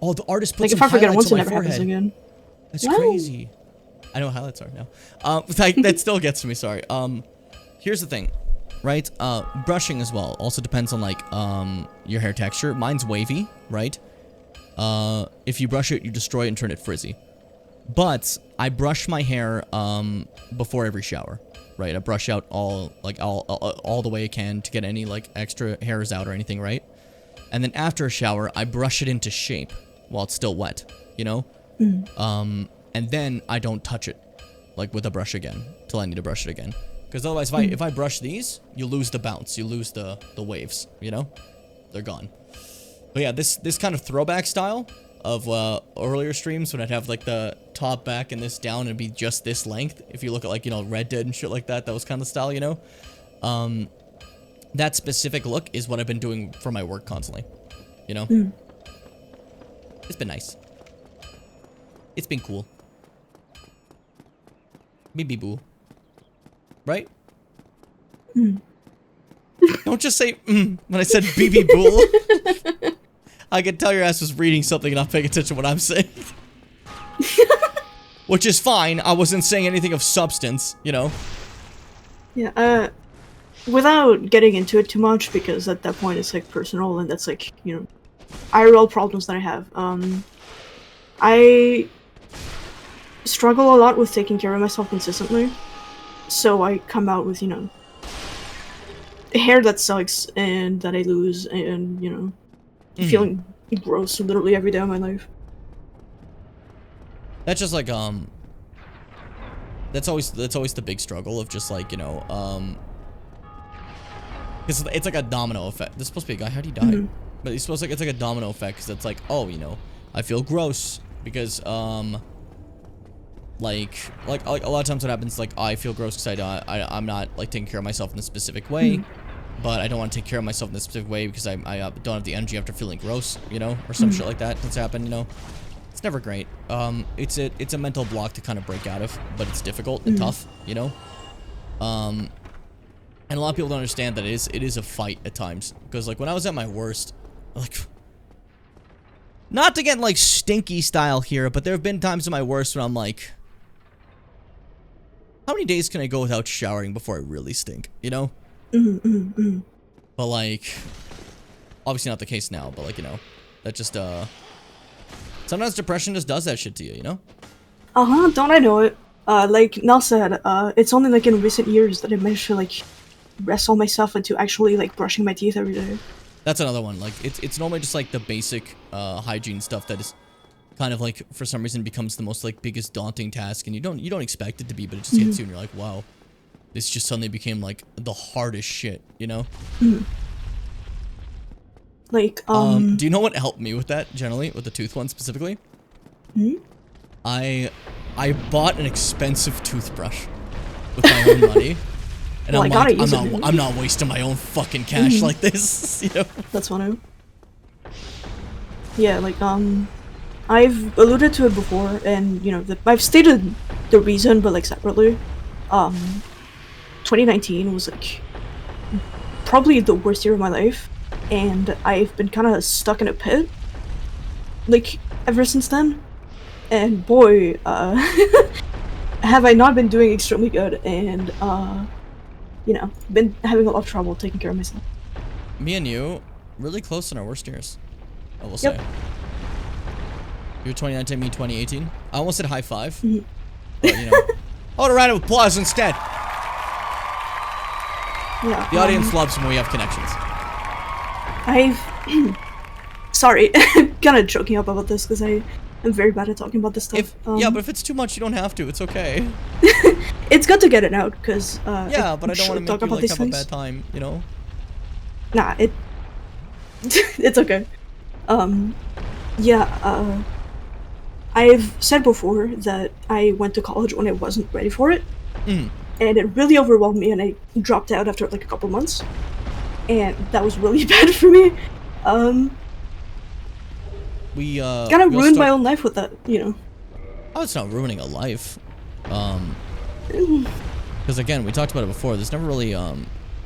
Oh, the artist puts like some if I forget highlights once, it on my never forehead. happens again. That's crazy. I know what highlights are now. That still gets to me, sorry. Here's the thing, right? Brushing as well also depends on, like, your hair texture. Mine's wavy, right? If you brush it, you destroy it and turn it frizzy. But I brush my hair, before every shower, right? I brush out all the way I can to get any, like, extra hairs out or anything, right? And then after a shower, I brush it into shape while it's still wet, you know? And then I don't touch it, like, with a brush again, till I need to brush it again. Because otherwise, if I brush these, you lose the bounce, you lose the waves, you know? They're gone. But yeah, this kind of throwback style of earlier streams when I'd have, like, the top back and this down and it'd be just this length. If you look at, like, you know, Red Dead and shit like that, that was kind of style, you know? That specific look is what I've been doing for my work constantly, you know? It's been nice. It's been cool. BB boo. Right? Don't just say when I said BB boo. I could tell your ass was reading something and not paying attention to what I'm saying. Which is fine. I wasn't saying anything of substance, you know? Yeah, without getting into it too much, because at that point it's, like, personal, and that's, like, you know, IRL problems that I have. I struggle a lot with taking care of myself consistently, so I come out with, you know, hair that sucks and that I lose, and, you know, feeling gross literally every day of my life. That's just like that's always the big struggle of just, like, you know, because it's like a domino effect. There's supposed to be a guy. How'd he die? But it's supposed to, it's like a domino effect, because it's like, oh, you know, I feel gross because like a lot of times what happens, like, I feel gross because I'm not, like, taking care of myself in a specific way, but I don't want to take care of myself in a specific way because I don't have the energy after feeling gross, you know, or some shit like that that's happened, you know. It's never great. It's a mental block to kind of break out of, but it's difficult and tough, you know. And a lot of people don't understand that it is a fight at times, because, like, when I was at my worst, like, not to get, like, stinky style here, but there have been times in my worst when I'm like, how many days can I go without showering before I really stink, you know? But, like, obviously not the case now, but, like, you know, that just, sometimes depression just does that shit to you, you know? Don't I know it? Like Nell said, it's only, like, in recent years that I managed to, like, wrestle myself into actually like brushing my teeth every day. That's another one. Like it's normally just like the basic hygiene stuff that is kind of like for some reason becomes the most like biggest daunting task, and you don't expect it to be, but it just hits you and you're like, wow, this just suddenly became like the hardest shit, you know? Like do you know what helped me with that generally, with the tooth one specifically? I bought an expensive toothbrush with my own money. And well, I'm not wasting my own fucking cash like this, you know? That's funny. Yeah, like, I've alluded to it before, and, you know, I've stated the reason, but, like, separately. 2019 was, like, probably the worst year of my life, and I've been kind of stuck in a pit, like, ever since then. And, boy, have I not been doing extremely good, and, you know, been having a lot of trouble taking care of myself. Me and you, really close in our worst years, I will say. You're 2019, me 2018. I almost said high five, but you know. Oh, a round of applause instead. Yeah. The audience loves when we have connections. Sorry, I'm kind of joking up about this because I'm very bad at talking about this stuff. Yeah, but if it's too much, you don't have to. It's okay. It's good to get it out because yeah, but I don't want to make you like have a bad time, you know. Nah, it's okay. Yeah. I've said before that I went to college when I wasn't ready for it, and it really overwhelmed me, and I dropped out after like a couple months, and that was really bad for me. We kind of ruined my own life with that, you know. Oh, it's not ruining a life. Because again, we talked about it before. There's never really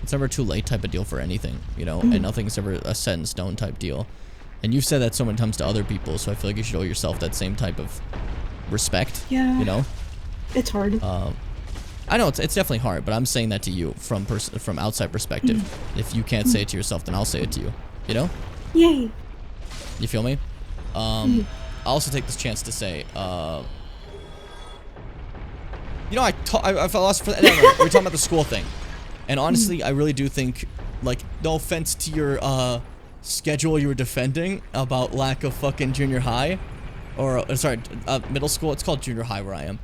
it's never too late type of deal for anything, you know, and nothing's ever a set in stone type deal. And you've said that so many times to other people, so I feel like you should owe yourself that same type of respect. Yeah. You know. It's hard. I know it's definitely hard, but I'm saying that to you from outside perspective. If you can't say it to yourself, then I'll say it to you. You know. Yay. You feel me? I'll also take this chance to say, you know, I lost for. No, we're talking about the school thing, and honestly, I really do think, like, no offense to your schedule you were defending about lack of fucking junior high, or sorry, middle school. It's called junior high where I am,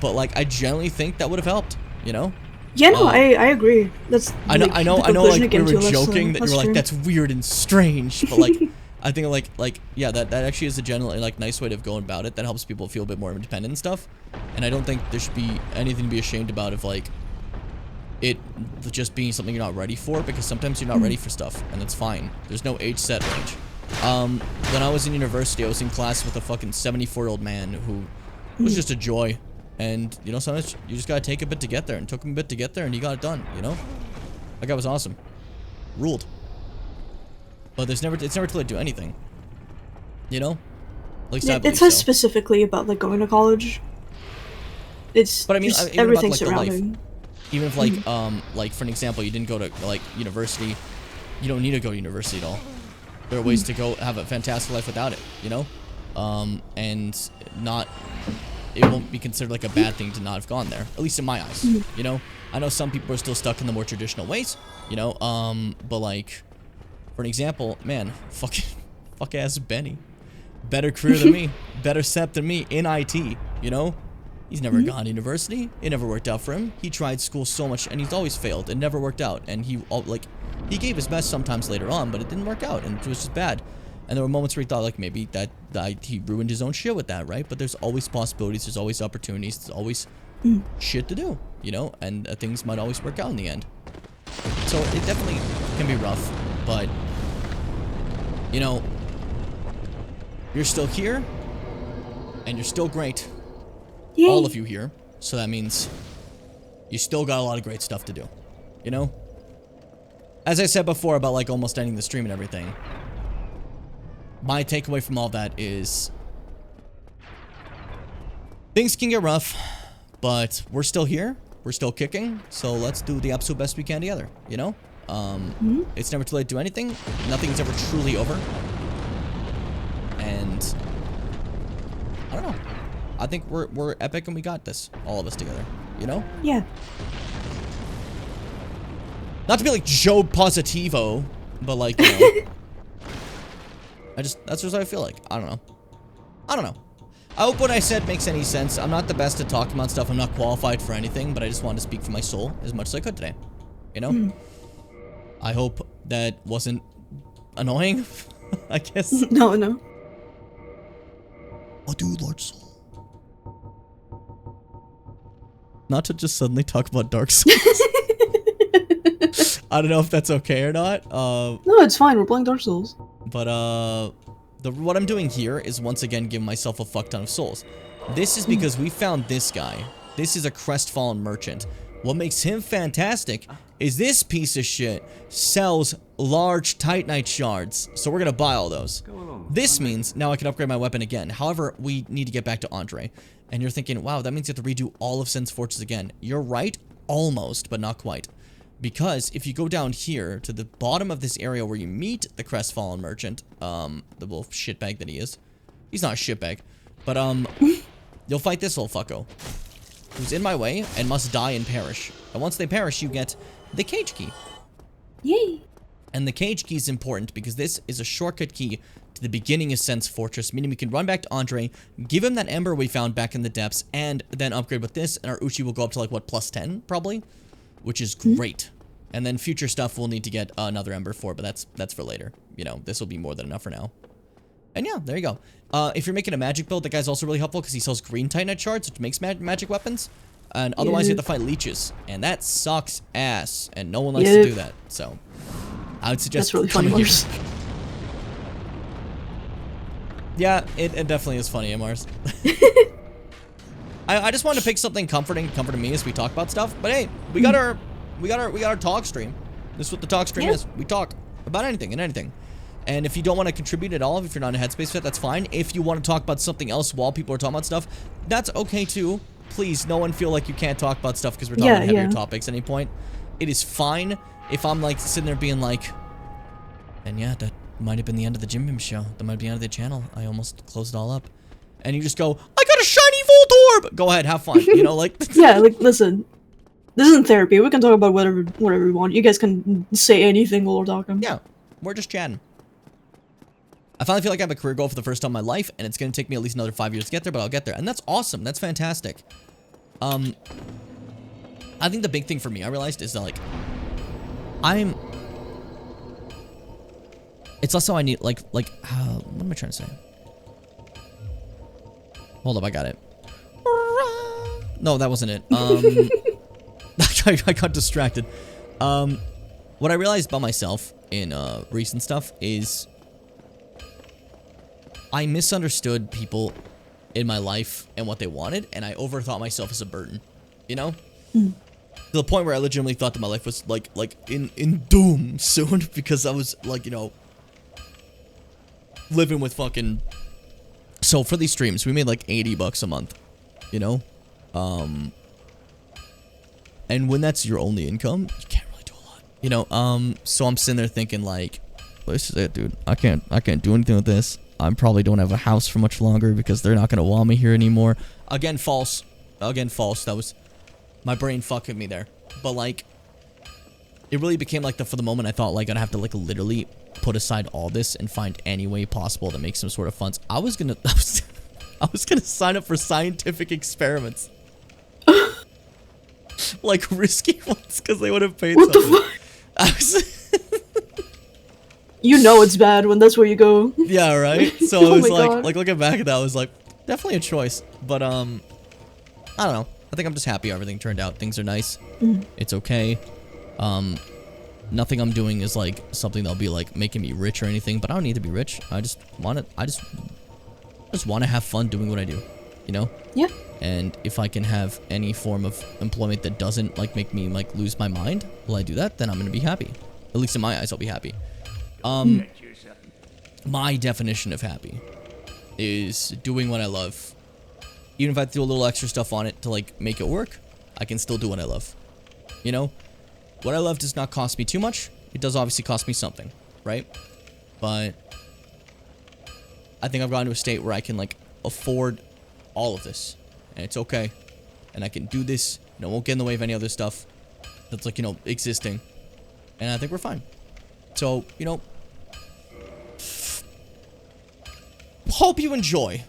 but like, I generally think that would have helped. You know. Yeah, no, I agree. That's. I know. Like we were joking that you were like, that's weird and strange, but like. I think like yeah, that actually is a generally like nice way of going about it that helps people feel a bit more independent and stuff. And I don't think there should be anything to be ashamed about of like it just being something you're not ready for, because sometimes you're not ready for stuff, and that's fine. There's no age set range. When I was in university, I was in class with a fucking 74-year-old man who was just a joy, and you know, sometimes you just gotta take a bit to get there, and it took him a bit to get there, and he got it done. You know, that guy was awesome, ruled. But it's never too late to do anything. You know? At least I believe it says so. specifically about like going to college. It's but I mean, just even everything about, like, surrounding. the life. Even if like for an example, you didn't go to like university, you don't need to go to university at all. There are ways to go have a fantastic life without it, you know? And it won't be considered like a bad thing to not have gone there, at least in my eyes, you know? I know some people are still stuck in the more traditional ways, you know? But like, for an example, man, fuck ass Benny. Better career than me, better set than me in IT, you know? He's never gone to university. It never worked out for him. He tried school so much, and he's always failed. It never worked out. And he gave his best sometimes later on, but it didn't work out, and it was just bad. And there were moments where he thought, like, maybe that he ruined his own shit with that, right? But there's always possibilities. There's always opportunities. There's always shit to do, you know? And things might always work out in the end. So it definitely can be rough, but, you know, you're still here, and you're still great. Yay. All of you here. So that means you still got a lot of great stuff to do, you know? As I said before about, like, almost ending the stream and everything, my takeaway from all that is things can get rough, but we're still here. We're still kicking. So let's do the absolute best we can together, you know? It's never too late to do anything. Nothing's ever truly over. And I don't know. I think we're epic and we got this. All of us together, you know? Yeah. Not to be like Joe Positivo, but like, you know. That's just how I feel like. I don't know. I don't know. I hope what I said makes any sense. I'm not the best at talking about stuff. I'm not qualified for anything, but I just wanted to speak for my soul as much as I could today. You know? I hope that wasn't annoying, I guess. No, no. Oh, dude, Lord Soul. Not to just suddenly talk about Dark Souls. I don't know if that's okay or not. No, it's fine. We're playing Dark Souls. But, what I'm doing here is once again giving myself a fuck ton of souls. This is because we found this guy. This is a crestfallen merchant. What makes him fantastic is this piece of shit sells large Titanite shards. So we're gonna buy all those. This means now I can upgrade my weapon again. However, we need to get back to Andre. And you're thinking, wow, that means you have to redo all of Sen's Fortress again. You're right, almost, but not quite. Because if you go down here to the bottom of this area where you meet the crestfallen merchant, the little shitbag that he is. He's not a shitbag, but you'll fight this little fucko who's in my way and must die and perish. And once they perish, you get the cage key. Yay! And the cage key is important because this is a shortcut key to the beginning of Sen's Fortress, meaning we can run back to Andre, give him that ember we found back in the depths, and then upgrade with this, and our Uchi will go up to like, what, plus 10, probably? Which is great. And then future stuff we'll need to get another ember for, but that's for later. You know, this will be more than enough for now. And yeah, there you go. If you're making a magic build, that guy's also really helpful because he sells green Titanite shards, which makes magic weapons. And otherwise you have to fight leeches. And that sucks ass. And no one likes to do that. So, I would suggest... That's really funny, Mars. Yeah, it definitely is funny, Mars. I just wanted to pick something comforting me as we talk about stuff. But hey, we got our talk stream. This is what the talk stream is. We talk about anything and anything. And if you don't want to contribute at all, if you're not in a headspace for that, that's fine. If you want to talk about something else while people are talking about stuff, that's okay too. Please, no one feel like you can't talk about stuff because we're talking about heavier topics at any point. It is fine if I'm like sitting there being like, and yeah, that might have been the end of the Jim Bim show. That might be the end of the channel. I almost closed it all up. And you just go, I got a shiny Volt Orb! Go ahead, have fun. You know, like... Yeah, like, listen. This isn't therapy. We can talk about whatever we want. You guys can say anything while we're talking. Yeah, we're just chatting. I finally feel like I have a career goal for the first time in my life, and it's going to take me at least another 5 years to get there, but I'll get there. And that's awesome. That's fantastic. I think the big thing for me, I realized, is that, like, it's also I need, like, what am I trying to say? Hold up, I got it. No, that wasn't it. I got distracted. What I realized about myself in recent stuff is I misunderstood people in my life and what they wanted, and I overthought myself as a burden, you know? To the point where I legitimately thought that my life was like in doom soon because I was like, you know, living with fucking... So for these streams, we made like $80 a month, you know? And when that's your only income, you can't really do a lot, you know? So I'm sitting there thinking like, well, this is it, dude. I can't do anything with this. I probably don't have a house for much longer because they're not gonna want me here anymore. Again, false. Again, false. That was my brain fucking me there. But like, it really became like for the moment I thought like I'd have to like literally put aside all this and find any way possible to make some sort of funds. I was gonna sign up for scientific experiments. Like risky ones because they would have paid what something. The fuck? You know it's bad when that's where you go. Yeah, right? So Oh it was my God. like looking back at that, I was like, definitely a choice. But I don't know. I think I'm just happy how everything turned out. Things are nice. It's okay. Nothing I'm doing is like something that'll be like making me rich or anything, but I don't need to be rich. I just want to have fun doing what I do, you know? Yeah. And if I can have any form of employment that doesn't like make me like lose my mind while I do that, then I'm going to be happy. At least in my eyes, I'll be happy. My definition of happy is doing what I love. Even if I throw a little extra stuff on it to like make it work, I can still do what I love. You know? What I love does not cost me too much. It does obviously cost me something, right? But I think I've gotten to a state where I can like afford all of this. And it's okay. And I can do this. And it won't get in the way of any other stuff that's like, you know, existing. And I think we're fine. So, you know, hope you enjoy.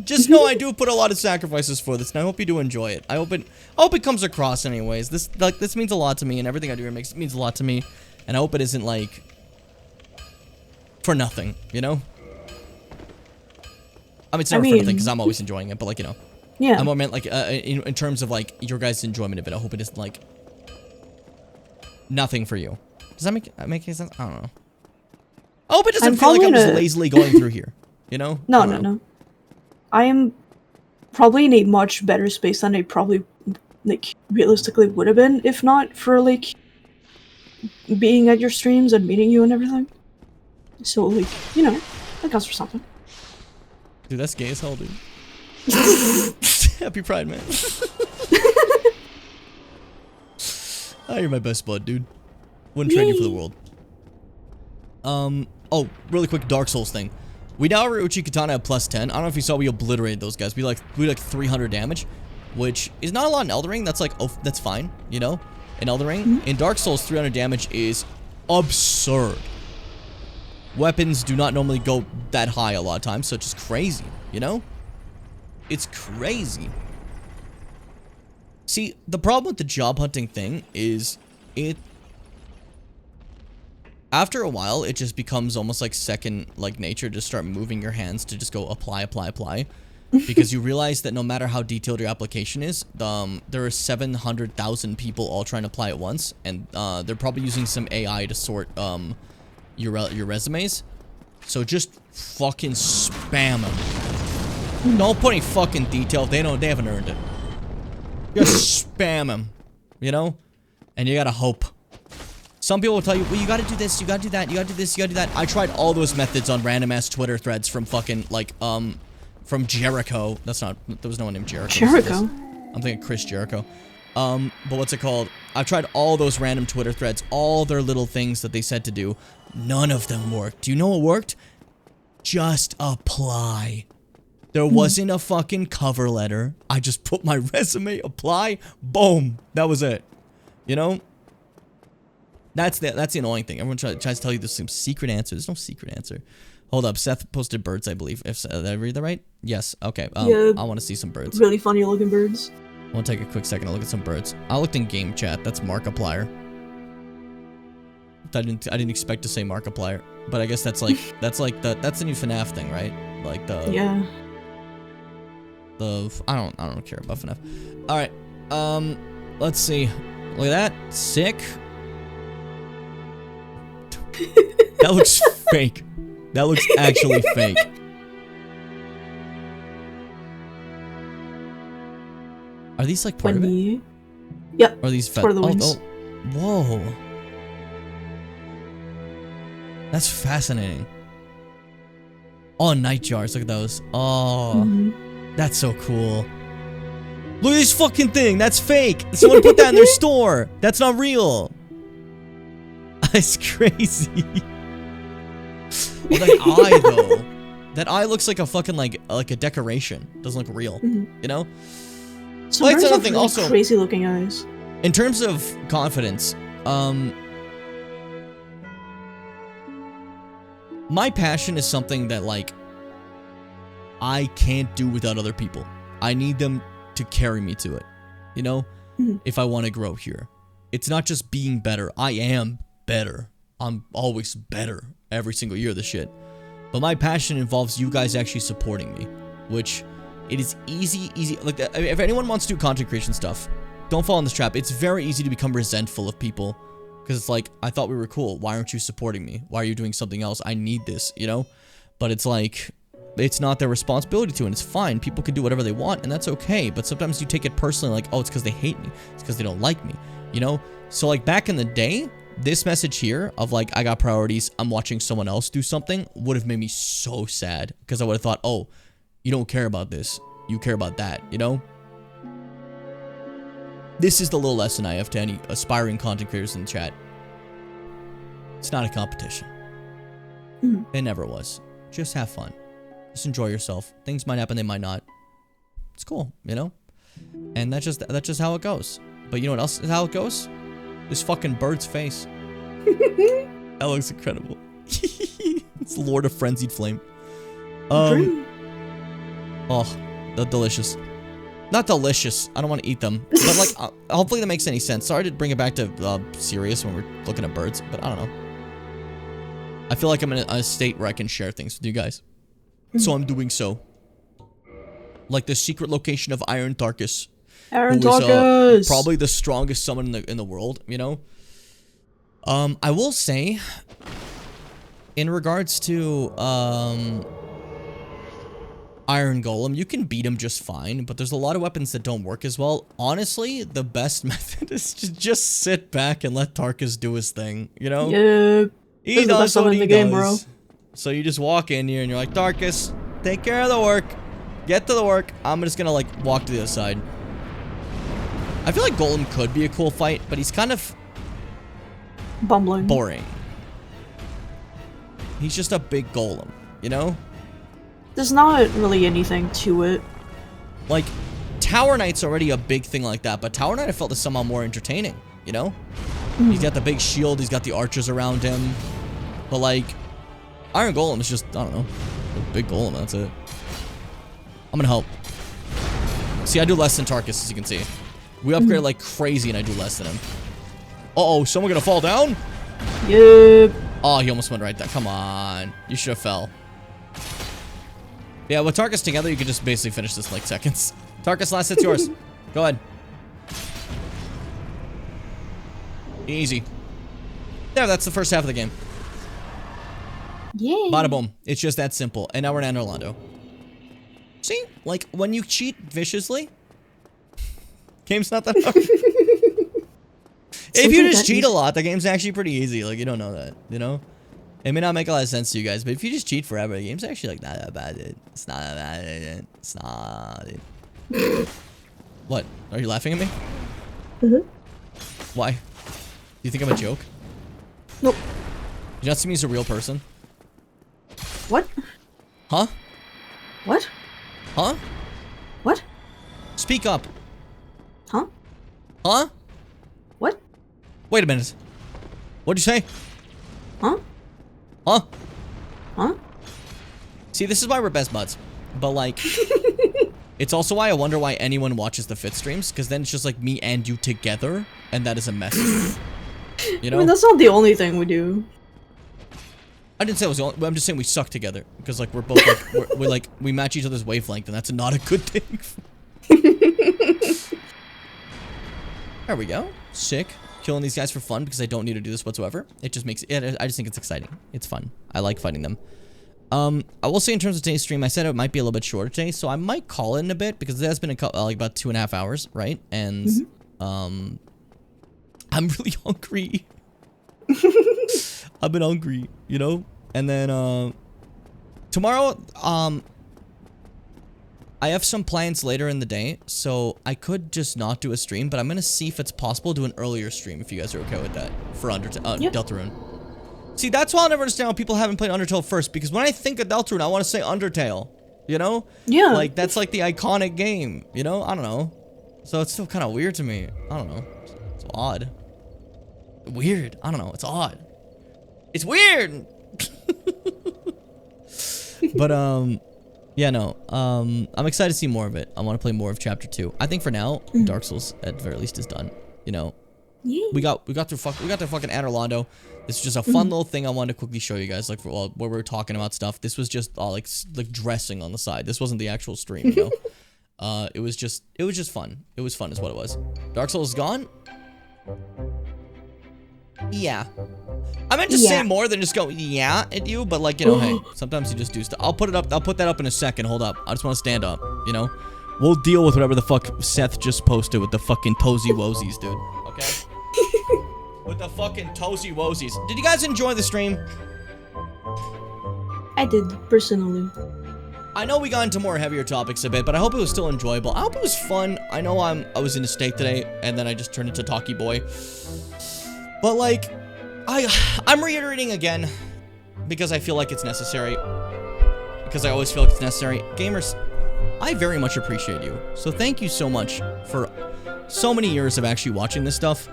Just know I do put a lot of sacrifices for this, and I hope you do enjoy it. I hope it comes across anyways. This means a lot to me, and everything I do here means a lot to me. And I hope it isn't like for nothing, you know? I mean, it's never for nothing because I'm always enjoying it, but like, you know. Yeah. I more meant like in terms of like your guys' enjoyment of it. I hope it isn't like nothing for you. Does that make any sense? I don't know. I hope it doesn't feel like I'm just lazily going through here. You know? No. I am probably in a much better space than I probably, like, realistically would have been if not for, like, being at your streams and meeting you and everything. So, like, you know, that counts for something. Dude, that's gay as hell, dude. Happy Pride, man. Oh, you're my best bud, dude. Wouldn't trade you for the world. Oh, really quick Dark Souls thing. We now are Uchi Katana at +10. I don't know if you saw, we obliterated those guys. We like 300 damage, which is not a lot in Elden Ring. That's like, oh, that's fine, you know? In Elden Ring. In Dark Souls, 300 damage is absurd. Weapons do not normally go that high a lot of times, so it's just crazy, you know? It's crazy. See, the problem with the job hunting thing is after a while, it just becomes almost like second like nature to start moving your hands to just go apply. Because you realize that no matter how detailed your application is, there are 700,000 people all trying to apply at once, and they're probably using some AI to sort your resumes. So just fucking spam them. Don't put any fucking detail if they haven't earned it. Just spam them, you know? And you gotta hope. Some people will tell you, well, you gotta do this, you gotta do that, you gotta do this, you gotta do that. I tried all those methods on random ass Twitter threads from fucking, like, from Jericho. There was no one named Jericho. Jericho? I'm thinking Chris Jericho. But what's it called? I've tried all those random Twitter threads, all their little things that they said to do. None of them worked. Do you know what worked? Just apply. There wasn't a fucking cover letter. I just put my resume, apply, boom. That was it. You know? That's the annoying thing. Everyone tries to tell you there's some secret answer. There's no secret answer. Hold up. Seth posted birds, I believe. Did I read that right? Yes. Okay. Yeah, I want to see some birds. Really funny looking birds. I want to take a quick second to look at some birds. I looked in game chat. That's Markiplier. I didn't expect to say Markiplier, but I guess that's like that's the new FNAF thing, right? Like the I don't care about FNAF. All right. Let's see. Look at that. Sick. That looks fake. That looks actually fake. Are these like part of it? Yep. Are these part of the wings? Oh, whoa. That's fascinating. Oh, night jars. Look at those. Oh, that's so cool. Look at this fucking thing. That's fake. Someone put that in their store. That's not real. That's crazy. Well, that eye though. That eye looks like a fucking like a decoration. Doesn't look real. You know. So well, that's birds another have thing. really Also, crazy looking eyes. In terms of confidence, my passion is something that like I can't do without other people. I need them to carry me to it. You know, if I want to grow here, it's not just being better. I am better. I'm always better every single year of this shit. But my passion involves you guys actually supporting me, which it is easy. Like, if anyone wants to do content creation stuff, don't fall in this trap. It's very easy to become resentful of people because it's like, I thought we were cool. Why aren't you supporting me? Why are you doing something else? I need this, you know? But it's like, it's not their responsibility to, and it's fine. People can do whatever they want, and that's okay. But sometimes you take it personally, like, oh, it's because they hate me. It's because they don't like me, you know? So, like, back in the day, this message here of, like, I got priorities, I'm watching someone else do something, would have made me so sad. Because I would have thought, oh, you don't care about this. You care about that, you know? This is the little lesson I have to any aspiring content creators in the chat. It's not a competition. It never was. Just have fun. Just enjoy yourself. Things might happen, they might not. It's cool, you know? And that's just how it goes. But you know what else is how it goes? This fucking bird's face. That looks incredible. It's Lord of Frenzied Flame. Dream. Oh, they're delicious. Not delicious. I don't want to eat them. But like, hopefully that makes any sense. Sorry to bring it back to serious when we're looking at birds, but I don't know. I feel like I'm in a state where I can share things with you guys. So I'm doing so. Like the secret location of Iron Tarkus. Aaron who is, Tarkus! probably the strongest summon in the world, you know? I will say, in regards to, Iron Golem, you can beat him just fine, but there's a lot of weapons that don't work as well. Honestly, the best method is to just sit back and let Tarkus do his thing, you know? Yeah. He does what he game, does. So you just walk in here and you're like, Tarkus, take care of the work. Get to the work. I'm just gonna, like, walk to the other side. I feel like Golem could be a cool fight, but he's kind of bumbling. boring. He's just a big golem, you know? There's not really anything to it. Like, Tower Knight's already a big thing like that, but Tower Knight I felt is somehow more entertaining, you know? He's got the big shield, he's got the archers around him. But like, Iron Golem is just, I don't know, a big golem, that's it. I'm gonna help. See, I do less than Tarkus, as you can see. We upgrade like crazy and I do less than him. Uh-oh, someone gonna fall down? Yep. Oh, he almost went right there. Come on. You should have fell. Yeah, with Tarkus together, you can just basically finish this in like seconds. Tarkus, last hit's yours. Go ahead. Easy. There, that's the first half of the game. Yay. Bada boom. It's just that simple. And now we're in Orlando. See? Like, when you cheat viciously, game's not that hard. If you just cheat a lot, the game's actually pretty easy. Like, you don't know that, you know? It may not make a lot of sense to you guys, but if you just cheat forever, the game's actually, like, not that bad, dude. It's not that bad, dude. It's not, dude. What? Are you laughing at me? Why? Do you think I'm a joke? Nope. You not see me as a real person? What? Huh? What? Huh? What? Speak up. Huh? Huh? What? Wait a minute. What'd you say? Huh? Huh? Huh? See, this is why we're best buds. But, like, it's also why I wonder why anyone watches the Fitz streams, because then it's just, like, me and you together, and that is a mess. You know? I mean, that's not the only thing we do. I didn't say it was the only, I'm just saying we suck together, because, like, we're both, like, we're like, we match each other's wavelength, and that's not a good thing. There we go. Sick. Killing these guys for fun, because I don't need to do this whatsoever. It just makes it, I just think it's exciting. It's fun. I like fighting them. I will say in terms of today's stream, I said it might be a little bit shorter today, so I might call it in a bit, because it has been like about 2.5 hours, right? And, I'm really hungry. I've been hungry, you know? And then, tomorrow, I have some plans later in the day, so I could just not do a stream, but I'm gonna see if it's possible to do an earlier stream, if you guys are okay with that, for Deltarune. See, that's why I'll never understand why people haven't played Undertale first, because when I think of Deltarune, I want to say Undertale, you know? Yeah. Like, that's like the iconic game, you know? I don't know. So it's still kind of weird to me. I don't know. It's odd. Weird. I don't know. It's odd. It's weird! But, yeah, no. I'm excited to see more of it. I want to play more of Chapter 2. I think for now, Dark Souls, at the very least, is done. You know? Yeah. We got through fucking Orlando. This is just a fun little thing I wanted to quickly show you guys, like, where we were talking about stuff. This was just all, like dressing on the side. This wasn't the actual stream, you know? It was just fun. It was fun is what it was. Dark Souls is gone? Yeah. I meant to say more than just go, yeah, at you, but, like, you know, hey, sometimes you just do stuff. I'll put that up in a second. Hold up. I just want to stand up, you know? We'll deal with whatever the fuck Seth just posted with the fucking Tozy Wozies, dude. Okay? With the fucking Tozy Wozies. Did you guys enjoy the stream? I did, personally. I know we got into more heavier topics a bit, but I hope it was still enjoyable. I hope it was fun. I know I was in a state today, and then I just turned into Talkie Boy. But, like, I'm reiterating again, because I feel like it's necessary. Because I always feel like it's necessary. Gamers, I very much appreciate you. So thank you so much for so many years of actually watching this stuff.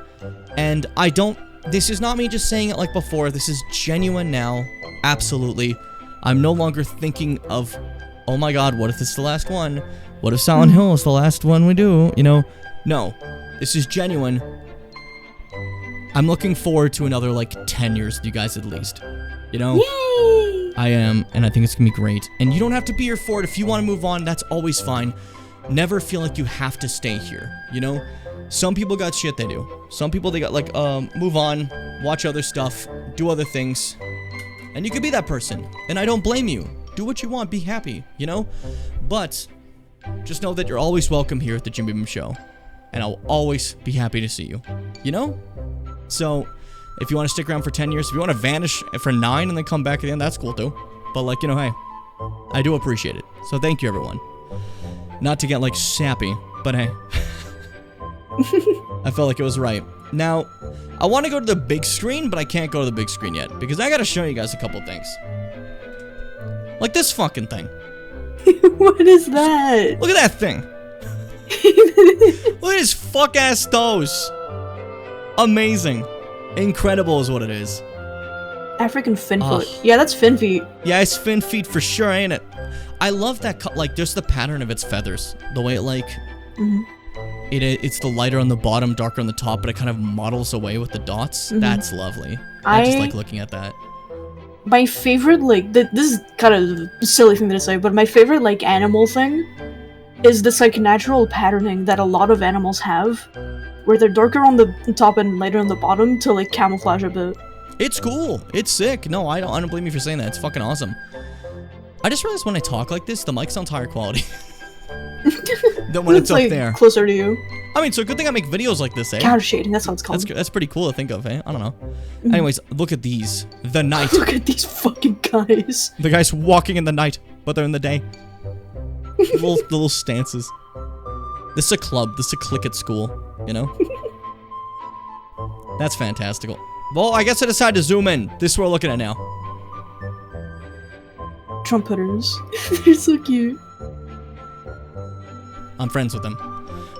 And I don't this is not me just saying it like before. This is genuine now. Absolutely. I'm no longer thinking of, oh my god, what if this is the last one? What if Silent Hill is the last one we do? You know? No. This is genuine. I'm looking forward to another, like, 10 years with you guys at least. You know? Yay! I am, and I think it's gonna be great. And you don't have to be here for it. If you want to move on, that's always fine. Never feel like you have to stay here, you know? Some people got shit they do. Some people, they got, like, move on, watch other stuff, do other things. And you could be that person. And I don't blame you. Do what you want, be happy, you know? But, just know that you're always welcome here at the Jimmy Boom Show. And I'll always be happy to see you. You know? So, if you want to stick around for 10 years, if you want to vanish for 9 and then come back at the end, that's cool too. But, like, you know, hey, I do appreciate it. So thank you, everyone. Not to get, like, sappy, but hey. I felt like it was right. Now, I want to go to the big screen, but I can't go to the big screen yet. Because I gotta show you guys a couple things. Like this fucking thing. What is that? Look at that thing. Look at his fuck-ass toes. Amazing. Incredible is what it is. African fin foot. Yeah, that's fin feet. Yeah, it's fin feet for sure, ain't it? I love that, like, just the pattern of its feathers. The way it, like, it's the lighter on the bottom, darker on the top, but it kind of models away with the dots. That's lovely. I just like looking at that. My favorite, like, this is kind of a silly thing to say, but my favorite, like, animal thing is this, like, natural patterning that a lot of animals have, where they're darker on the top and lighter on the bottom to, like, camouflage a bit. It's cool. It's sick. No, I don't blame you for saying that. It's fucking awesome. I just realized when I talk like this, the mic's sounds higher quality than when it's up like, there. Closer to you. I mean, so good thing I make videos like this, eh? Counter shading, that's what it's called. That's pretty cool to think of, eh? I don't know. Anyways, look at these. The night. Look at these fucking guys. The guys walking in the night, but they're in the day. little stances. This is a club. This is a clique at school, you know? That's fantastical. Well, I guess I decided to zoom in. This is what we're looking at now. Trumpeters. They're so cute. I'm friends with them.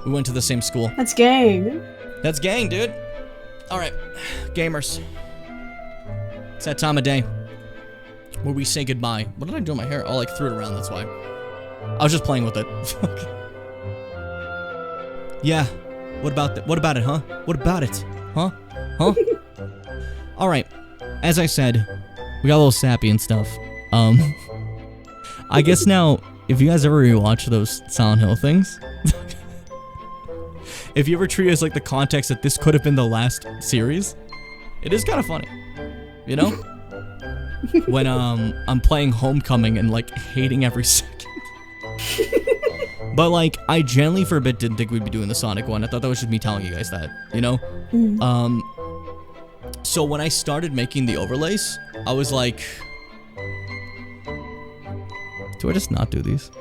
We went to the same school. That's gang. That's gang, dude. Alright, gamers. It's that time of day where we say goodbye. What did I do with my hair? Oh, I, like, threw it around, that's why. I was just playing with it. Yeah. What about that? What about it, huh? What about it? Huh? Huh? Alright. As I said, we got a little sappy and stuff. I guess now, if you guys ever rewatch those Silent Hill things, if you ever treat it as, like, the context that this could have been the last series, it is kind of funny. You know? When, I'm playing Homecoming and, like, hating every second. But, like, I genuinely for a bit didn't think we'd be doing the Sonic one. I thought that was just me telling you guys that, you know? So when I started making the overlays, I was like, do I just not do these?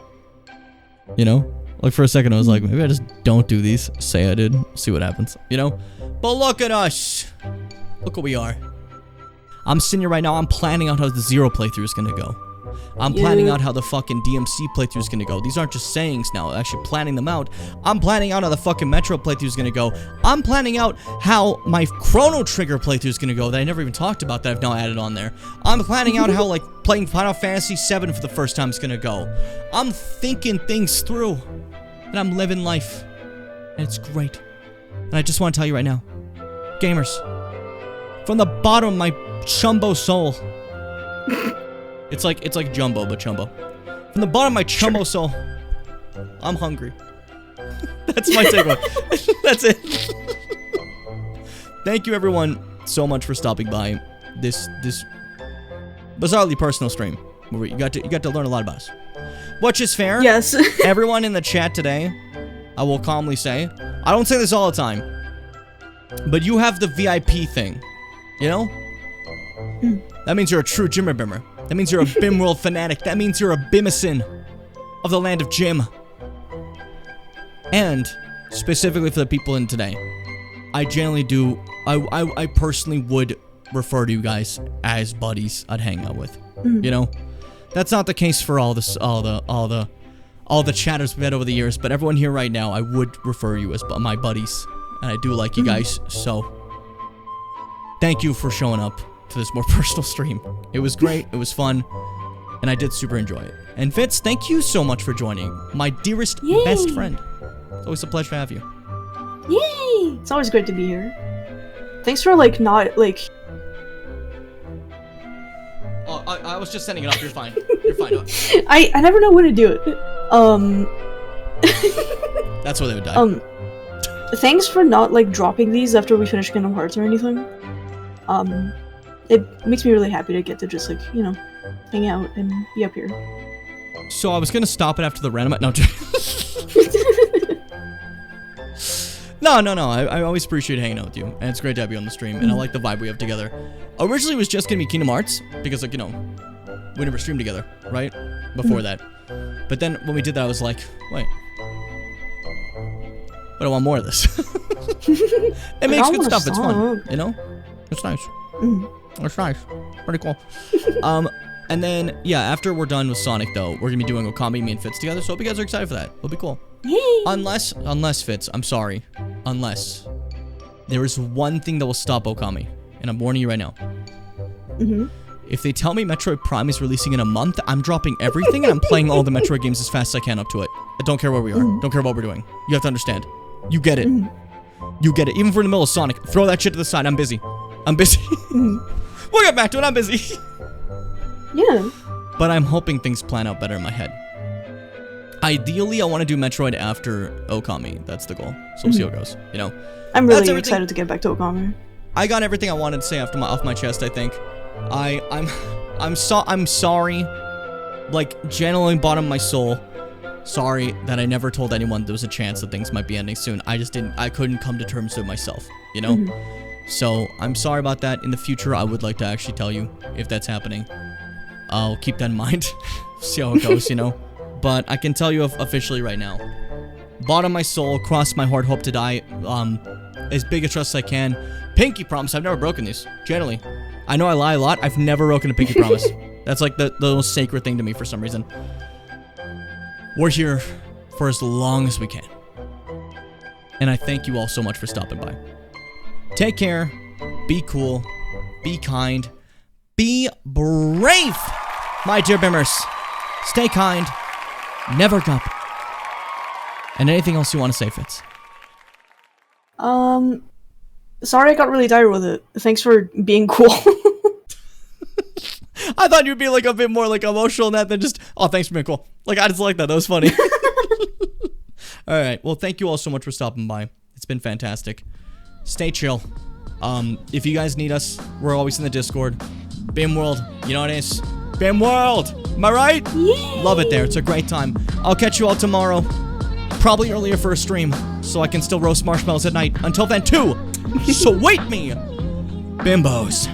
You know? Like, for a second, I was like, maybe I just don't do these. Say I did. See what happens. You know? But look at us. Look what we are. I'm sitting here right now. I'm planning out how the Zero playthrough is going to go. I'm planning out how the fucking DMC playthrough is going to go. These aren't just sayings now. I'm actually planning them out. I'm planning out how the fucking Metro playthrough is going to go. I'm planning out how my Chrono Trigger playthrough is going to go that I never even talked about that I've now added on there. I'm planning out how, like, playing Final Fantasy VII for the first time is going to go. I'm thinking things through. And I'm living life. And it's great. And I just want to tell you right now, gamers, from the bottom of my chumbo soul, it's like Jumbo, but Chumbo. From the bottom of my chumbo soul, I'm hungry. That's my takeaway. That's it. Thank you, everyone, so much for stopping by this bizarrely personal stream where you got to learn a lot about us. Which is fair. Yes. Everyone in the chat today, I will calmly say, I don't say this all the time, but you have the VIP thing, you know? That means you're a true Jimmer Bimmer. That means you're a Bimworld fanatic. That means you're a Bimison of the land of Jim. And, specifically for the people in today, I generally do, I personally would refer to you guys as buddies I'd hang out with, you know? That's not the case for all the chatters we've had over the years, but everyone here right now, I would refer you as my buddies, and I do like you guys, so thank you for showing up to this more personal stream. It was great. It was fun. And I did super enjoy it. And Fitz, thank you so much for joining. My dearest, best friend. It's always a pleasure to have you. Yay! It's always great to be here. Thanks for, like, not, like... Oh, I was just setting it up. You're fine. You're fine. I never know when to do it. That's where they would die. Thanks for not, like, dropping these after we finish Kingdom Hearts or anything. It makes me really happy to get to just, like, you know, hang out and be up here. So I was gonna stop it after the random... No. No. I always appreciate hanging out with you, and it's great to have you on the stream, and I like the vibe we have together. Originally, it was just gonna be Kingdom Hearts, because, like, you know, we never streamed together, right? Before that. But then, when we did that, I was like, wait. But I want more of this. It makes good stuff, it's fun, you know? It's nice. It's nice. Pretty cool. And then, yeah, after we're done with Sonic, though, we're gonna be doing Okami, me and Fitz together, so I hope you guys are excited for that. It'll be cool. Yay! Unless, Fitz, I'm sorry. Unless there is one thing that will stop Okami, and I'm warning you right now. If they tell me Metroid Prime is releasing in a month, I'm dropping everything and I'm playing all the Metroid games as fast as I can up to it. I don't care where we are. Don't care what we're doing. You have to understand. You get it. You get it. Even if we're in the middle of Sonic, throw that shit to the side. I'm busy. I'm busy. We'll get back to it. I'm busy. Yeah. But I'm hoping things plan out better in my head. Ideally, I want to do Metroid after Okami. That's the goal. So we'll see how it goes. You know. I'm really excited to get back to Okami. I got everything I wanted to say off my chest. I think. I'm sorry. Like, genuinely bottom of my soul. Sorry that I never told anyone there was a chance that things might be ending soon. I couldn't come to terms with myself, you know? So, I'm sorry about that. In the future, I would like to actually tell you if that's happening. I'll keep that in mind. See how it goes, you know? But I can tell you officially right now. Bottom of my soul, cross my heart, hope to die. As big a trust as I can. Pinky promise, I've never broken these. Generally. I know I lie a lot. I've never broken a pinky promise. That's like the most sacred thing to me for some reason. We're here for as long as we can. And I thank you all so much for stopping by. Take care. Be cool. Be kind. Be brave, my dear Bimmers. Stay kind. Never give up. And anything else you want to say, Fitz? Sorry I got really tired with it. Thanks for being cool. I thought you'd be like a bit more like emotional than that than just, oh, thanks for being cool. Like, I just like that. That was funny. Alright, well, thank you all so much for stopping by. It's been fantastic. Stay chill. If you guys need us, we're always in the Discord. Bim World, you know what it is? Bim World! Am I right? Yay! Love it there. It's a great time. I'll catch you all tomorrow. Probably earlier for a stream, so I can still roast marshmallows at night. Until then, too, sweet me, bimbos.